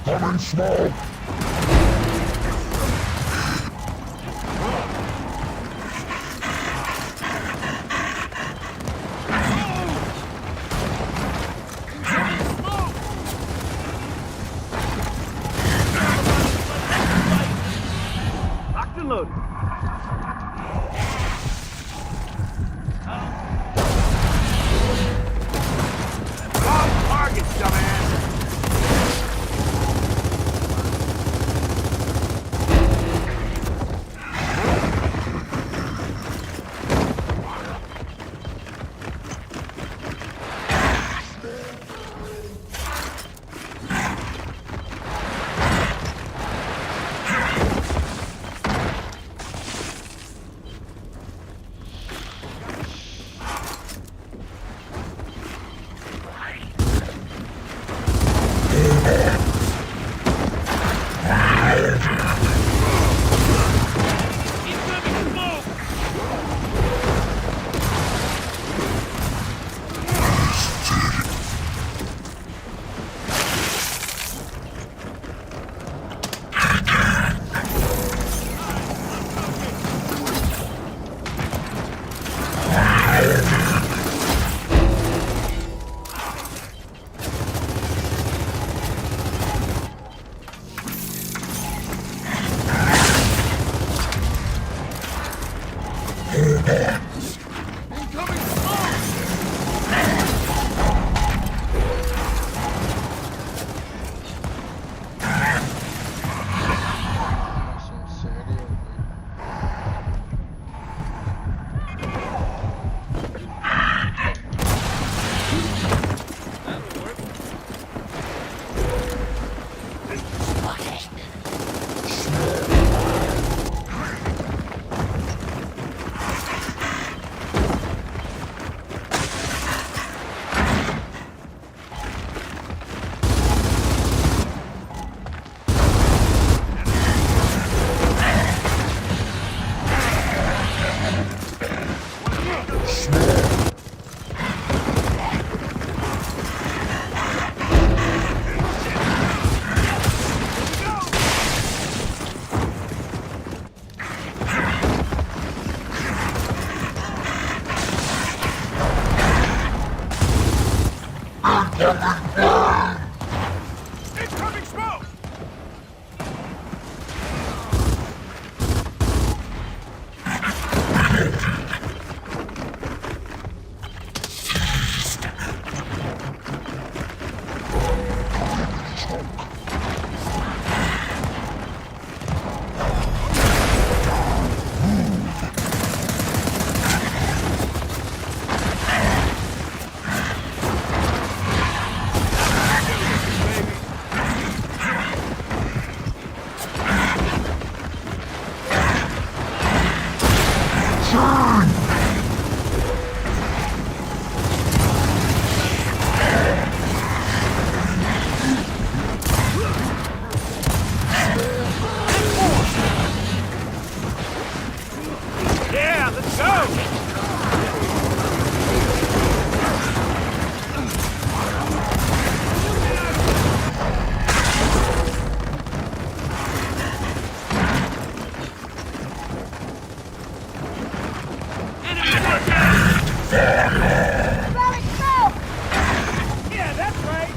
Coming smoke! Locked and loaded. Wrong target, dumbass! Incoming smoke! Yeah, let's go! Yeah, that's right.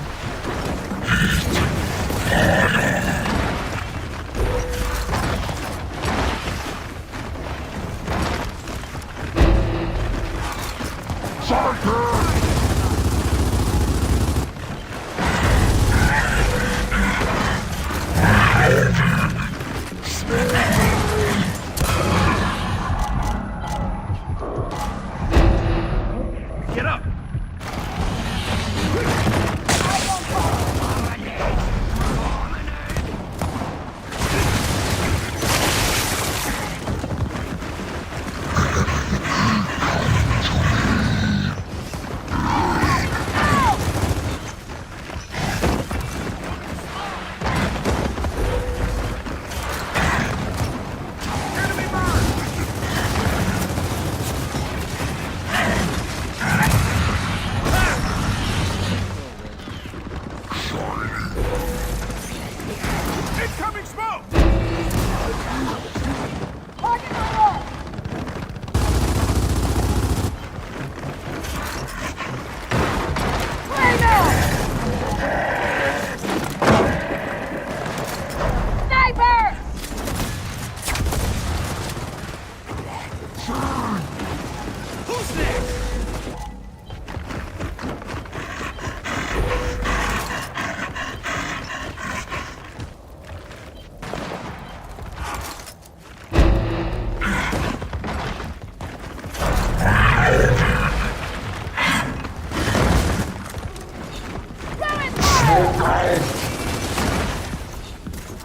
Get up! Incoming smoke! Sniper! Who's next?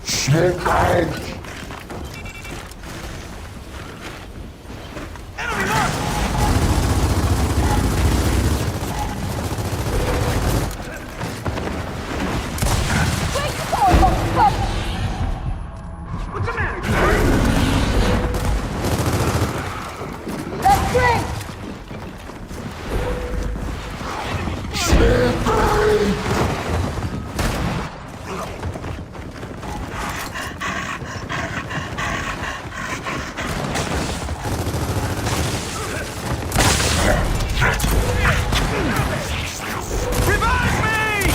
Smoke out! Enemy mark! What's the matter? That's great! Smoke out! Revive me!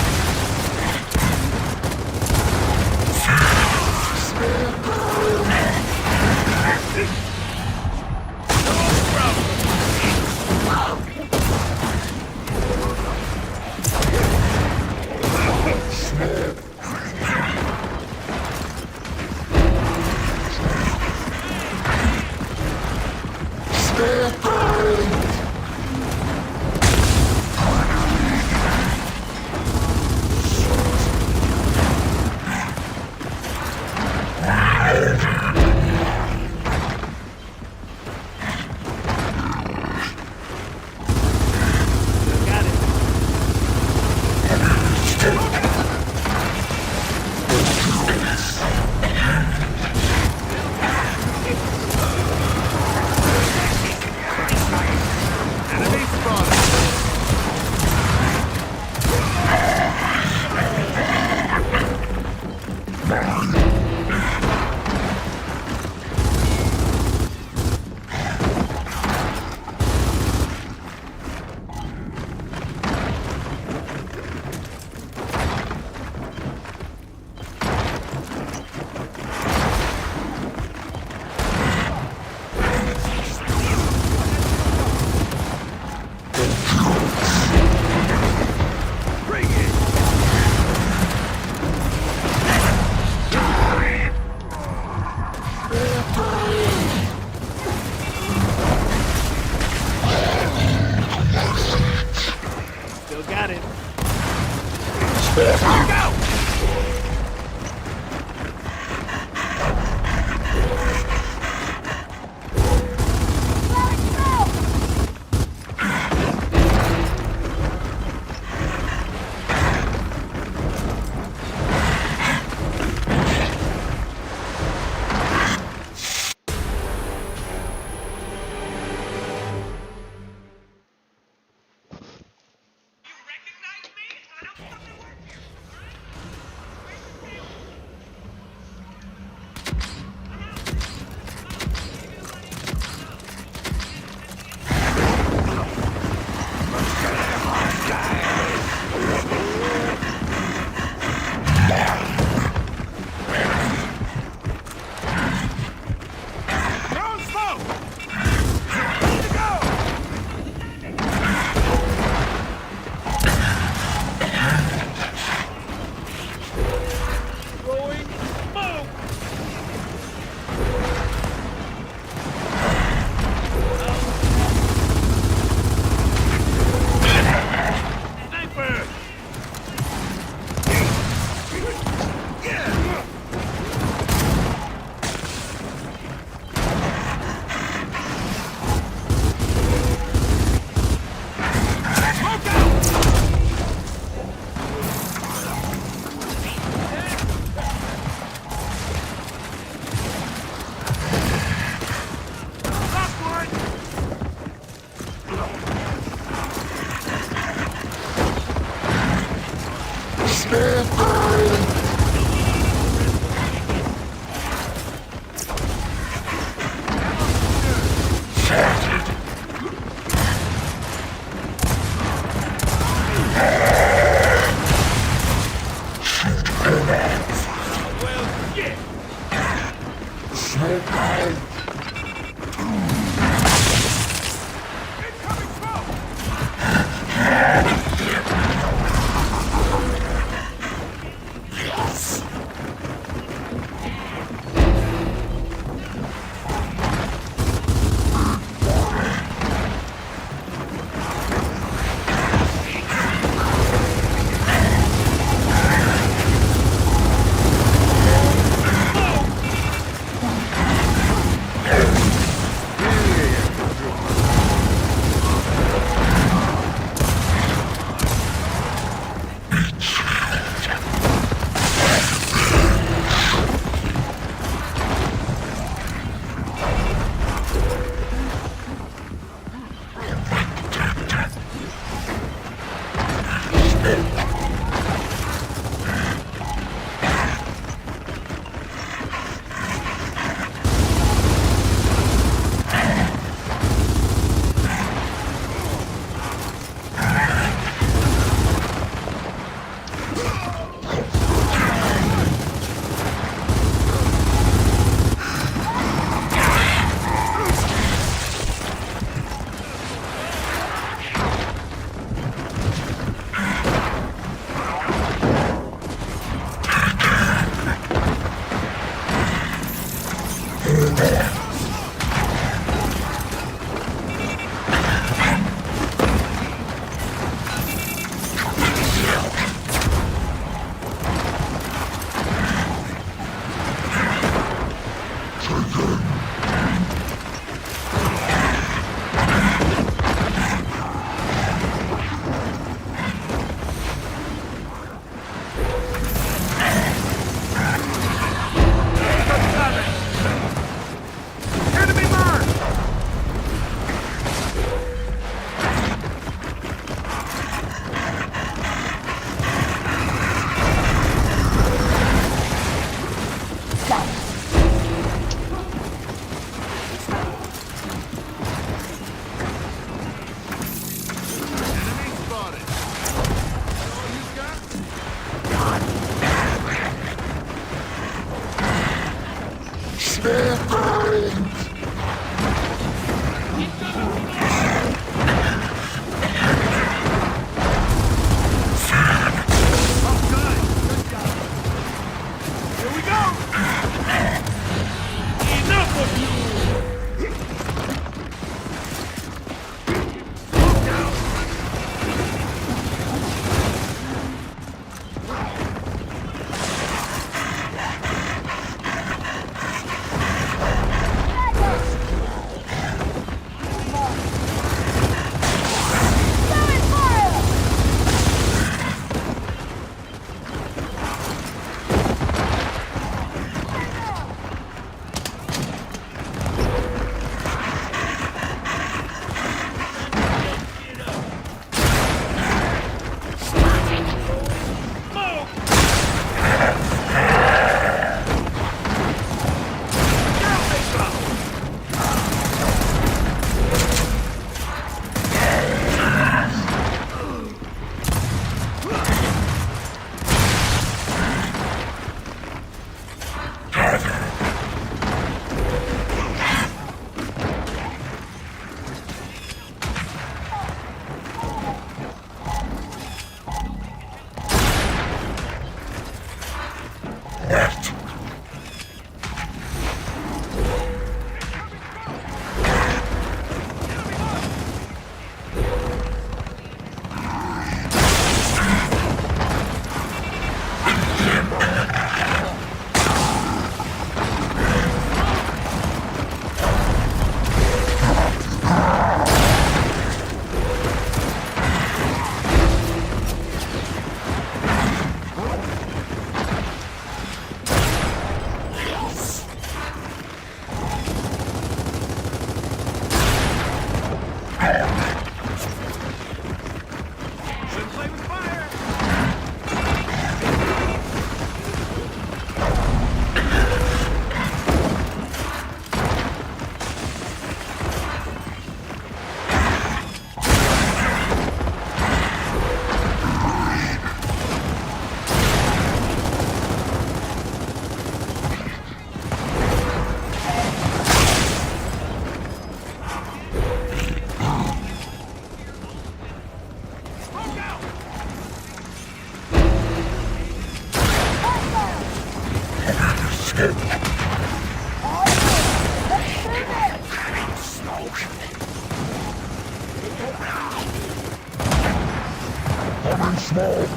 Incoming smoke.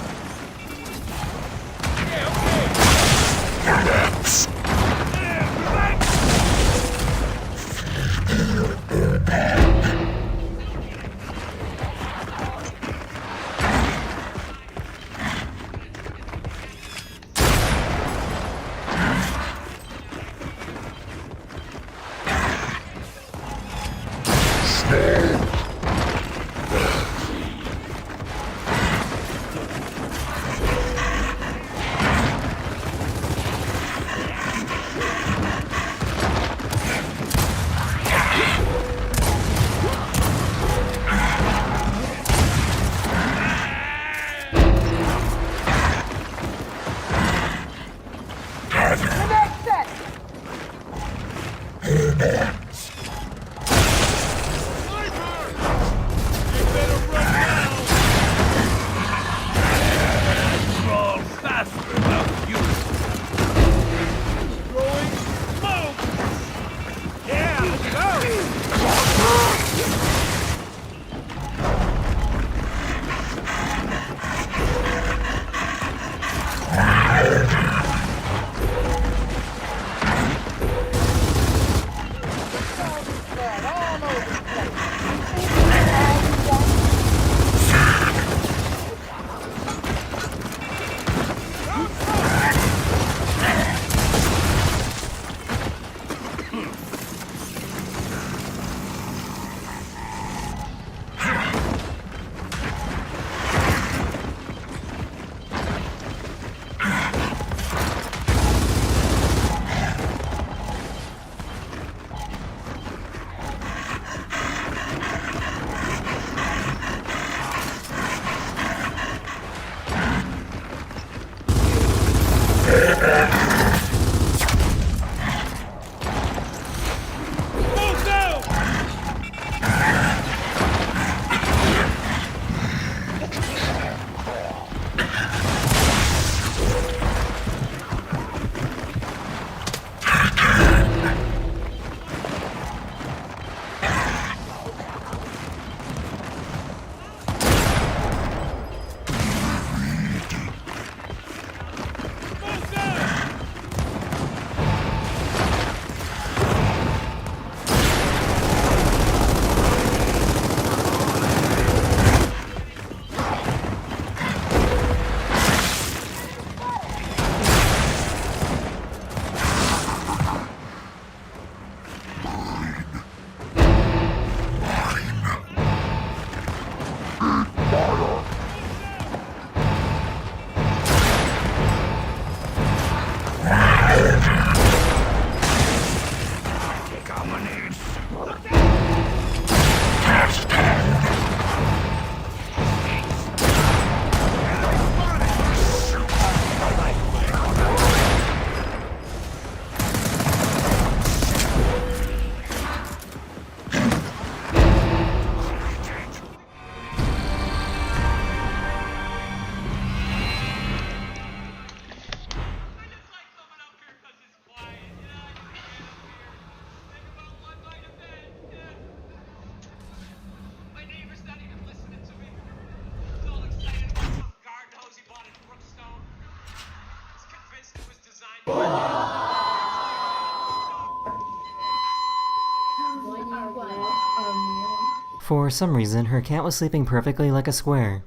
For some reason, her cat was sleeping perfectly like a square.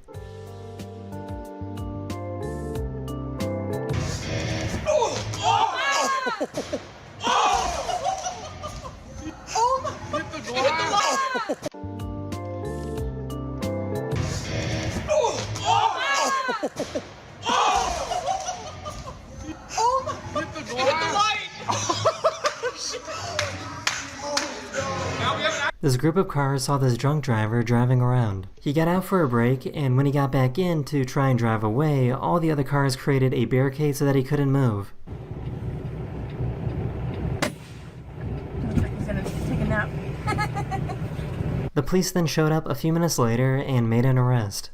This group of cars saw this drunk driver driving around. He got out for a break, and when he got back in to try and drive away, all the other cars created a barricade so that he couldn't move. He's gonna take a nap. The police then showed up a few minutes later and made an arrest.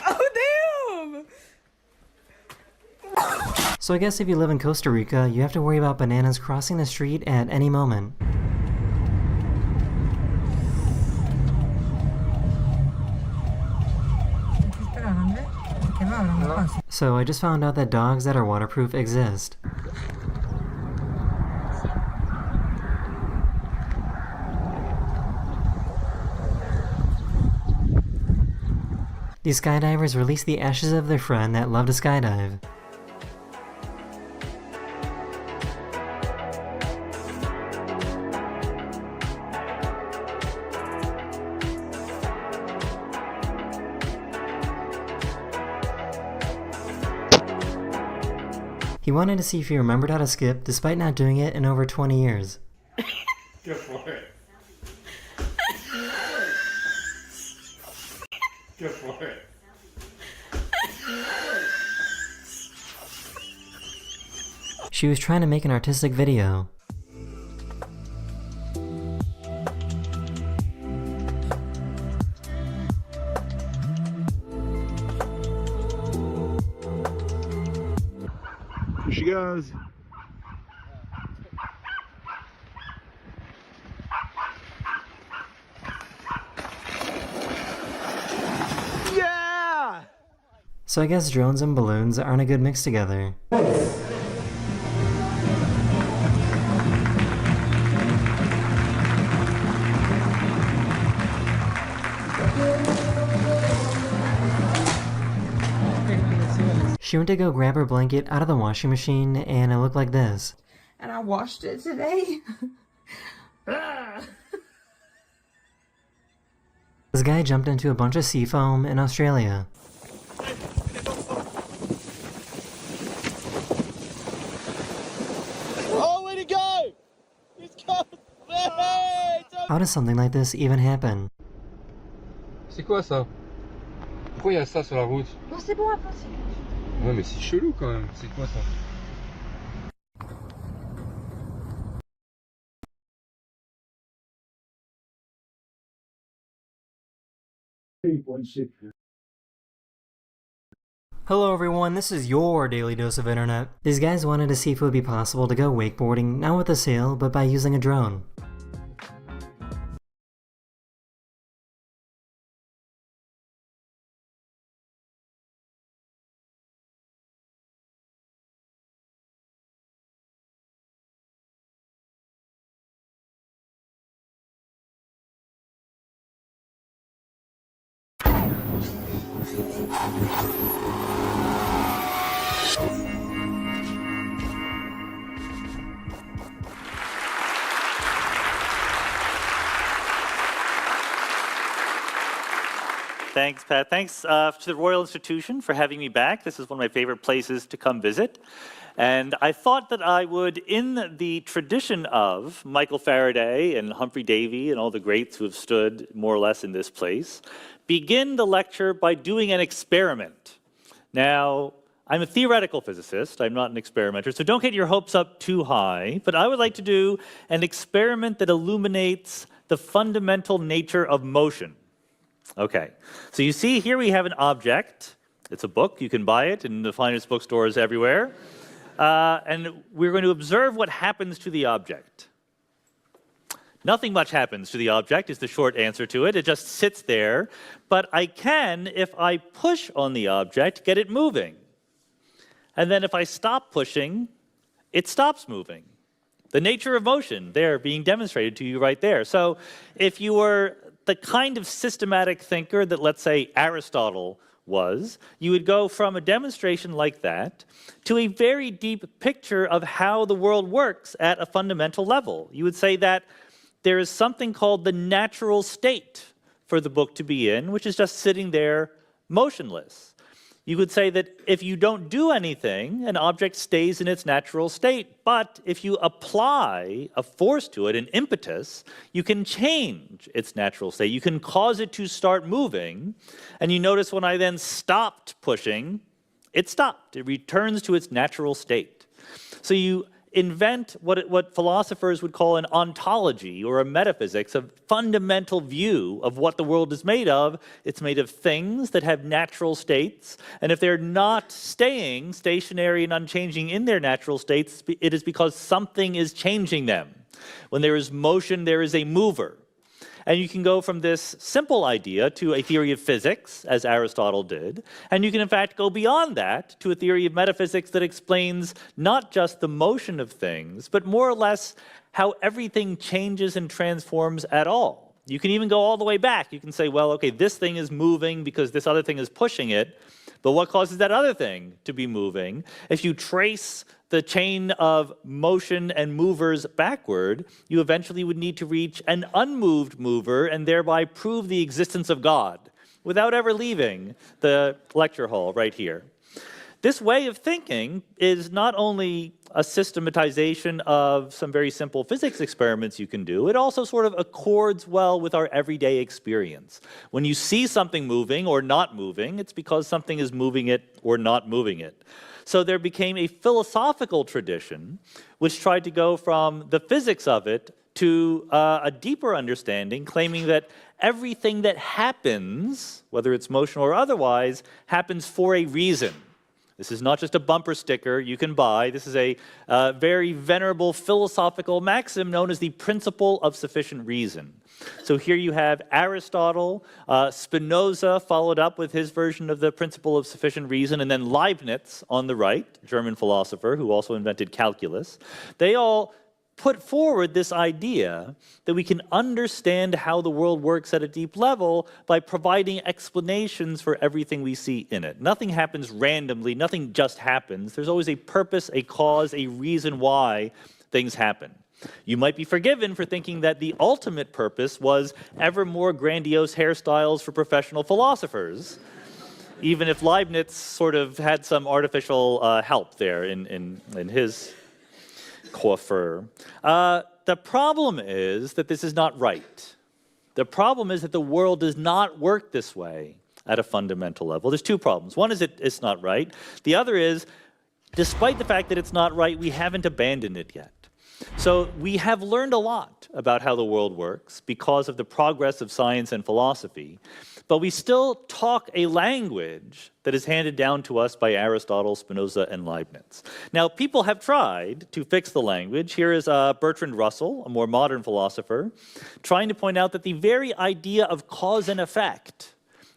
Oh, damn! So I guess if you live in Costa Rica, you have to worry about bananas crossing the street at any moment. So I just found out that dogs that are waterproof exist. These skydivers released the ashes of their friend that loved to skydive. He wanted to see if he remembered how to skip, despite not doing it in over 20 years. Go for it. Go for it. She was trying to make an artistic video. Here she goes. Yeah! So I guess drones and balloons aren't a good mix together. She went to go grab her blanket out of the washing machine and it looked like this. And I washed it today. This guy jumped into a bunch of sea foam in Australia. Oh, where'd he go? He's gone. Hey, How does something like this even happen? C'est quoi ça? Pourquoi il y a ça sur la route? Bon, c'est bon, avance. Ouais, mais c'est chelou quand même. C'est quoi ça? Hello everyone, this is your daily dose of internet. These guys wanted to see if it would be possible to go wakeboarding, not with a sail, but by using a drone. Thanks, Pat. Thanks to the Royal Institution for having me back. This is one of my favorite places to come visit. And I thought that I would, in the tradition of Michael Faraday and Humphrey Davy and all the greats who have stood more or less in this place, begin the lecture by doing an experiment. Now, I'm a theoretical physicist, I'm not an experimenter, so don't get your hopes up too high, but I would like to do an experiment that illuminates the fundamental nature of motion. Okay, so you see here we have an object. It's a book, you can buy it in the finest bookstores everywhere. And we're going to observe what happens to the object. Nothing much happens to the object is the short answer to it. It just sits there. But I can, if I push on the object, get it moving. And then if I stop pushing, it stops moving. The nature of motion there being demonstrated to you right there. So if you were the kind of systematic thinker that, let's say, Aristotle was, you would go from a demonstration like that to a very deep picture of how the world works at a fundamental level. You would say that there is something called the natural state for the book to be in, which is just sitting there motionless. You could say that if you don't do anything, an object stays in its natural state. But if you apply a force to it, an impetus, you can change its natural state. You can cause it to start moving. And you notice when I then stopped pushing, it stopped. It returns to its natural state. So you invent what philosophers would call an ontology or a metaphysics, a fundamental view of what the world is made of. It's made of things that have natural states, and if they're not staying stationary and unchanging in their natural states, it is because something is changing them. When there is motion, there is a mover. And you can go from this simple idea to a theory of physics, as Aristotle did. And you can, in fact, go beyond that to a theory of metaphysics that explains not just the motion of things, but more or less how everything changes and transforms at all. You can even go all the way back. You can say, well, okay, this thing is moving because this other thing is pushing it, but what causes that other thing to be moving? If you trace the chain of motion and movers backward, you eventually would need to reach an unmoved mover and thereby prove the existence of God without ever leaving the lecture hall right here. This way of thinking is not only a systematization of some very simple physics experiments you can do, it also sort of accords well with our everyday experience. When you see something moving or not moving, it's because something is moving it or not moving it. So there became a philosophical tradition which tried to go from the physics of it to a deeper understanding, claiming that everything that happens, whether it's motion or otherwise, happens for a reason. This is not just a bumper sticker you can buy. This is a very venerable philosophical maxim known as the principle of sufficient reason. So here you have Aristotle, Spinoza followed up with his version of the principle of sufficient reason, and then Leibniz on the right, German philosopher who also invented calculus. They all put forward this idea that we can understand how the world works at a deep level by providing explanations for everything we see in it. Nothing happens randomly, nothing just happens. There's always a purpose, a cause, a reason why things happen. You might be forgiven for thinking that the ultimate purpose was ever more grandiose hairstyles for professional philosophers, even if Leibniz sort of had some artificial help there in his coiffure. The problem is that this is not right. The problem is that the world does not work this way at a fundamental level. There's two problems. One is it's not right. The other is, despite the fact that it's not right, we haven't abandoned it yet. So we have learned a lot about how the world works because of the progress of science and philosophy, but we still talk a language that is handed down to us by Aristotle, Spinoza, and Leibniz. Now, people have tried to fix the language. Here is Bertrand Russell, a more modern philosopher, trying to point out that the very idea of cause and effect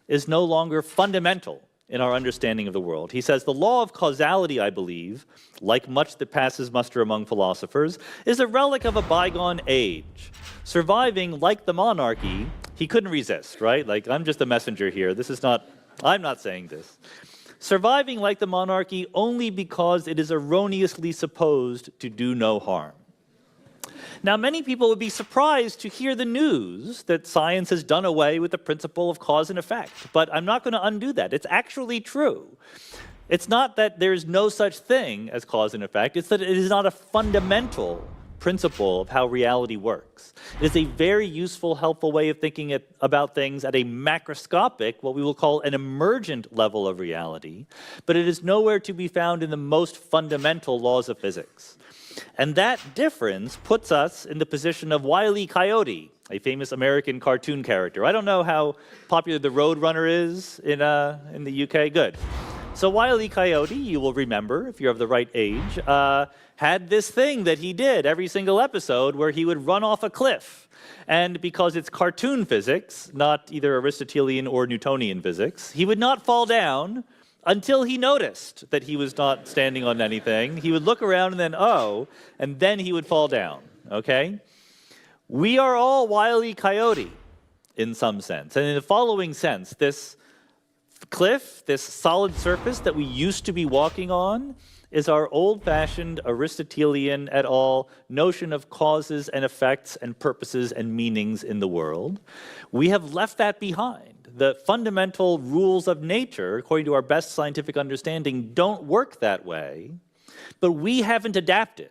is no longer fundamental in our understanding of the world. He says, the law of causality, I believe, like much that passes muster among philosophers, is a relic of a bygone age. Surviving, like the monarchy, he couldn't resist, right? Like, I'm just a messenger here. I'm not saying this. Surviving like the monarchy only because it is erroneously supposed to do no harm. Now, many people would be surprised to hear the news that science has done away with the principle of cause and effect, but I'm not going to undo that. It's actually true. It's not that there's no such thing as cause and effect, it's that it is not a fundamental principle of how reality works. It is a very useful, helpful way of thinking about things at a macroscopic, what we will call an emergent level of reality, but it is nowhere to be found in the most fundamental laws of physics. And that difference puts us in the position of Wile E. Coyote, a famous American cartoon character. I don't know how popular the Roadrunner is in the UK. Good. So Wile E. Coyote, you will remember, if you're of the right age, had this thing that he did every single episode where he would run off a cliff. And because it's cartoon physics, not either Aristotelian or Newtonian physics, he would not fall down until he noticed that he was not standing on anything. He would look around and then, and then he would fall down, okay? We are all Wile E. Coyote in some sense. And in the following sense, this cliff, this solid surface that we used to be walking on, is our old-fashioned Aristotelian et al. Notion of causes and effects and purposes and meanings in the world. We have left that behind. The fundamental rules of nature, according to our best scientific understanding, don't work that way, but we haven't adapted.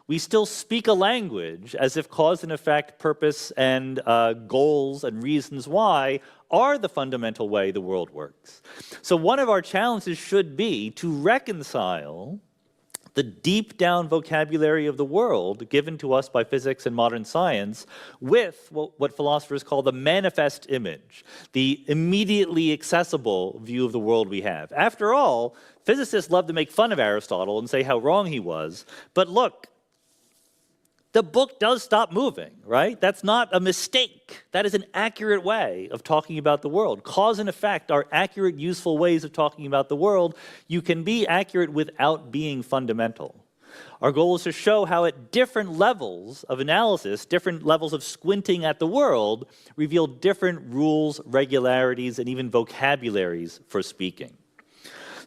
We still speak a language as if cause and effect, purpose, and goals and reasons why are the fundamental way the world works. So one of our challenges should be to reconcile the deep down vocabulary of the world given to us by physics and modern science with what philosophers call the manifest image, the immediately accessible view of the world we have. After all, physicists love to make fun of Aristotle and say how wrong he was, but look, the book does stop moving, right? That's not a mistake. That is an accurate way of talking about the world. Cause and effect are accurate, useful ways of talking about the world. You can be accurate without being fundamental. Our goal is to show how at different levels of analysis, different levels of squinting at the world, reveal different rules, regularities, and even vocabularies for speaking.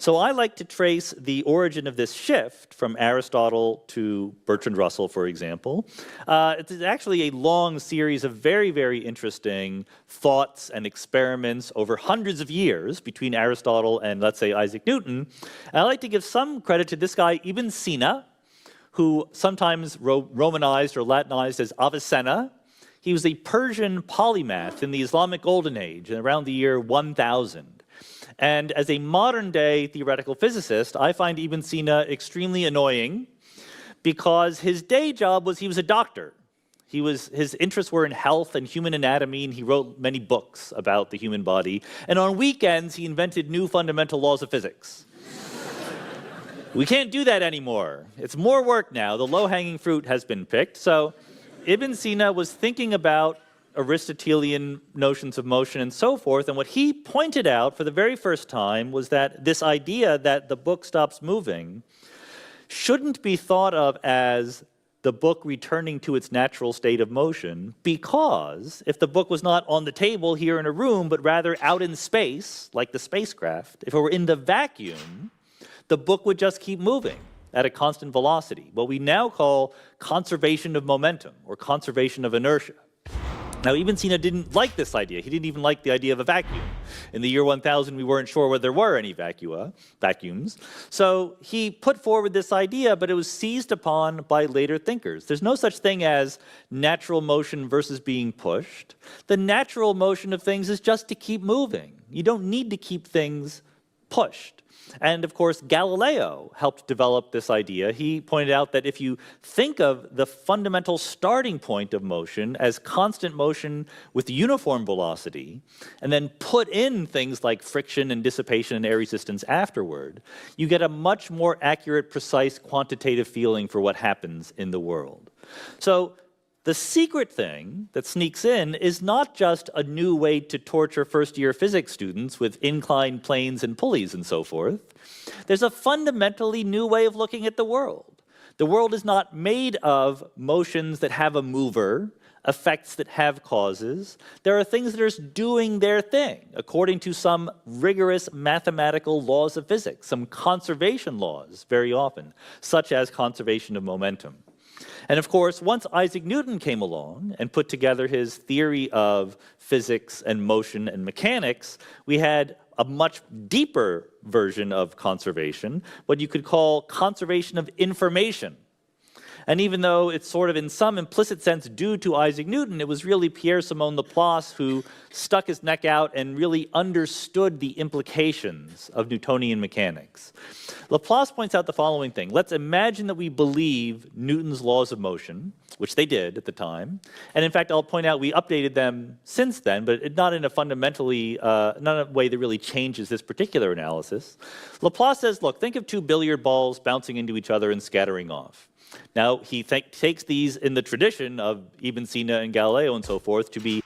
So I like to trace the origin of this shift from Aristotle to Bertrand Russell, for example. It's actually a long series of very, very interesting thoughts and experiments over hundreds of years between Aristotle and, let's say, Isaac Newton. And I like to give some credit to this guy, Ibn Sina, who sometimes Romanized or Latinized as Avicenna. He was a Persian polymath in the Islamic Golden Age, around the year 1000. And as a modern-day theoretical physicist, I find Ibn Sina extremely annoying because his day job was he was a doctor. His interests were in health and human anatomy, and he wrote many books about the human body. And on weekends, he invented new fundamental laws of physics. We can't do that anymore. It's more work now. The low-hanging fruit has been picked. So Ibn Sina was thinking about Aristotelian notions of motion and so forth, and what he pointed out for the very first time was that this idea that the book stops moving shouldn't be thought of as the book returning to its natural state of motion, because if the book was not on the table here in a room, but rather out in space, like the spacecraft, if it were in the vacuum, the book would just keep moving at a constant velocity, what we now call conservation of momentum or conservation of inertia. Now, Ibn Sina didn't like this idea. He didn't even like the idea of a vacuum. In the year 1000, we weren't sure whether there were any vacuums. So he put forward this idea, but it was seized upon by later thinkers. There's no such thing as natural motion versus being pushed. The natural motion of things is just to keep moving. You don't need to keep things pushed. And of course, Galileo helped develop this idea. He pointed out that if you think of the fundamental starting point of motion as constant motion with uniform velocity, and then put in things like friction and dissipation and air resistance afterward, you get a much more accurate, precise, quantitative feeling for what happens in the world. So the secret thing that sneaks in is not just a new way to torture first-year physics students with inclined planes and pulleys and so forth. There's a fundamentally new way of looking at the world. The world is not made of motions that have a mover, effects that have causes. There are things that are just doing their thing according to some rigorous mathematical laws of physics, some conservation laws very often, such as conservation of momentum. And of course, once Isaac Newton came along and put together his theory of physics and motion and mechanics, we had a much deeper version of conservation, what you could call conservation of information. And even though it's sort of in some implicit sense due to Isaac Newton, it was really Pierre-Simon Laplace who stuck his neck out and really understood the implications of Newtonian mechanics. Laplace points out the following thing. Let's imagine that we believe Newton's laws of motion, which they did at the time. And in fact, I'll point out we updated them since then, but not in a fundamentally, not a way that really changes this particular analysis. Laplace says, look, think of two billiard balls bouncing into each other and scattering off. Now, he takes these in the tradition of Ibn Sina and Galileo and so forth to be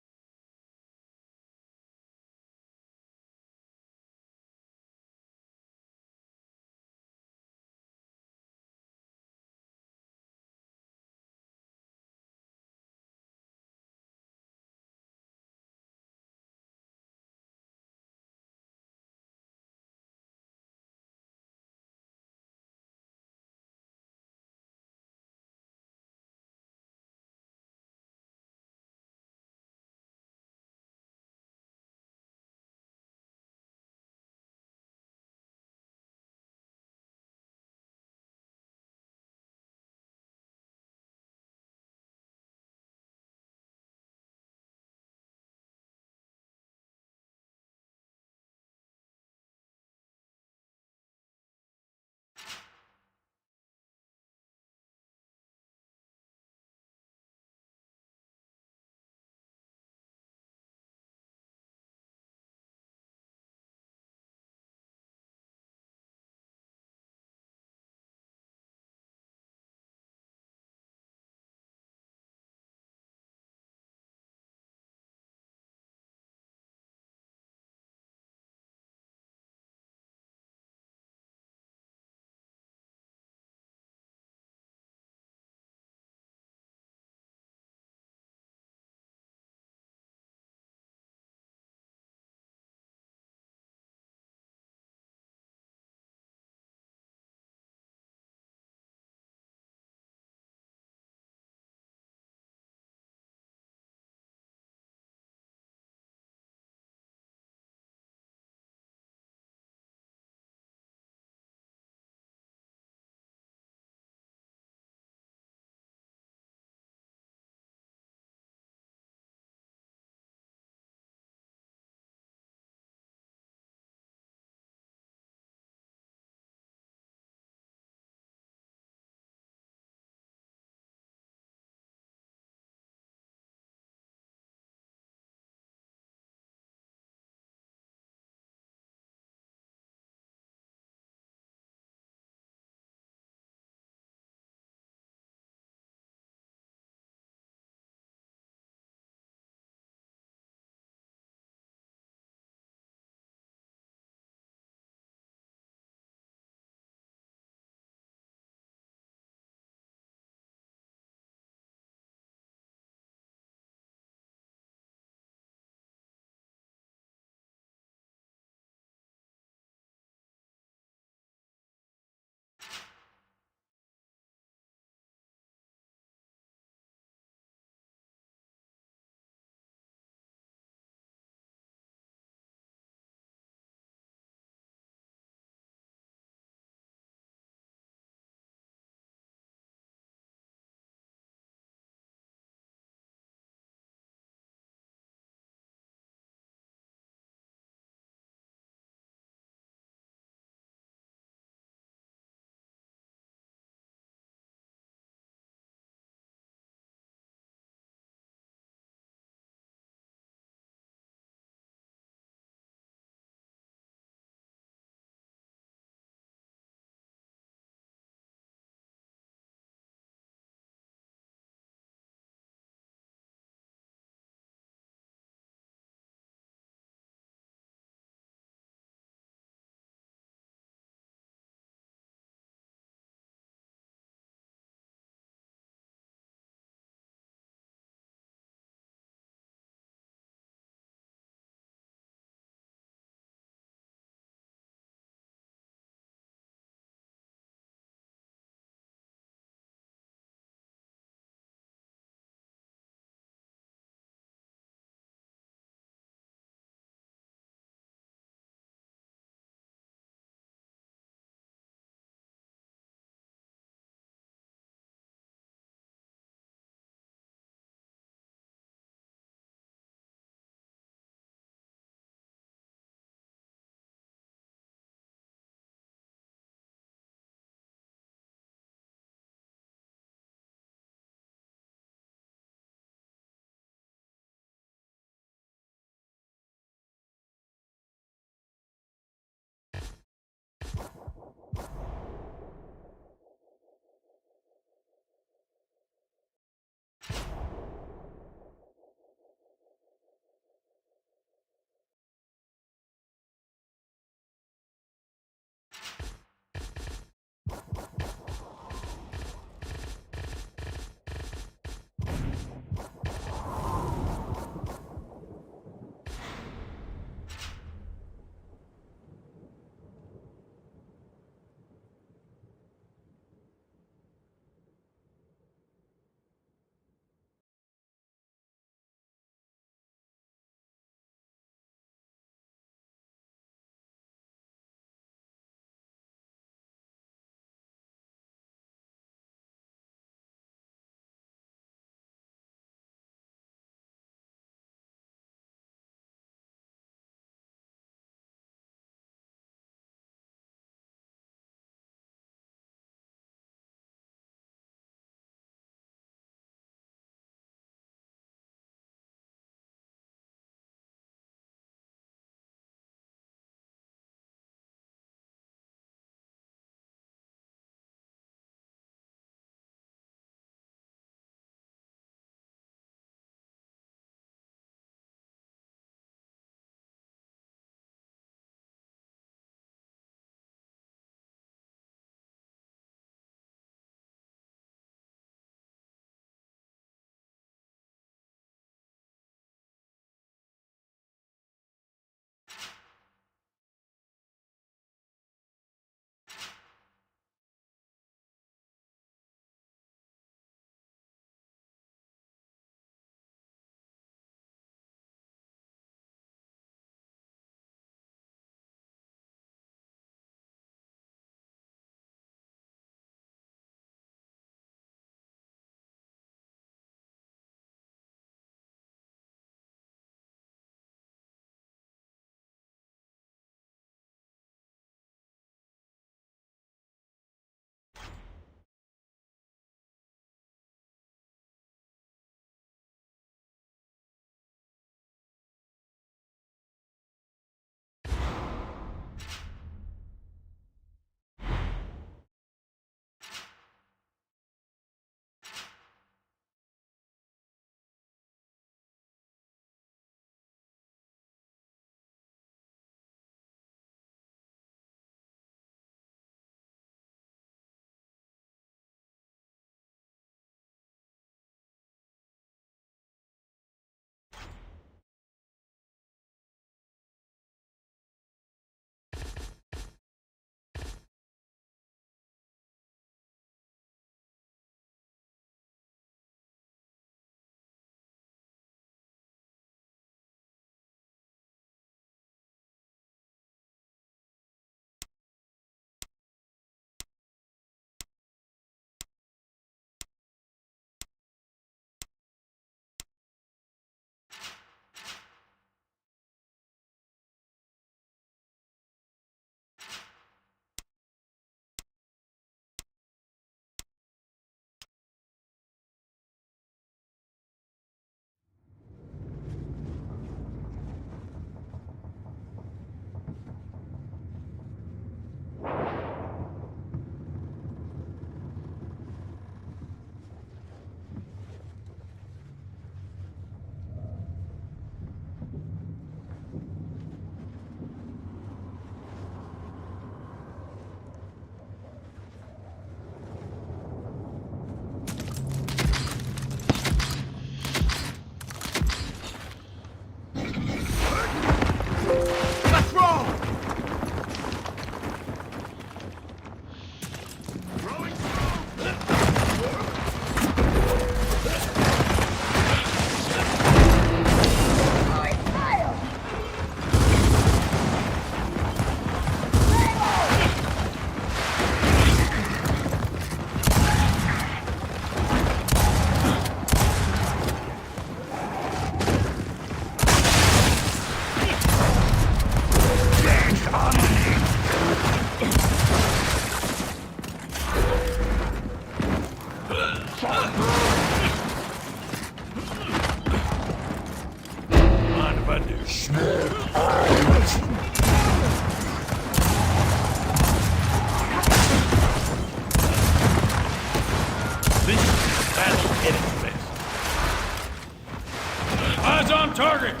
Eyes on target!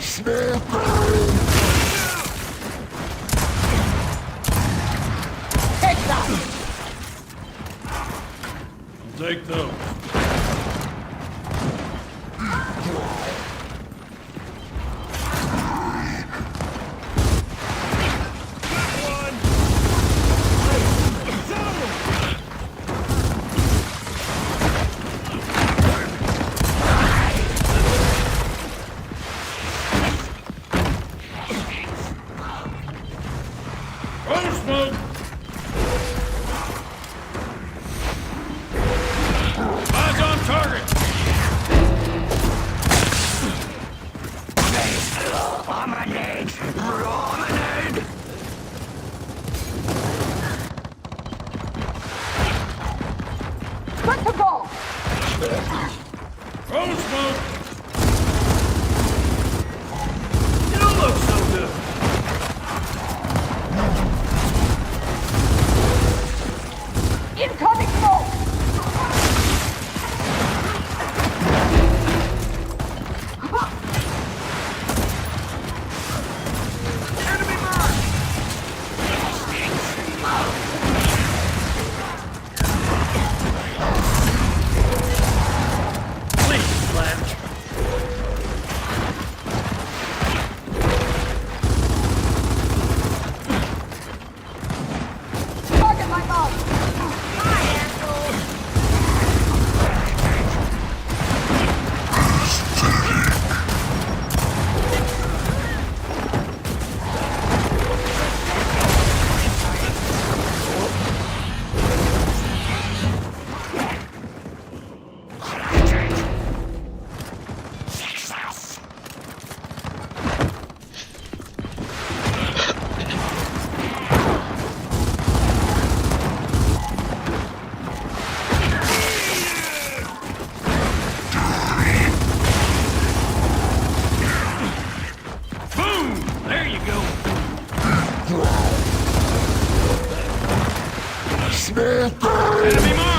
Take those. Enemy mark!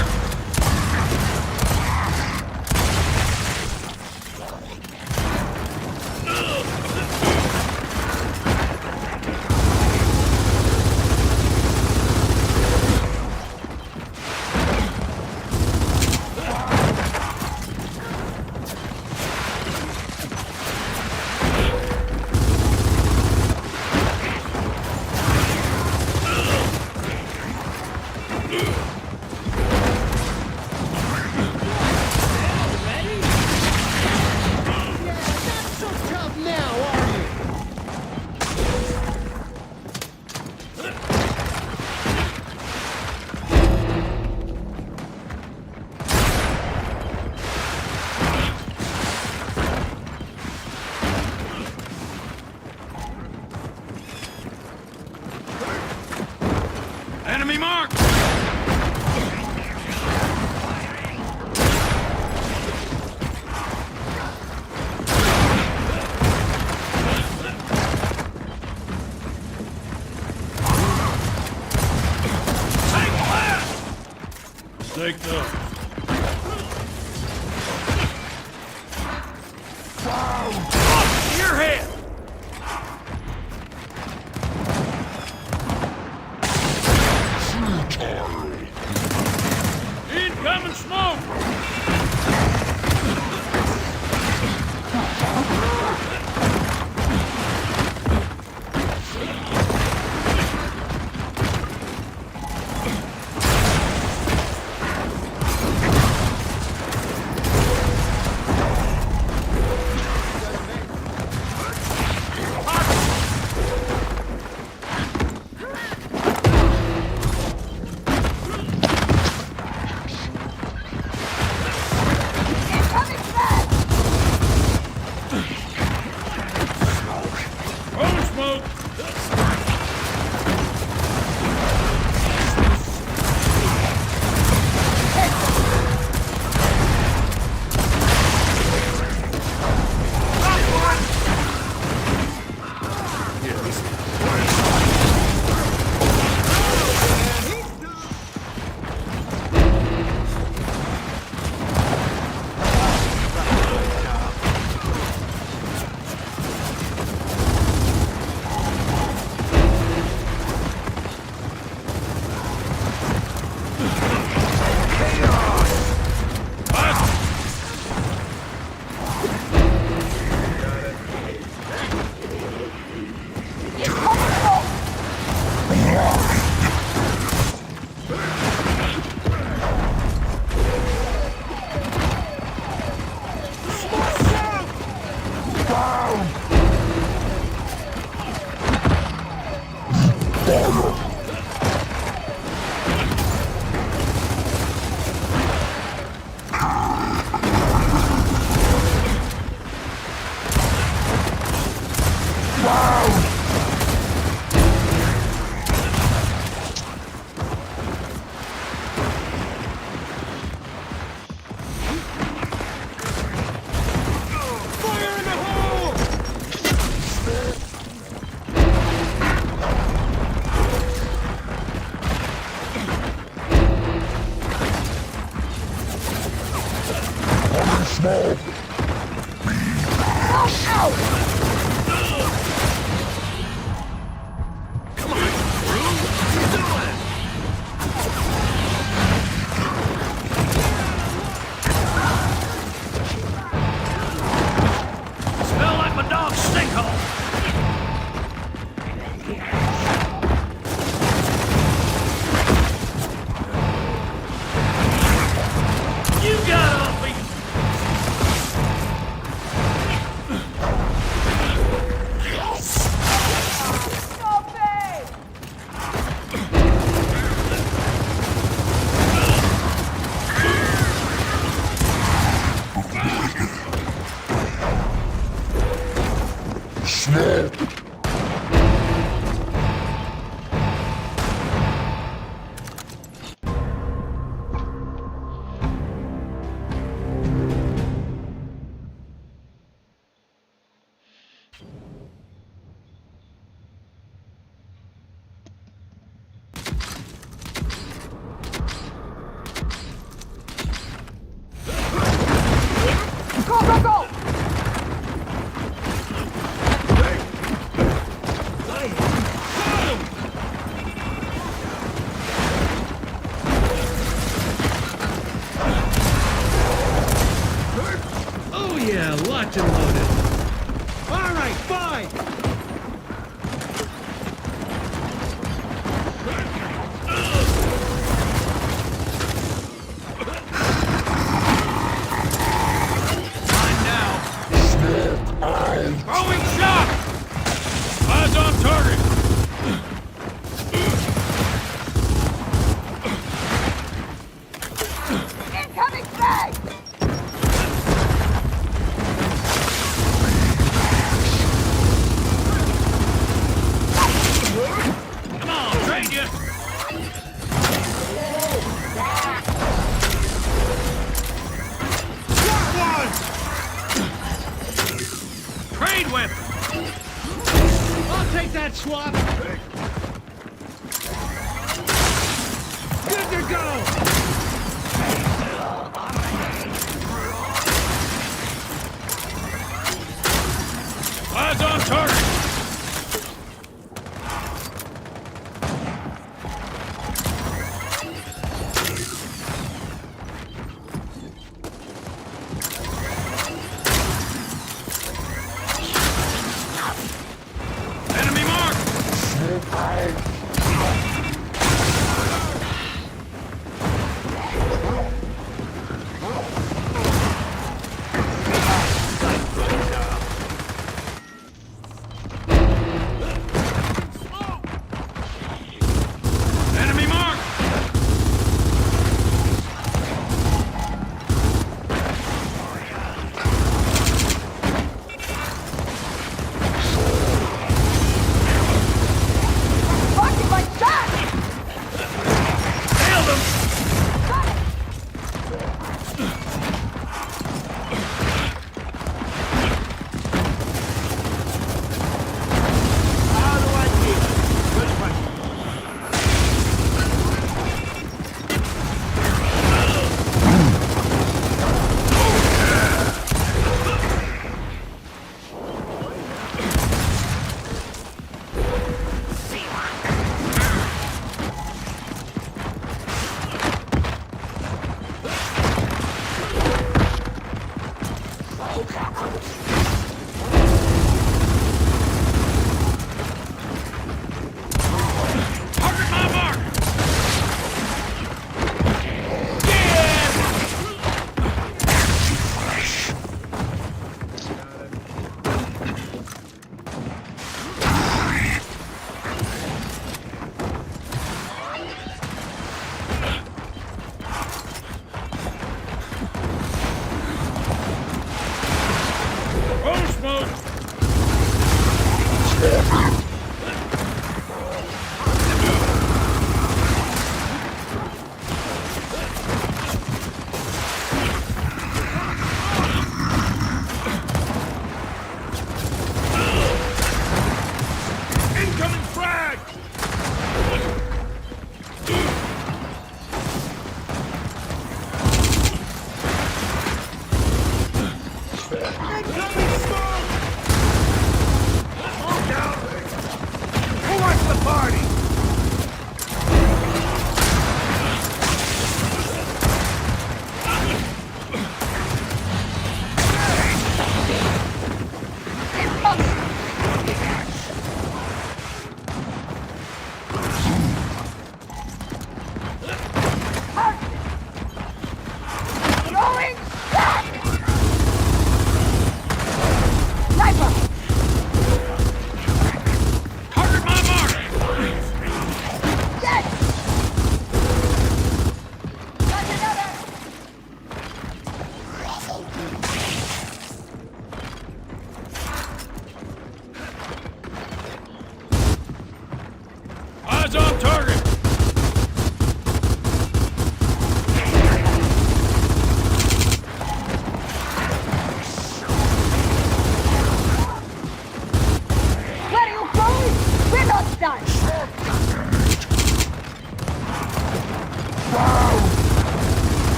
Enemy mark! Take those. Off your head! Incoming smoke! Smoke. Come on, Drew. What you doing? Smell like my dog's sinkhole. You got off me! Smoke. Go, go, go! Oh yeah, locked and loaded. All right, fine. Mine now. Throwing shot! Eyes on target! Incoming frag! Come on, trade you! Got one. Trade whip! I'll take that swap. Good to go. Eyes on target! Enemy mark!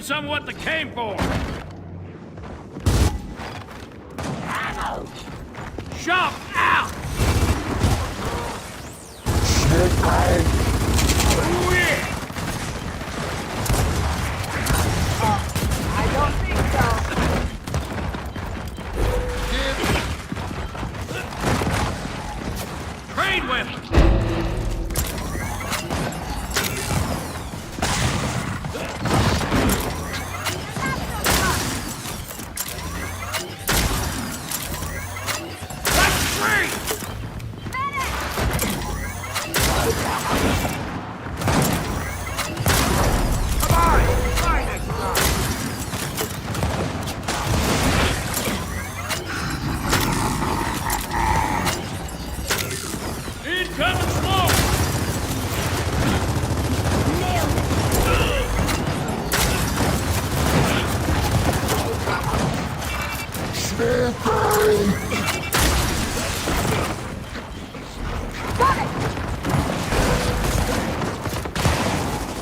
some what they came for. Shove out! Ooh, yeah. I don't think so. Trade with him.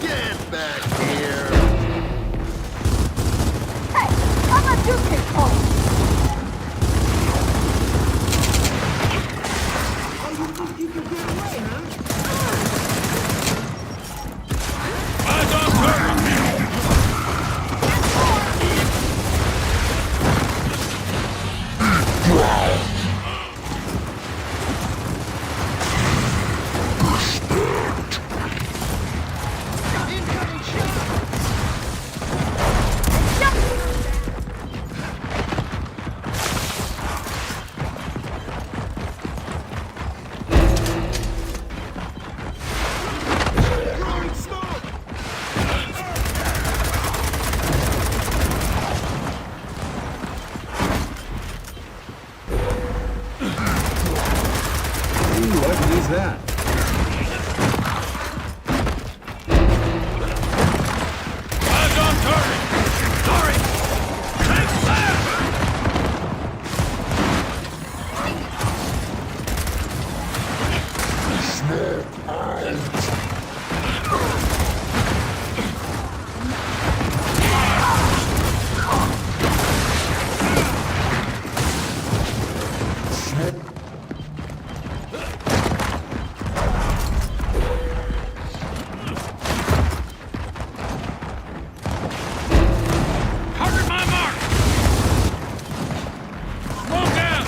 Get back here! Hey, how about you take hold? Oh, you think you can get away, huh? Eyes on target! What is that? Eyes on target! Sorry! Take fire! Cover my mark! Smoke out!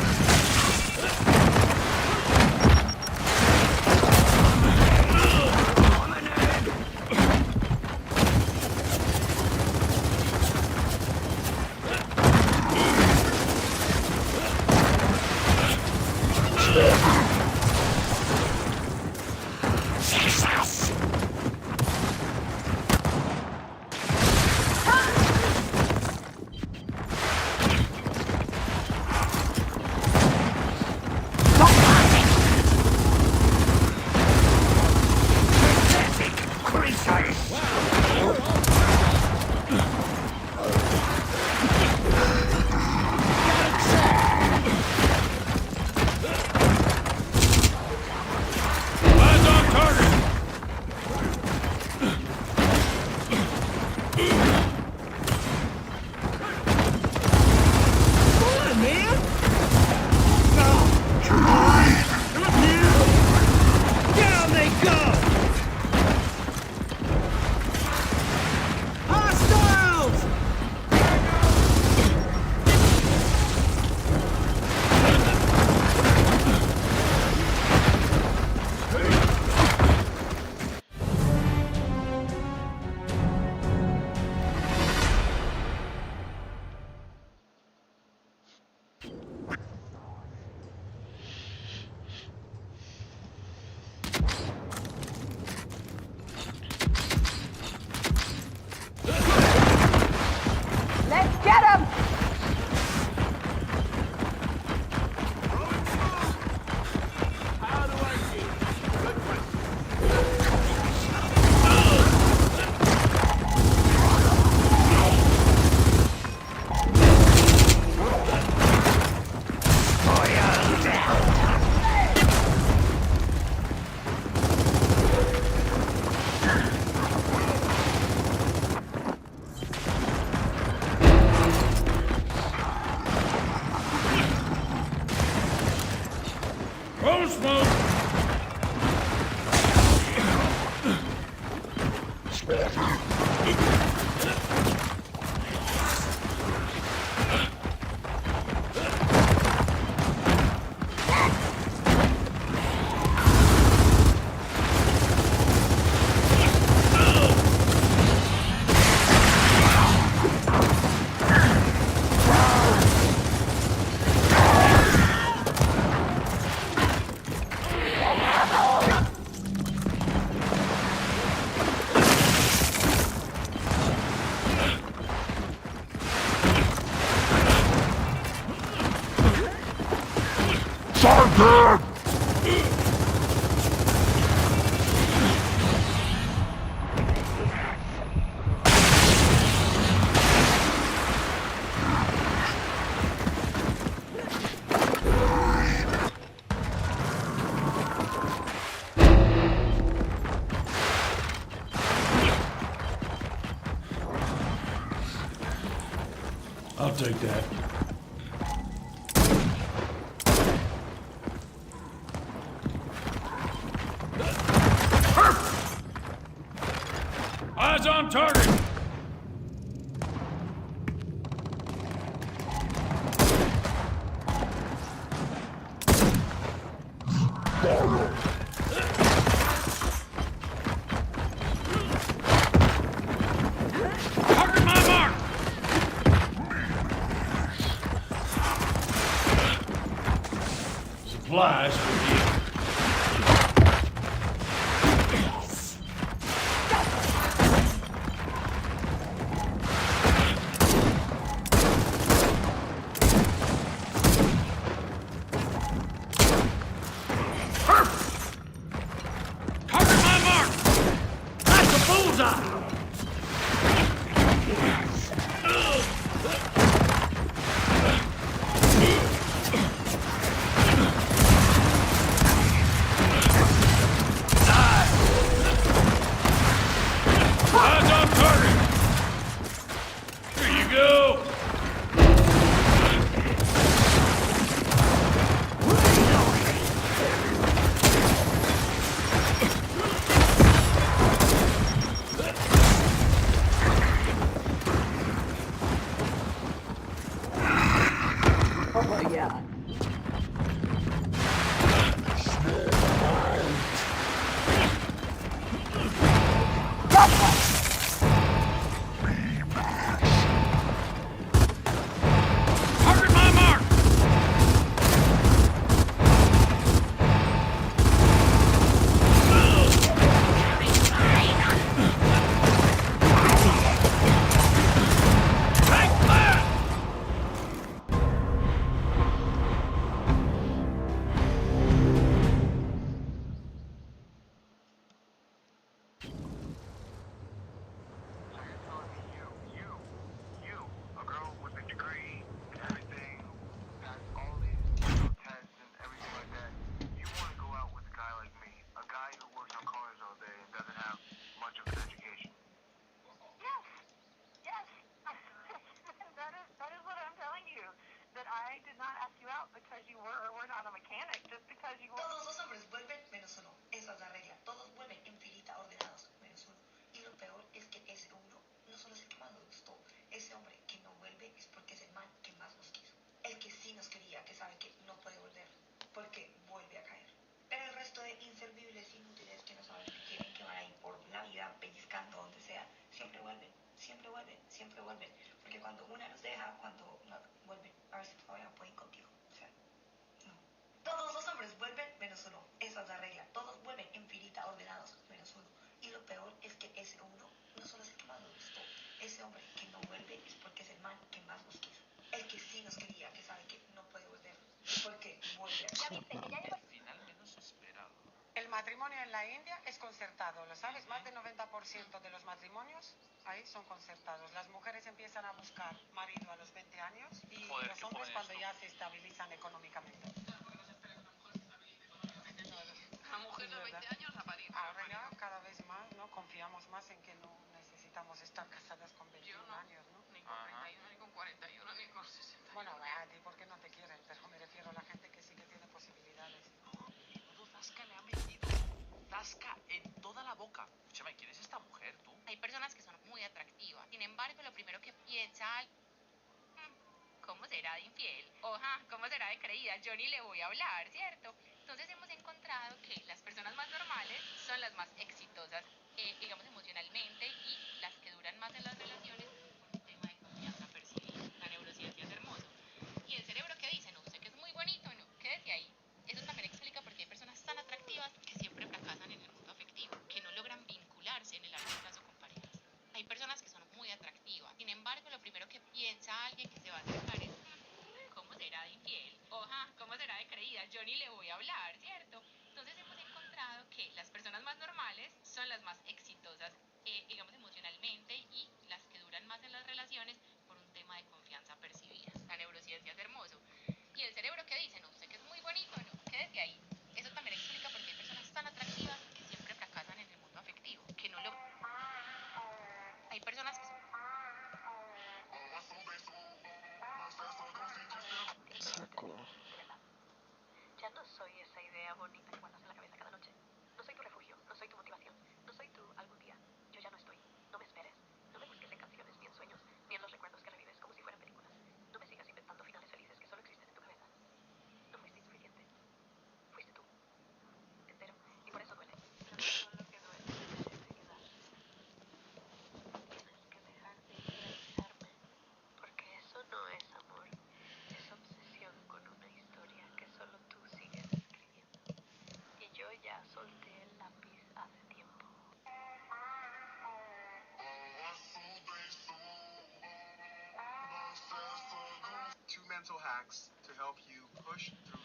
I'll take that. Eyes on target! Target my mark! Supplies for you. El matrimonio en la India es concertado, ¿lo sabes? Más del 90% de los matrimonios ahí son concertados. Las mujeres empiezan a buscar marido a los 20 años y los hombres cuando ya se estabilizan económicamente. La mujer de 20 años a parir. Ahora ya cada vez más, ¿no? Confiamos más en que no necesitamos estar casadas con 21 años, ¿no? Ni con 31, ni con 41, ni con 60. Bueno, a ti porque no te quieren, pero me refiero a la gente que sí que tiene posibilidades. Tasca le ha metido tasca en toda la boca. Escúchame, ¿quién es esta mujer, tú? Ay, pero Oja, ¿cómo será de creída? Yo ni le voy a hablar, ¿cierto? Entonces hemos encontrado que las personas más normales son las más exitosas, digamos, emocionalmente, y las que duran más en las relaciones por un tema de confianza percibida. La neurociencia es hermoso. Y el cerebro, ¿qué dice? No, usted que es muy bonito, no, quédese ahí. Eso también explica por qué hay personas tan atractivas que siempre fracasan en el mundo afectivo, que no logran vincularse en el largo plazo con parejas. Hay personas que son muy atractivas, sin embargo, lo primero que piensa alguien que se va a acercar es: ¿cómo será de infiel? Oja, ¿cómo será de creída? Yo ni le voy a hablar, ¿cierto? Entonces hemos encontrado que las personas más normales son las más exitosas, digamos, emocionalmente, y las que duran más en las relaciones por un tema de confianza percibida. La neurociencia es hermoso. Y el cerebro, ¿qué dice? No, usted que es muy bonito, no, quédese ahí. Eso también explica por qué hay personas tan atractivas que siempre fracasan en el mundo afectivo, que no lo... Hay personas que son... Ya no soy esa idea bonita que guardas en la cabeza cada noche. No soy tu refugio, no soy tu motivación, no soy tu algún día. Yo ya no estoy. No me esperes. No me busques en canciones, ni en sueños, ni en los recuerdos que revives como si fueran películas. No me sigas inventando finales felices que solo existen en tu cabeza. No fuiste insuficiente. Fuiste tú. Entero. Y por eso duele. Pero no solo que duele es heridas. Tienes que dejar de idealizarme. Porque eso no es amor. Es obsesión con una historia que solo tú sigues escribiendo. Y yo ya solté el lápiz hace tiempo. 2 mental hacks to help you push through.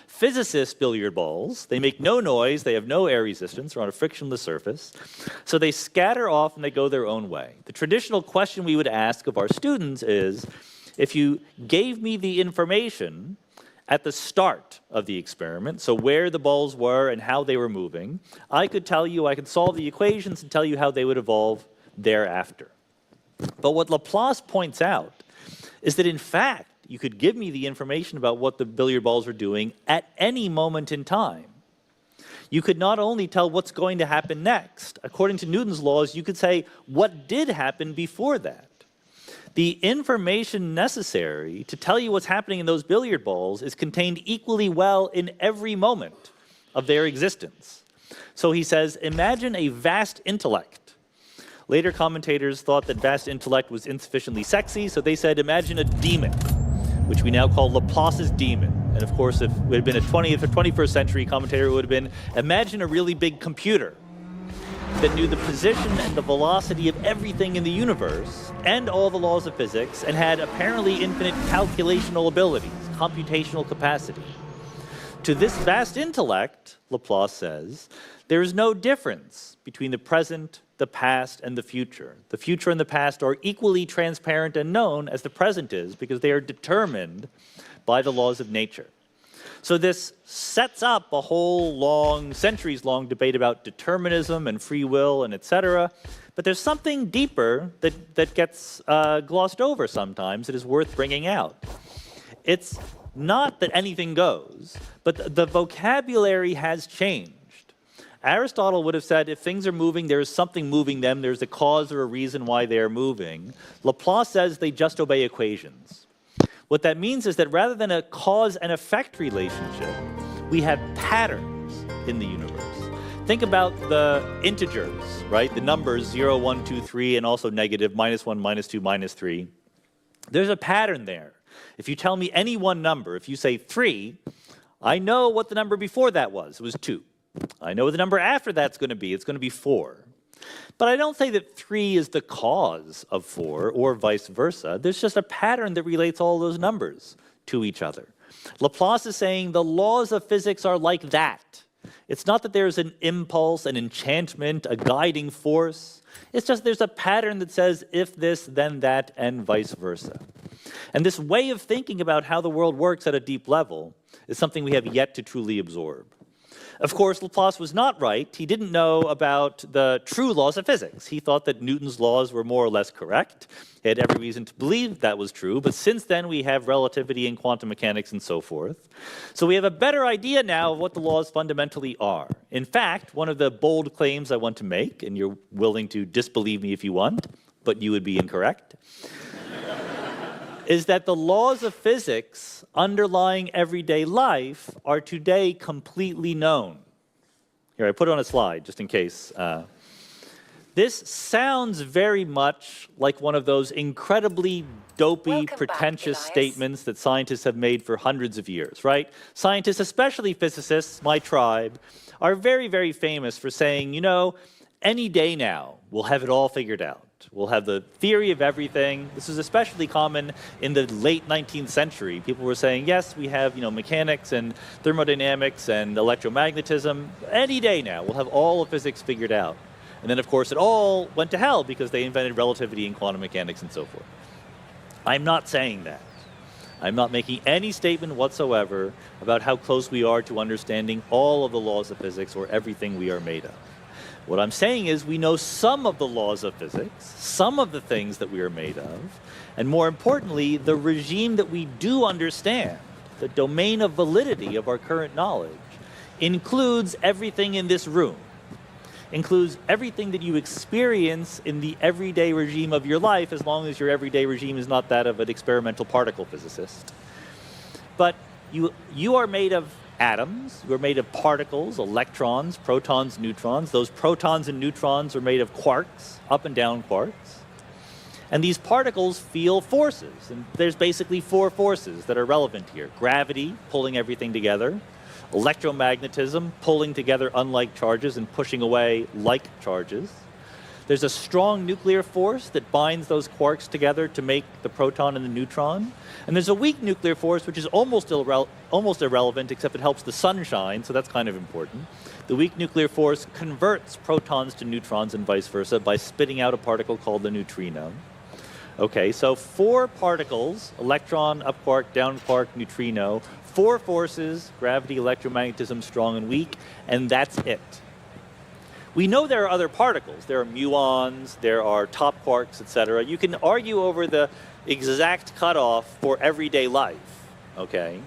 Physicists' billiard balls, they make no noise, they have no air resistance, they're on a frictionless surface, so they scatter off and they go their own way. The traditional question we would ask of our students is, if you gave me the information at the start of the experiment, so where the balls were and how they were moving, I could tell you, I could solve the equations and tell you how they would evolve thereafter. But what Laplace points out is that in fact, you could give me the information about what the billiard balls are doing at any moment in time. You could not only tell what's going to happen next. According to Newton's laws, you could say what did happen before that. The information necessary to tell you what's happening in those billiard balls is contained equally well in every moment of their existence. So he says, imagine a vast intellect. Later commentators thought that vast intellect was insufficiently sexy, so they said, imagine a demon, which we now call Laplace's demon. And of course, if it had been a 20th or 21st century commentator, it would have been, imagine a really big computer that knew the position and the velocity of everything in the universe and all the laws of physics and had apparently infinite calculational abilities, computational capacity. To this vast intellect, Laplace says, there is no difference between the present, the past, and the future. The future and the past are equally transparent and known as the present is because they are determined by the laws of nature. So this sets up a whole long, centuries-long debate about determinism and free will and etc. But there's something deeper that gets glossed over sometimes that is worth bringing out. It's not that anything goes, but the vocabulary has changed. Aristotle would have said if things are moving, there is something moving them, there's a cause or a reason why they are moving. Laplace says they just obey equations. What that means is that rather than a cause and effect relationship, we have patterns in the universe. Think about the integers, right? The numbers 0, 1, 2, 3, and also negative, -1, -2, -3. There's a pattern there. If you tell me any one number, if you say 3, I know what the number before that was. It was 2. I know what the number after that's going to be. It's going to be 4. But I don't say that 3 is the cause of 4 or vice versa. There's just a pattern that relates all those numbers to each other. Laplace is saying the laws of physics are like that. It's not that there's an impulse, an enchantment, a guiding force. It's just there's a pattern that says if this, then that, and vice versa. And this way of thinking about how the world works at a deep level is something we have yet to truly absorb. Of course, Laplace was not right. He didn't know about the true laws of physics. He thought that Newton's laws were more or less correct. He had every reason to believe that was true, but since then we have relativity and quantum mechanics and so forth. So we have a better idea now of what the laws fundamentally are. In fact, one of the bold claims I want to make, and you're willing to disbelieve me if you want, but you would be incorrect, is that the laws of physics underlying everyday life are today completely known. Here, I put it on a slide just in case. This sounds very much like one of those incredibly dopey, pretentious statements that scientists have made for hundreds of years, right? Scientists, especially physicists, my tribe, are very, very famous for saying, you know, any day now, we'll have it all figured out. We'll have the theory of everything. This is especially common in the late 19th century. People were saying, yes, we have, mechanics and thermodynamics and electromagnetism. Any day now, we'll have all of physics figured out. And then, of course, it all went to hell because they invented relativity and quantum mechanics and so forth. I'm not saying that. I'm not making any statement whatsoever about how close we are to understanding all of the laws of physics or everything we are made of. What I'm saying is we know some of the laws of physics, some of the things that we are made of, and more importantly, the regime that we do understand, the domain of validity of our current knowledge, includes everything in this room, includes everything that you experience in the everyday regime of your life, as long as your everyday regime is not that of an experimental particle physicist. But you are made of atoms, you're made of particles, electrons, protons, neutrons. Those protons and neutrons are made of quarks, up and down quarks. And these particles feel forces. And there's basically four forces that are relevant here. Gravity, pulling everything together. Electromagnetism, pulling together unlike charges and pushing away like charges. There's a strong nuclear force that binds those quarks together to make the proton and the neutron. And there's a weak nuclear force, which is almost irrelevant, except it helps the sun shine, so that's kind of important. The weak nuclear force converts protons to neutrons and vice versa by spitting out a particle called the neutrino. Okay, so four particles, electron, up quark, down quark, neutrino, four forces, gravity, electromagnetism, strong and weak, and that's it. We know there are other particles. There are muons, there are top quarks, etc. You can argue over the exact cutoff for everyday life, okay?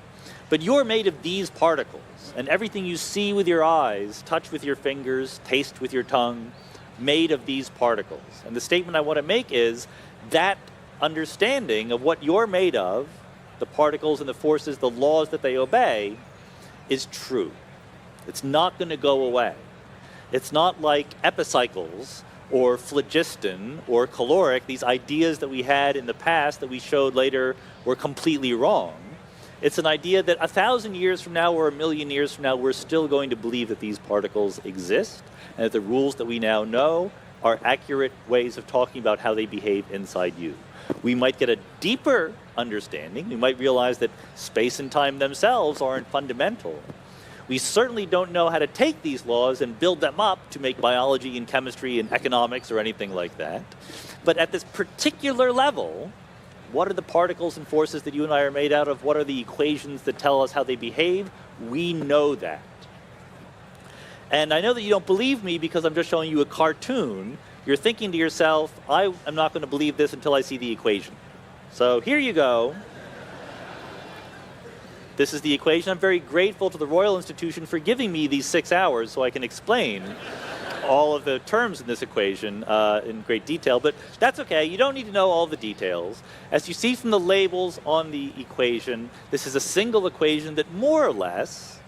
But you're made of these particles, and everything you see with your eyes, touch with your fingers, taste with your tongue, made of these particles. And the statement I want to make is that understanding of what you're made of, the particles and the forces, the laws that they obey, is true. It's not going to go away. It's not like epicycles or phlogiston or caloric, these ideas that we had in the past that we showed later were completely wrong. It's an idea that 1,000 years from now or 1,000,000 years from now, we're still going to believe that these particles exist and that the rules that we now know are accurate ways of talking about how they behave inside you. We might get a deeper understanding. We might realize that space and time themselves aren't fundamental. We certainly don't know how to take these laws and build them up to make biology and chemistry and economics or anything like that. But at this particular level, what are the particles and forces that you and I are made out of? What are the equations that tell us how they behave? We know that. And I know that you don't believe me because I'm just showing you a cartoon. You're thinking to yourself, I am not going to believe this until I see the equation. So here you go. This is the equation. I'm very grateful to the Royal Institution for giving me these 6 hours so I can explain all of the terms in this equation in great detail, but that's okay. You don't need to know all the details. As you see from the labels on the equation, this is a single equation that more or less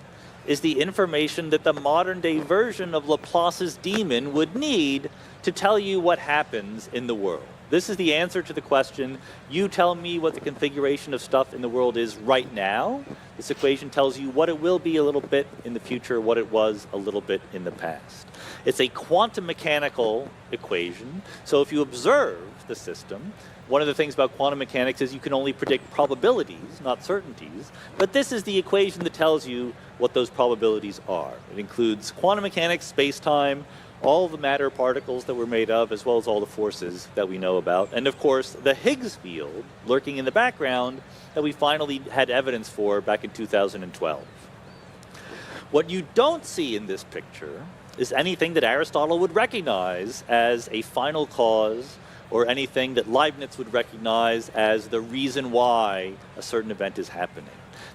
is the information that the modern day version of Laplace's demon would need to tell you what happens in the world. This is the answer to the question, you tell me what the configuration of stuff in the world is right now. This equation tells you what it will be a little bit in the future, what it was a little bit in the past. It's a quantum mechanical equation. So if you observe the system, one of the things about quantum mechanics is you can only predict probabilities, not certainties. But this is the equation that tells you what those probabilities are. It includes quantum mechanics, space-time, all the matter particles that we're made of, as well as all the forces that we know about. And of course, the Higgs field lurking in the background that we finally had evidence for back in 2012. What you don't see in this picture is anything that Aristotle would recognize as a final cause, or anything that Leibniz would recognize as the reason why a certain event is happening.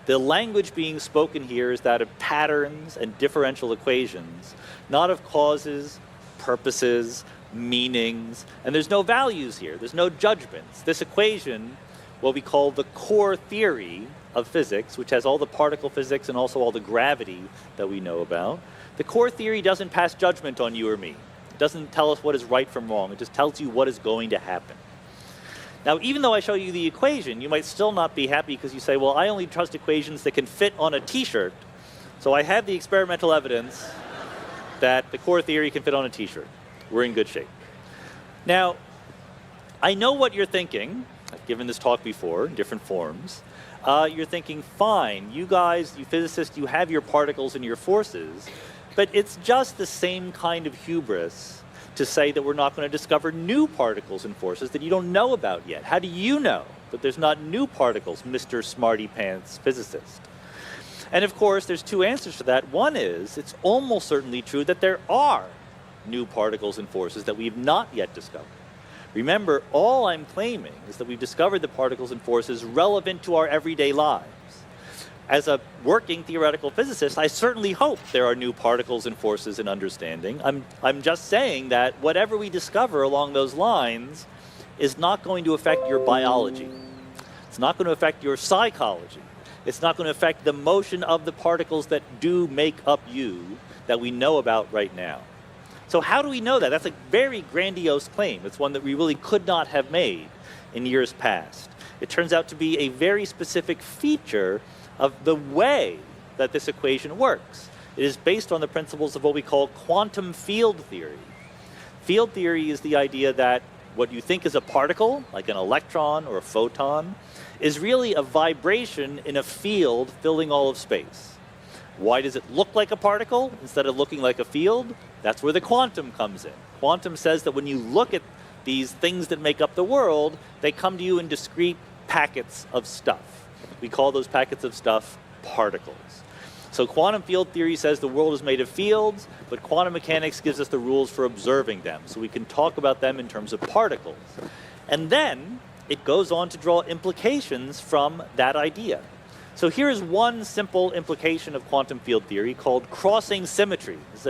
The language being spoken here is that of patterns and differential equations, not of causes, purposes, meanings, and there's no values here. There's no judgments. This equation, what we call the core theory of physics, which has all the particle physics and also all the gravity that we know about, the core theory doesn't pass judgment on you or me. It doesn't tell us what is right from wrong. It just tells you what is going to happen. Now, even though I show you the equation, you might still not be happy because you say, well, I only trust equations that can fit on a t-shirt. So I have the experimental evidence that the core theory can fit on a t-shirt. We're in good shape. Now, I know what you're thinking. I've given this talk before in different forms. You're thinking, fine, you guys, you physicists, you have your particles and your forces, but it's just the same kind of hubris to say that we're not going to discover new particles and forces that you don't know about yet. How do you know that there's not new particles, Mr. Smarty Pants physicist? And of course, there's two answers to that. One is, it's almost certainly true that there are new particles and forces that we've not yet discovered. Remember, all I'm claiming is that we've discovered the particles and forces relevant to our everyday lives. As a working theoretical physicist, I certainly hope there are new particles and forces in understanding. I'm just saying that whatever we discover along those lines is not going to affect your biology. It's not going to affect your psychology. It's not going to affect the motion of the particles that do make up you that we know about right now. So how do we know that? That's a very grandiose claim. It's one that we really could not have made in years past. It turns out to be a very specific feature of the way that this equation works. It is based on the principles of what we call quantum field theory. Field theory is the idea that what you think is a particle, like an electron or a photon, is really a vibration in a field filling all of space. Why does it look like a particle instead of looking like a field? That's where the quantum comes in. Quantum says that when you look at these things that make up the world, they come to you in discrete packets of stuff. We call those packets of stuff particles. So quantum field theory says the world is made of fields, but quantum mechanics gives us the rules for observing them. So we can talk about them in terms of particles. And then it goes on to draw implications from that idea. So here's one simple implication of quantum field theory called crossing symmetry. It's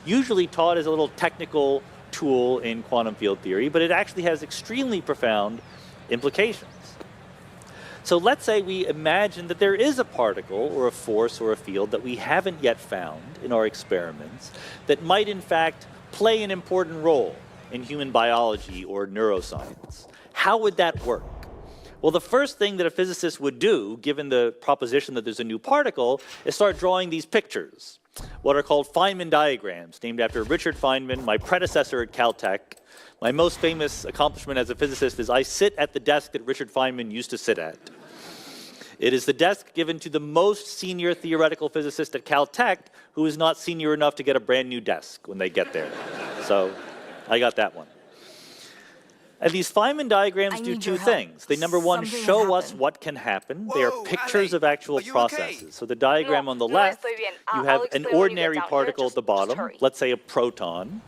usually taught as a little technical tool in quantum field theory, but it actually has extremely profound implications. So let's say we imagine that there is a particle or a force or a field that we haven't yet found in our experiments that might in fact play an important role in human biology or neuroscience. How would that work? Well, the first thing that a physicist would do, given the proposition that there's a new particle, is start drawing these pictures, what are called Feynman diagrams, named after Richard Feynman, my predecessor at Caltech. My most famous accomplishment as a physicist is I sit at the desk that Richard Feynman used to sit at. It is the desk given to the most senior theoretical physicist at Caltech who is not senior enough to get a brand new desk when they get there. So I got that one. And these Feynman diagrams do two things. They, number one, show us what can happen. They are pictures of actual processes. So the diagram on the left, you have an ordinary particle at the bottom, let's say a proton.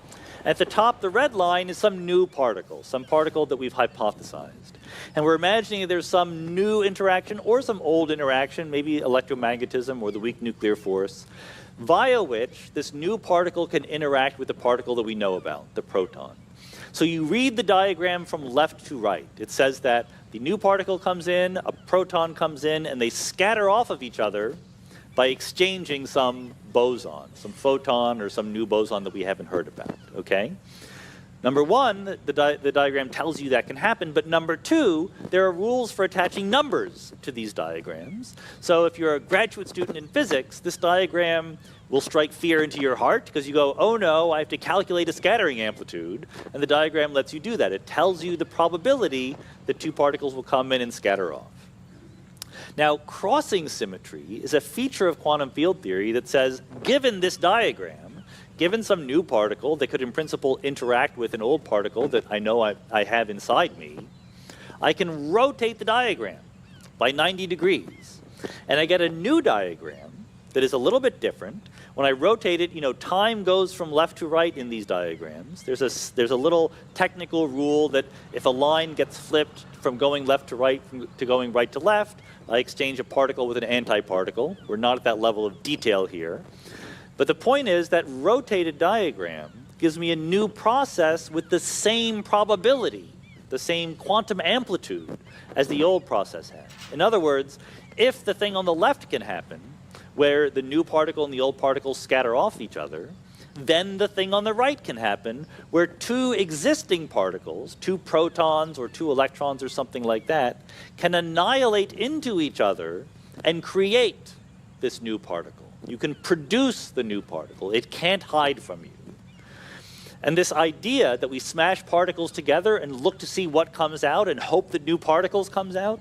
At the top, the red line is some new particle, some particle that we've hypothesized. And we're imagining there's some new interaction or some old interaction, maybe electromagnetism or the weak nuclear force, via which this new particle can interact with the particle that we know about, the proton. So you read the diagram from left to right. It says that the new particle comes in, a proton comes in, and they scatter off of each other by exchanging some boson, some photon or some new boson that we haven't heard about, okay? Number one, the diagram tells you that can happen, but number two, there are rules for attaching numbers to these diagrams. So if you're a graduate student in physics, this diagram will strike fear into your heart because you go, oh no, I have to calculate a scattering amplitude, and the diagram lets you do that. It tells you the probability that two particles will come in and scatter off. Now, crossing symmetry is a feature of quantum field theory that says, given this diagram, given some new particle that could in principle interact with an old particle that I know I have inside me, I can rotate the diagram by 90 degrees. And I get a new diagram that is a little bit different, When I rotate it, time goes from left to right in these diagrams. There's a little technical rule that if a line gets flipped from going left to right to going right to left, I exchange a particle with an antiparticle. We're not at that level of detail here. But the point is that rotated diagram gives me a new process with the same probability, the same quantum amplitude as the old process had. In other words, if the thing on the left can happen, where the new particle and the old particle scatter off each other, then the thing on the right can happen, where two existing particles, two protons or two electrons or something like that, can annihilate into each other and create this new particle. You can produce the new particle. It can't hide from you. And this idea that we smash particles together and look to see what comes out and hope that new particles comes out,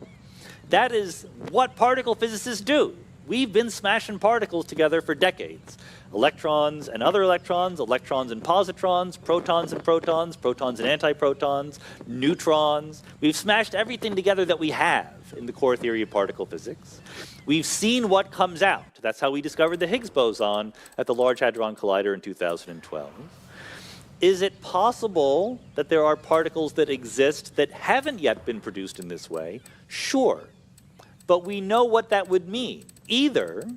that is what particle physicists do. We've been smashing particles together for decades. Electrons and other electrons, electrons and positrons, protons and protons, protons and antiprotons, neutrons. We've smashed everything together that we have in the core theory of particle physics. We've seen what comes out. That's how we discovered the Higgs boson at the Large Hadron Collider in 2012. Is it possible that there are particles that exist that haven't yet been produced in this way? Sure. But we know what that would mean. Either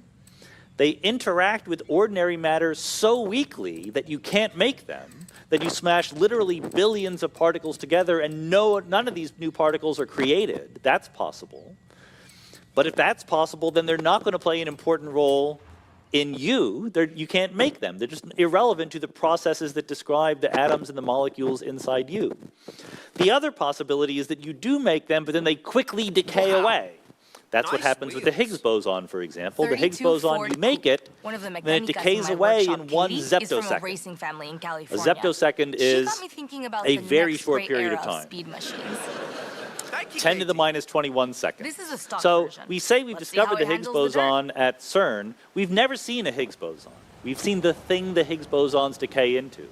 they interact with ordinary matter so weakly that you can't make them, that you smash literally billions of particles together and none of these new particles are created. That's possible. But if that's possible, then they're not going to play an important role in you. You can't make them. They're just irrelevant to the processes that describe the atoms and the molecules inside you. The other possibility is that you do make them, but then they quickly decay away. That's what happens with the Higgs boson, for example. The Higgs boson, you make it, then it decays away in 1 zeptosecond. A zeptosecond is a very short period of time. 10 to the minus 21 seconds. This is a stock so version. we say we've Let's see discovered how the it Higgs handles the boson at CERN. We've never seen a Higgs boson. We've seen the thing the Higgs bosons decay into.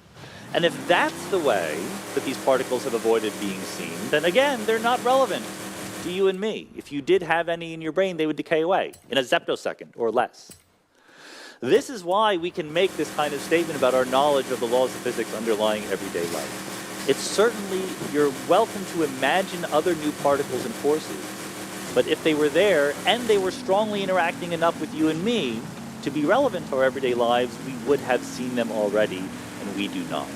And if that's the way that these particles have avoided being seen, then again, they're not relevant to you and me. If you did have any in your brain, they would decay away in a zeptosecond or less. This is why we can make this kind of statement about our knowledge of the laws of physics underlying everyday life. It's certainly, you're welcome to imagine other new particles and forces, but if they were there and they were strongly interacting enough with you and me to be relevant to our everyday lives, we would have seen them already, and we do not.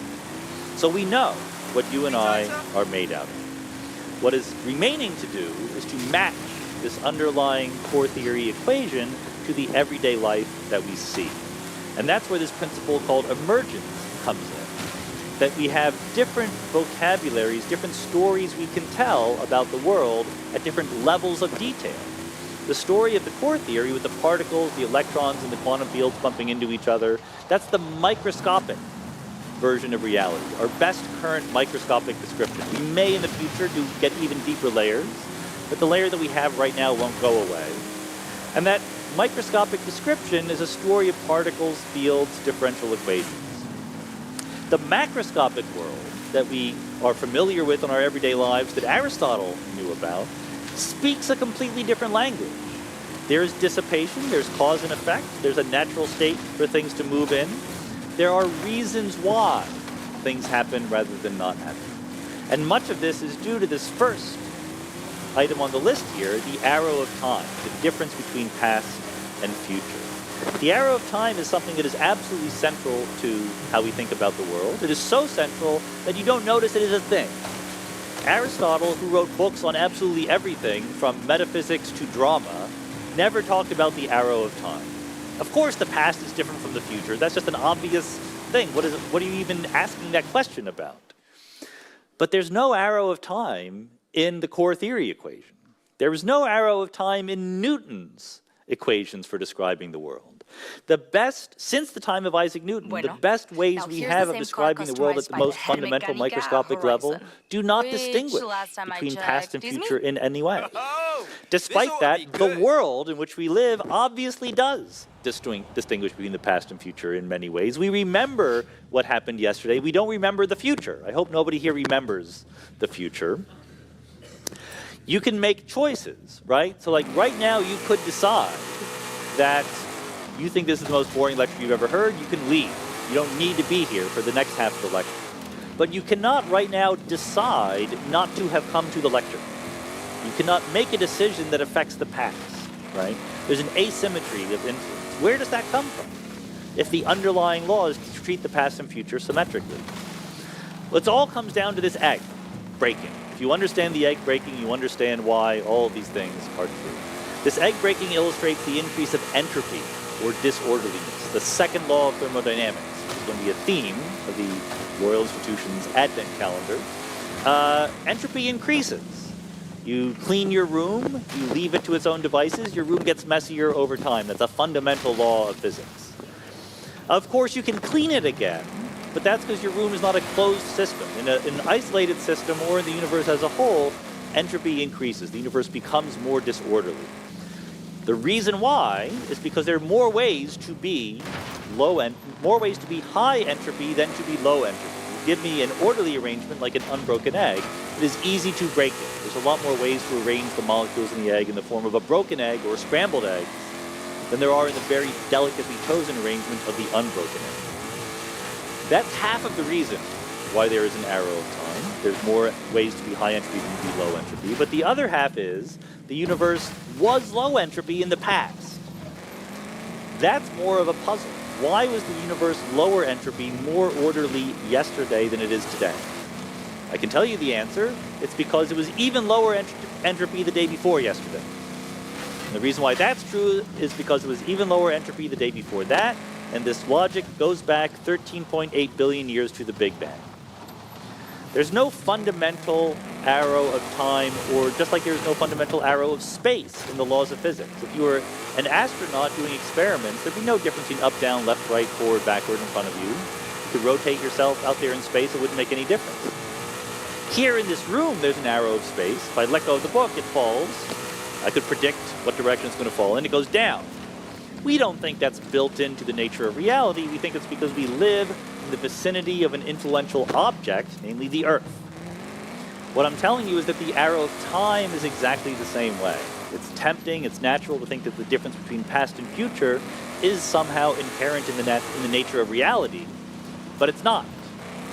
So we know what you and I are made out of. What is remaining to do is to match this underlying core theory equation to the everyday life that we see. And that's where this principle called emergence comes in. That we have different vocabularies, different stories we can tell about the world at different levels of detail. The story of the core theory with the particles, the electrons, and the quantum fields bumping into each other, that's the microscopic version of reality, our best current microscopic description. We may in the future get even deeper layers, but the layer that we have right now won't go away. And that microscopic description is a story of particles, fields, differential equations. The macroscopic world that we are familiar with in our everyday lives that Aristotle knew about speaks a completely different language. There's dissipation, there's cause and effect, there's a natural state for things to move in. There are reasons why things happen rather than not happen. And much of this is due to this first item on the list here, the arrow of time, the difference between past and future. The arrow of time is something that is absolutely central to how we think about the world. It is so central that you don't notice it is a thing. Aristotle, who wrote books on absolutely everything, from metaphysics to drama, never talked about the arrow of time. Of course, the past is different from the future. That's just an obvious thing. What are you even asking that question about? But there's no arrow of time in the core theory equation. There is no arrow of time in Newton's equations for describing the world. The best, since the time of Isaac Newton, the best ways we have of describing the world at the most fundamental microscopic level do not distinguish between past and future in any way. Despite that, the world in which we live obviously does distinguish between the past and future in many ways. We remember what happened yesterday. We don't remember the future. I hope nobody here remembers the future. You can make choices, right? So like right now you could decide that You think this is the most boring lecture you've ever heard, you can leave. You don't need to be here for the next half of the lecture. But you cannot right now decide not to have come to the lecture. You cannot make a decision that affects the past, right? There's an asymmetry of influence. Where does that come from? If the underlying law is to treat the past and future symmetrically. Well, it all comes down to this egg breaking. If you understand the egg breaking, you understand why all of these things are true. This egg breaking illustrates the increase of entropy, or disorderliness, the second law of thermodynamics. It's going to be a theme of the Royal Institution's Advent calendar. Entropy increases. You clean your room, you leave it to its own devices, your room gets messier over time. That's a fundamental law of physics. Of course, you can clean it again, but that's because your room is not a closed system. In an isolated system or in the universe as a whole, entropy increases. The universe becomes more disorderly. The reason why is because there are more ways to be high entropy than to be low entropy. You give me an orderly arrangement like an unbroken egg, it is easy to break it. There's a lot more ways to arrange the molecules in the egg in the form of a broken egg or scrambled eggs than there are in the very delicately chosen arrangement of the unbroken egg. That's half of the reason why there is an arrow of time. There's more ways to be high entropy than to be low entropy. But the other half is the universe was low entropy in the past. That's more of a puzzle. Why was the universe lower entropy, more orderly yesterday than it is today? I can tell you the answer. It's because it was even lower entropy the day before yesterday. And the reason why that's true is because it was even lower entropy the day before that, and this logic goes back 13.8 billion years to the Big Bang. There's no fundamental arrow of time, or just like there's no fundamental arrow of space in the laws of physics. If you were an astronaut doing experiments, there'd be no difference between up, down, left, right, forward, backward, in front of you. You could rotate yourself out there in space, it wouldn't make any difference. Here in this room, there's an arrow of space. If I let go of the book, it falls. I could predict what direction it's going to fall in. It goes down. We don't think that's built into the nature of reality. We think it's because we live in the vicinity of an influential object, namely the Earth. What I'm telling you is that the arrow of time is exactly the same way. It's tempting, it's natural to think that the difference between past and future is somehow inherent in the nature of reality, but it's not.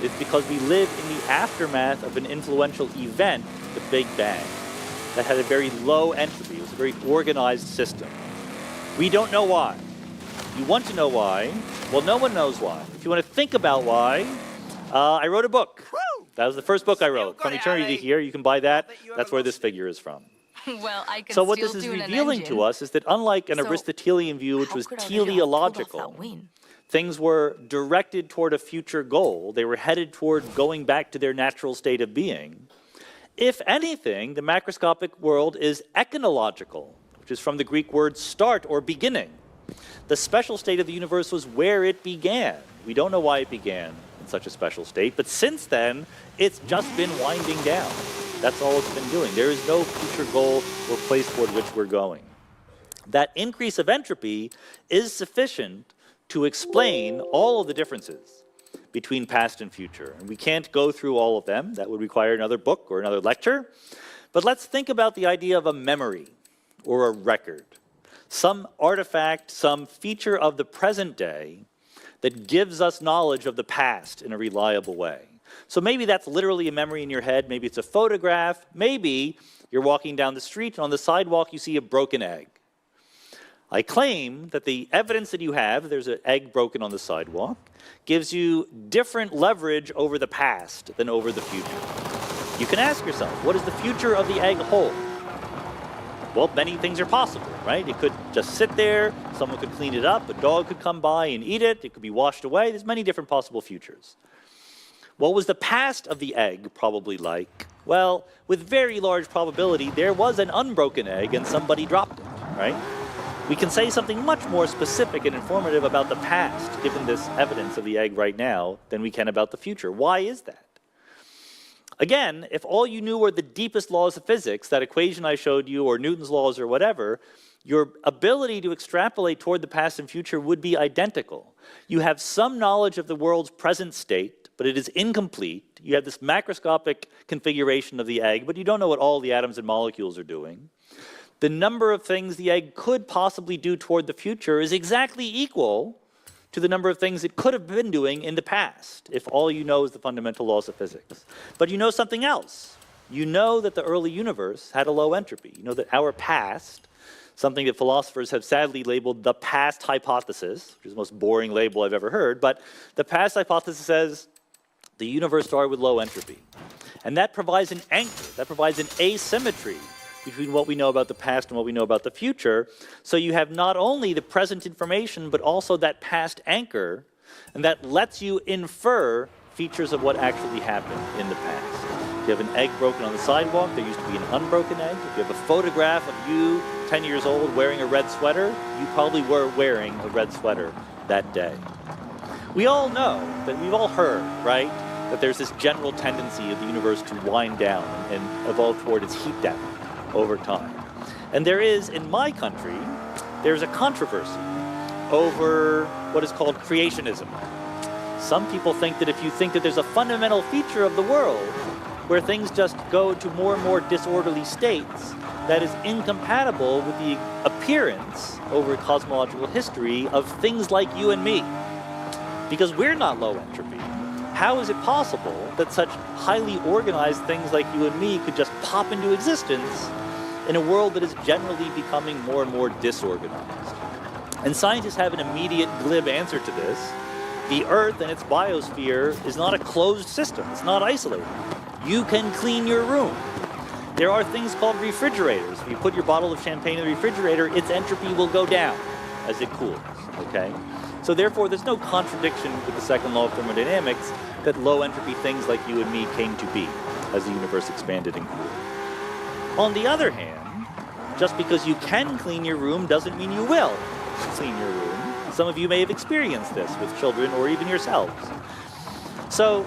It's because we live in the aftermath of an influential event, the Big Bang, that had a very low entropy. It was a very organized system. We don't know why. You want to know why? Well, no one knows why. If you want to think about why, I wrote a book. That was the first book I wrote. From Eternity Here, you can buy that. That's where this figure is from. Well, I can So what this is revealing to us is that unlike an Aristotelian view, which was teleological, things were directed toward a future goal. They were headed toward going back to their natural state of being. If anything, the macroscopic world is econological, which is from the Greek word start or beginning. The special state of the universe was where it began. We don't know why it began in such a special state, but since then, it's just been winding down. That's all it's been doing. There is no future goal or place toward which we're going. That increase of entropy is sufficient to explain all of the differences between past and future. And we can't go through all of them. That would require another book or another lecture. But let's think about the idea of a memory or a record. Some artifact, some feature of the present day that gives us knowledge of the past in a reliable way. So maybe that's literally a memory in your head. Maybe it's a photograph. Maybe you're walking down the street and on the sidewalk you see a broken egg. I claim that the evidence that you have, there's an egg broken on the sidewalk, gives you different leverage over the past than over the future. You can ask yourself, what does the future of the egg hold? Well, many things are possible, right? It could just sit there, someone could clean it up, a dog could come by and eat it, it could be washed away. There's many different possible futures. What was the past of the egg probably like? Well, with very large probability, there was an unbroken egg and somebody dropped it, right? We can say something much more specific and informative about the past, given this evidence of the egg right now, than we can about the future. Why is that? Again, if all you knew were the deepest laws of physics, that equation I showed you, or Newton's laws or whatever, your ability to extrapolate toward the past and future would be identical. You have some knowledge of the world's present state, but it is incomplete. You have this macroscopic configuration of the egg, but you don't know what all the atoms and molecules are doing. the number of things the egg could possibly do toward the future is exactly equal to the number of things it could have been doing in the past, if all you know is the fundamental laws of physics. But you know something else. You know that the early universe had a low entropy. You know that our past, something that philosophers have sadly labeled the past hypothesis, which is the most boring label I've ever heard, but the past hypothesis says the universe started with low entropy. And that provides an anchor, that provides an asymmetry between what we know about the past and what we know about the future. So you have not only the present information, but also that past anchor, and that lets you infer features of what actually happened in the past. If you have an egg broken on the sidewalk, there used to be an unbroken egg. If you have a photograph of you, 10 years old, wearing a red sweater, you probably were wearing a red sweater that day. We all know, that we've all heard, right, that there's this general tendency of the universe to wind down and evolve toward its heat death over time. And there is, in my country, there's a controversy over what is called creationism. Some people think that if you think that there's a fundamental feature of the world where things just go to more and more disorderly states, that is incompatible with the appearance over cosmological history of things like you and me. Because we're not low entropy. How is it possible that such highly organized things like you and me could just pop into existence in a world that is generally becoming more and more disorganized? And scientists have an immediate glib answer to this. The Earth and its biosphere is not a closed system. It's not isolated. You can clean your room. There are things called refrigerators. If you put your bottle of champagne in the refrigerator, its entropy will go down as it cools, okay? So therefore, there's no contradiction with the second law of thermodynamics that low entropy things like you and me came to be as the universe expanded and cooled. On the other hand, just because you can clean your room doesn't mean you will clean your room. Some of you may have experienced this with children or even yourselves. So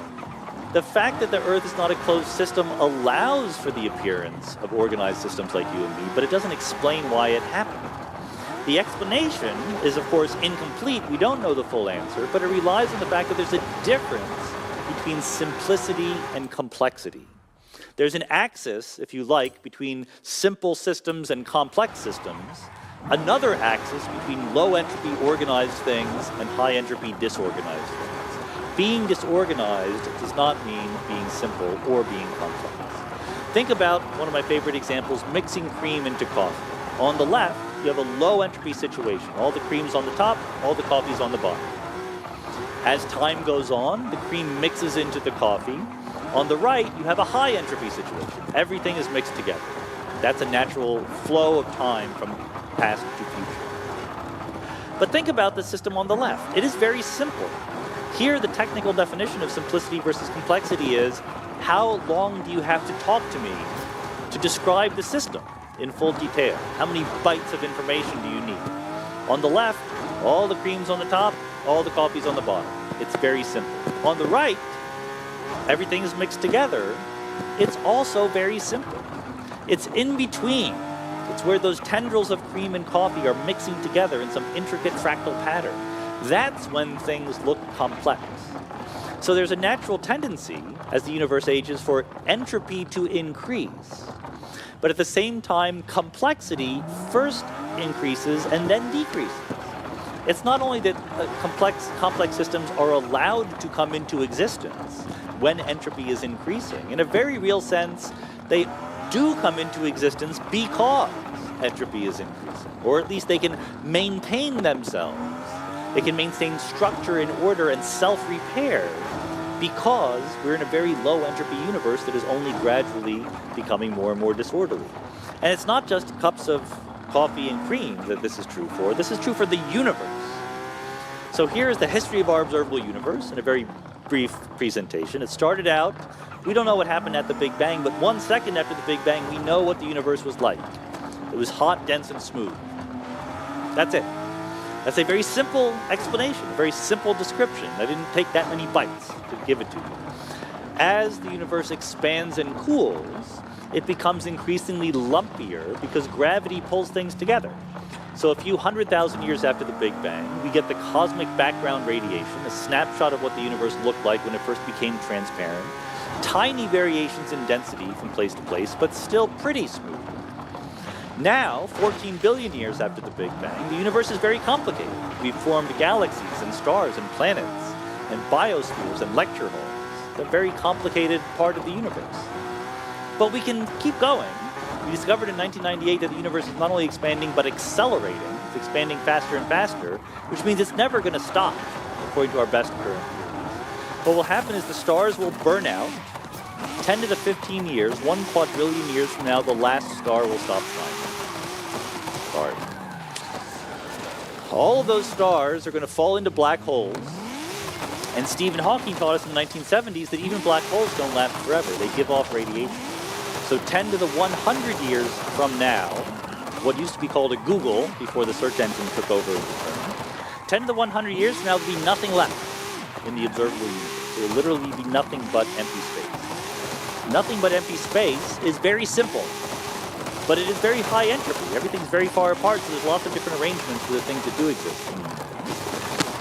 the fact that the Earth is not a closed system allows for the appearance of organized systems like you and me, but it doesn't explain why it happened. The explanation is, of course, incomplete. We don't know the full answer, but it relies on the fact that there's a difference between simplicity and complexity. There's an axis, if you like, between simple systems and complex systems, another axis between low entropy organized things and high entropy disorganized things. Being disorganized does not mean being simple or being complex. Think about one of my favorite examples, mixing cream into coffee. On the left, you have a low entropy situation. All the cream's on the top, all the coffee's on the bottom. As time goes on, the cream mixes into the coffee. On the right, you have a high entropy situation. Everything is mixed together. That's a natural flow of time from past to future. But think about the system on the left. It is very simple. Here, the technical definition of simplicity versus complexity is, how long do you have to talk to me to describe the system in full detail? How many bytes of information do you need? On the left, all the cream's on the top, all the coffee's on the bottom. It's very simple. On the right, everything is mixed together. It's also very simple. It's in between. It's where those tendrils of cream and coffee are mixing together in some intricate fractal pattern. That's when things look complex. So there's a natural tendency, as the universe ages, for entropy to increase. But at the same time, complexity first increases and then decreases. It's not only that complex systems are allowed to come into existence when entropy is increasing. In a very real sense, they do come into existence because entropy is increasing, or at least they can maintain themselves. They can maintain structure and order and self-repair because we're in a very low entropy universe that is only gradually becoming more and more disorderly. And it's not just cups of coffee and cream that this is true for. This is true for the universe. So here is the history of our observable universe in a very brief presentation. It started out, we don't know what happened at the Big Bang, but 1 second after the Big Bang, we know what the universe was like. It was hot, dense, and smooth. That's it. That's a very simple explanation, a very simple description. I didn't take that many bytes to give it to you. As the universe expands and cools, it becomes increasingly lumpier because gravity pulls things together. So a few 100,000 years after the Big Bang, we get the cosmic background radiation, a snapshot of what the universe looked like when it first became transparent. Tiny variations in density from place to place, but still pretty smooth. Now, 14 billion years after the Big Bang, the universe is very complicated. We've formed galaxies and stars and planets and biospheres and lecture halls. They're a very complicated part of the universe. But we can keep going. We discovered in 1998 that the universe is not only expanding, but accelerating. It's expanding faster and faster, which means it's never going to stop, according to our best current theories. What will happen is the stars will burn out. 10 to the 15 years, 1 quadrillion years from now, the last star will stop shining. Sorry. All of those stars are going to fall into black holes. And Stephen Hawking taught us in the 1970s that even black holes don't last forever. They give off radiation. So 10 to the 100 years from now, what used to be called a Google before the search engine took over the term, 10 to the 100 years from now, there'll be nothing left in the observable universe. There will literally be nothing but empty space. Nothing but empty space is very simple, but it is very high entropy. Everything's very far apart, so there's lots of different arrangements for the things that do exist.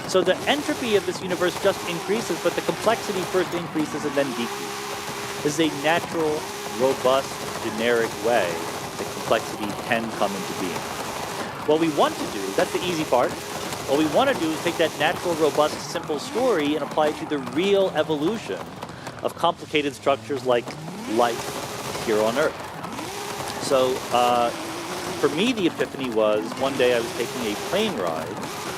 So the entropy of this universe just increases, but the complexity first increases and then decreases. This is a natural, robust, generic way that complexity can come into being. What we want to do, that's the easy part, what we want to do is take that natural, robust, simple story and apply it to the real evolution of complicated structures like life here on Earth. So for me, the epiphany was one day I was taking a plane ride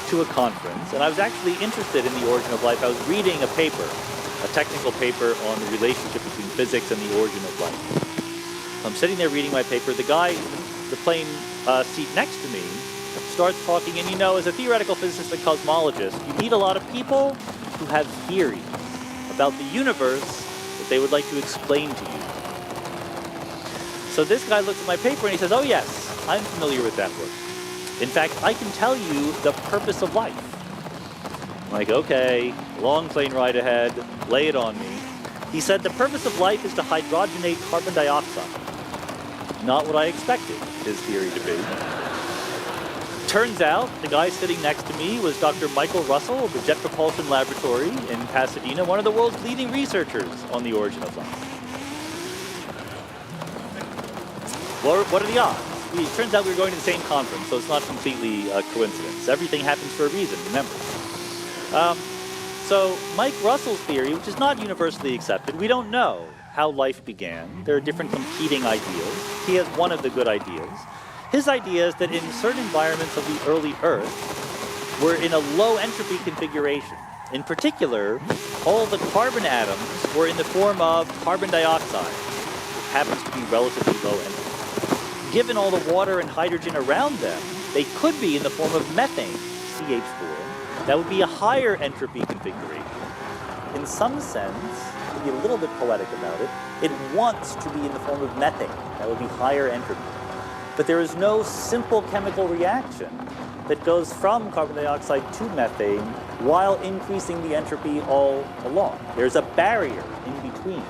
to a conference, and I was actually interested in the origin of life. I was reading a paper, a technical paper on the relationship between physics and the origin of life. I'm sitting there reading my paper. The guy in the plane seat next to me starts talking, and you know, as a theoretical physicist and cosmologist, you need a lot of people who have theories about the universe that they would like to explain to you. So this guy looks at my paper and he says, oh yes, I'm familiar with that work. In fact, I can tell you the purpose of life. I'm like, okay, long plane ride ahead, lay it on me. He said the purpose of life is to hydrogenate carbon dioxide. Not what I expected his theory to be. Turns out, the guy sitting next to me was Dr. Michael Russell of the Jet Propulsion Laboratory in Pasadena, one of the world's leading researchers on the origin of life. What are the odds? It turns out we were going to the same conference, so it's not completely a coincidence. Everything happens for a reason, remember. So Mike Russell's theory, which is not universally accepted, we don't know how life began. There are different competing ideas. He has one of the good ideas. His idea is that in certain environments of the early Earth, we're in a low entropy configuration. In particular, all the carbon atoms were in the form of carbon dioxide, which happens to be relatively low entropy. Given all the water and hydrogen around them, they could be in the form of methane, CH4. That would be a higher entropy configuration. In some sense, to be a little bit poetic about it, it wants to be in the form of methane. That would be higher entropy. But there is no simple chemical reaction that goes from carbon dioxide to methane while increasing the entropy all along. There's a barrier in between.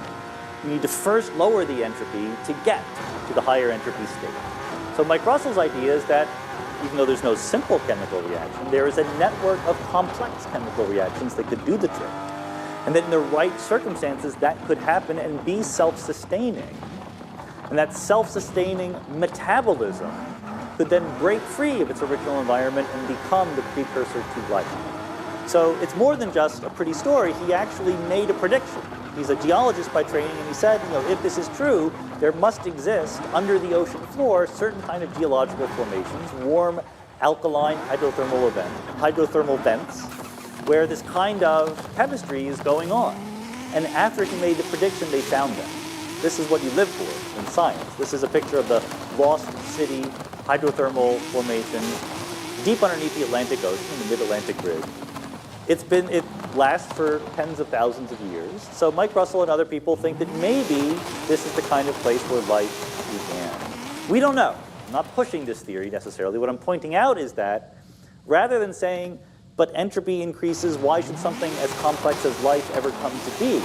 You need to first lower the entropy to get to the higher entropy state. So Mike Russell's idea is that even though there's no simple chemical reaction, there is a network of complex chemical reactions that could do the trick. And that in the right circumstances, that could happen and be self-sustaining. And that self-sustaining metabolism could then break free of its original environment and become the precursor to life. So it's more than just a pretty story. He actually made a prediction. He's a geologist by training, and he said, you know, if this is true, there must exist under the ocean floor certain kind of geological formations, warm, alkaline hydrothermal vents, where this kind of chemistry is going on. And after he made the prediction, they found them. This is what you live for in science. This is a picture of the Lost City hydrothermal formation deep underneath the Atlantic Ocean, in the mid-Atlantic ridge. It lasts for tens of thousands of years. So Mike Russell and other people think that maybe this is the kind of place where life began. We don't know. I'm not pushing this theory necessarily. What I'm pointing out is that rather than saying, but entropy increases, why should something as complex as life ever come to be?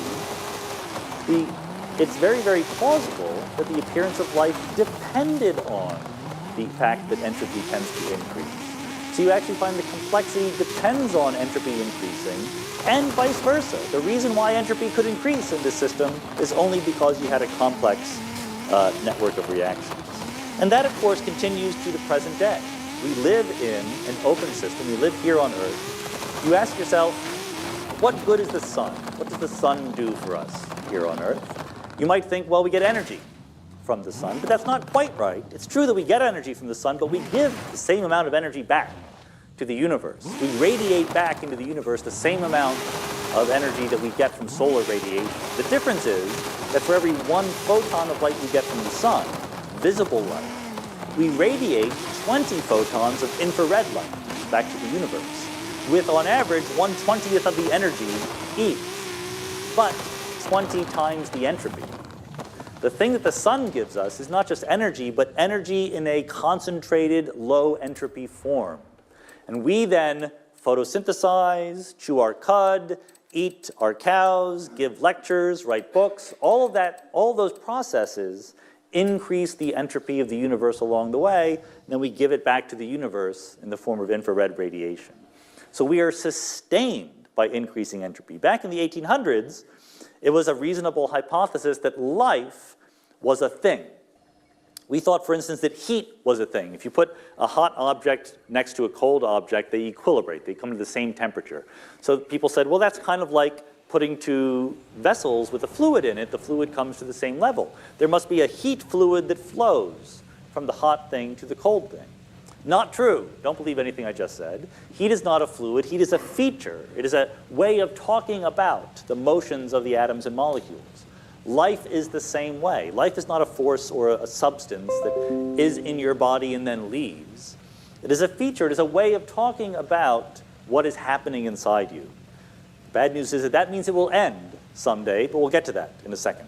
It's very, very plausible that the appearance of life depended on the fact that entropy tends to increase. So you actually find the complexity depends on entropy increasing, and vice versa. The reason why entropy could increase in this system is only because you had a complex network of reactions. And that, of course, continues to the present day. We live in an open system. We live here on Earth. You ask yourself, what good is the sun? What does the sun do for us here on Earth? You might think, well, we get energy from the sun, but that's not quite right. It's true that we get energy from the sun, but we give the same amount of energy back to the universe. We radiate back into the universe the same amount of energy that we get from solar radiation. The difference is that for every 1 photon of light we get from the sun, visible light, we radiate 20 photons of infrared light back to the universe, with on average 1/20th of the energy each, but 20 times the entropy. The thing that the sun gives us is not just energy, but energy in a concentrated, low entropy form. And we then photosynthesize, chew our cud, eat our cows, give lectures, write books. All of that, all those processes increase the entropy of the universe along the way, and then we give it back to the universe in the form of infrared radiation. So we are sustained by increasing entropy. Back in the 1800s, it was a reasonable hypothesis that life was a thing. We thought, for instance, that heat was a thing. If you put a hot object next to a cold object, they equilibrate. They come to the same temperature. So people said, well, that's kind of like putting two vessels with a fluid in it. The fluid comes to the same level. There must be a heat fluid that flows from the hot thing to the cold thing. Not true. Don't believe anything I just said. Heat is not a fluid. Heat is a feature. It is a way of talking about the motions of the atoms and molecules. Life is the same way. Life is not a force or a substance that is in your body and then leaves. It is a feature. It is a way of talking about what is happening inside you. The bad news is that that means it will end someday, but we'll get to that in a second.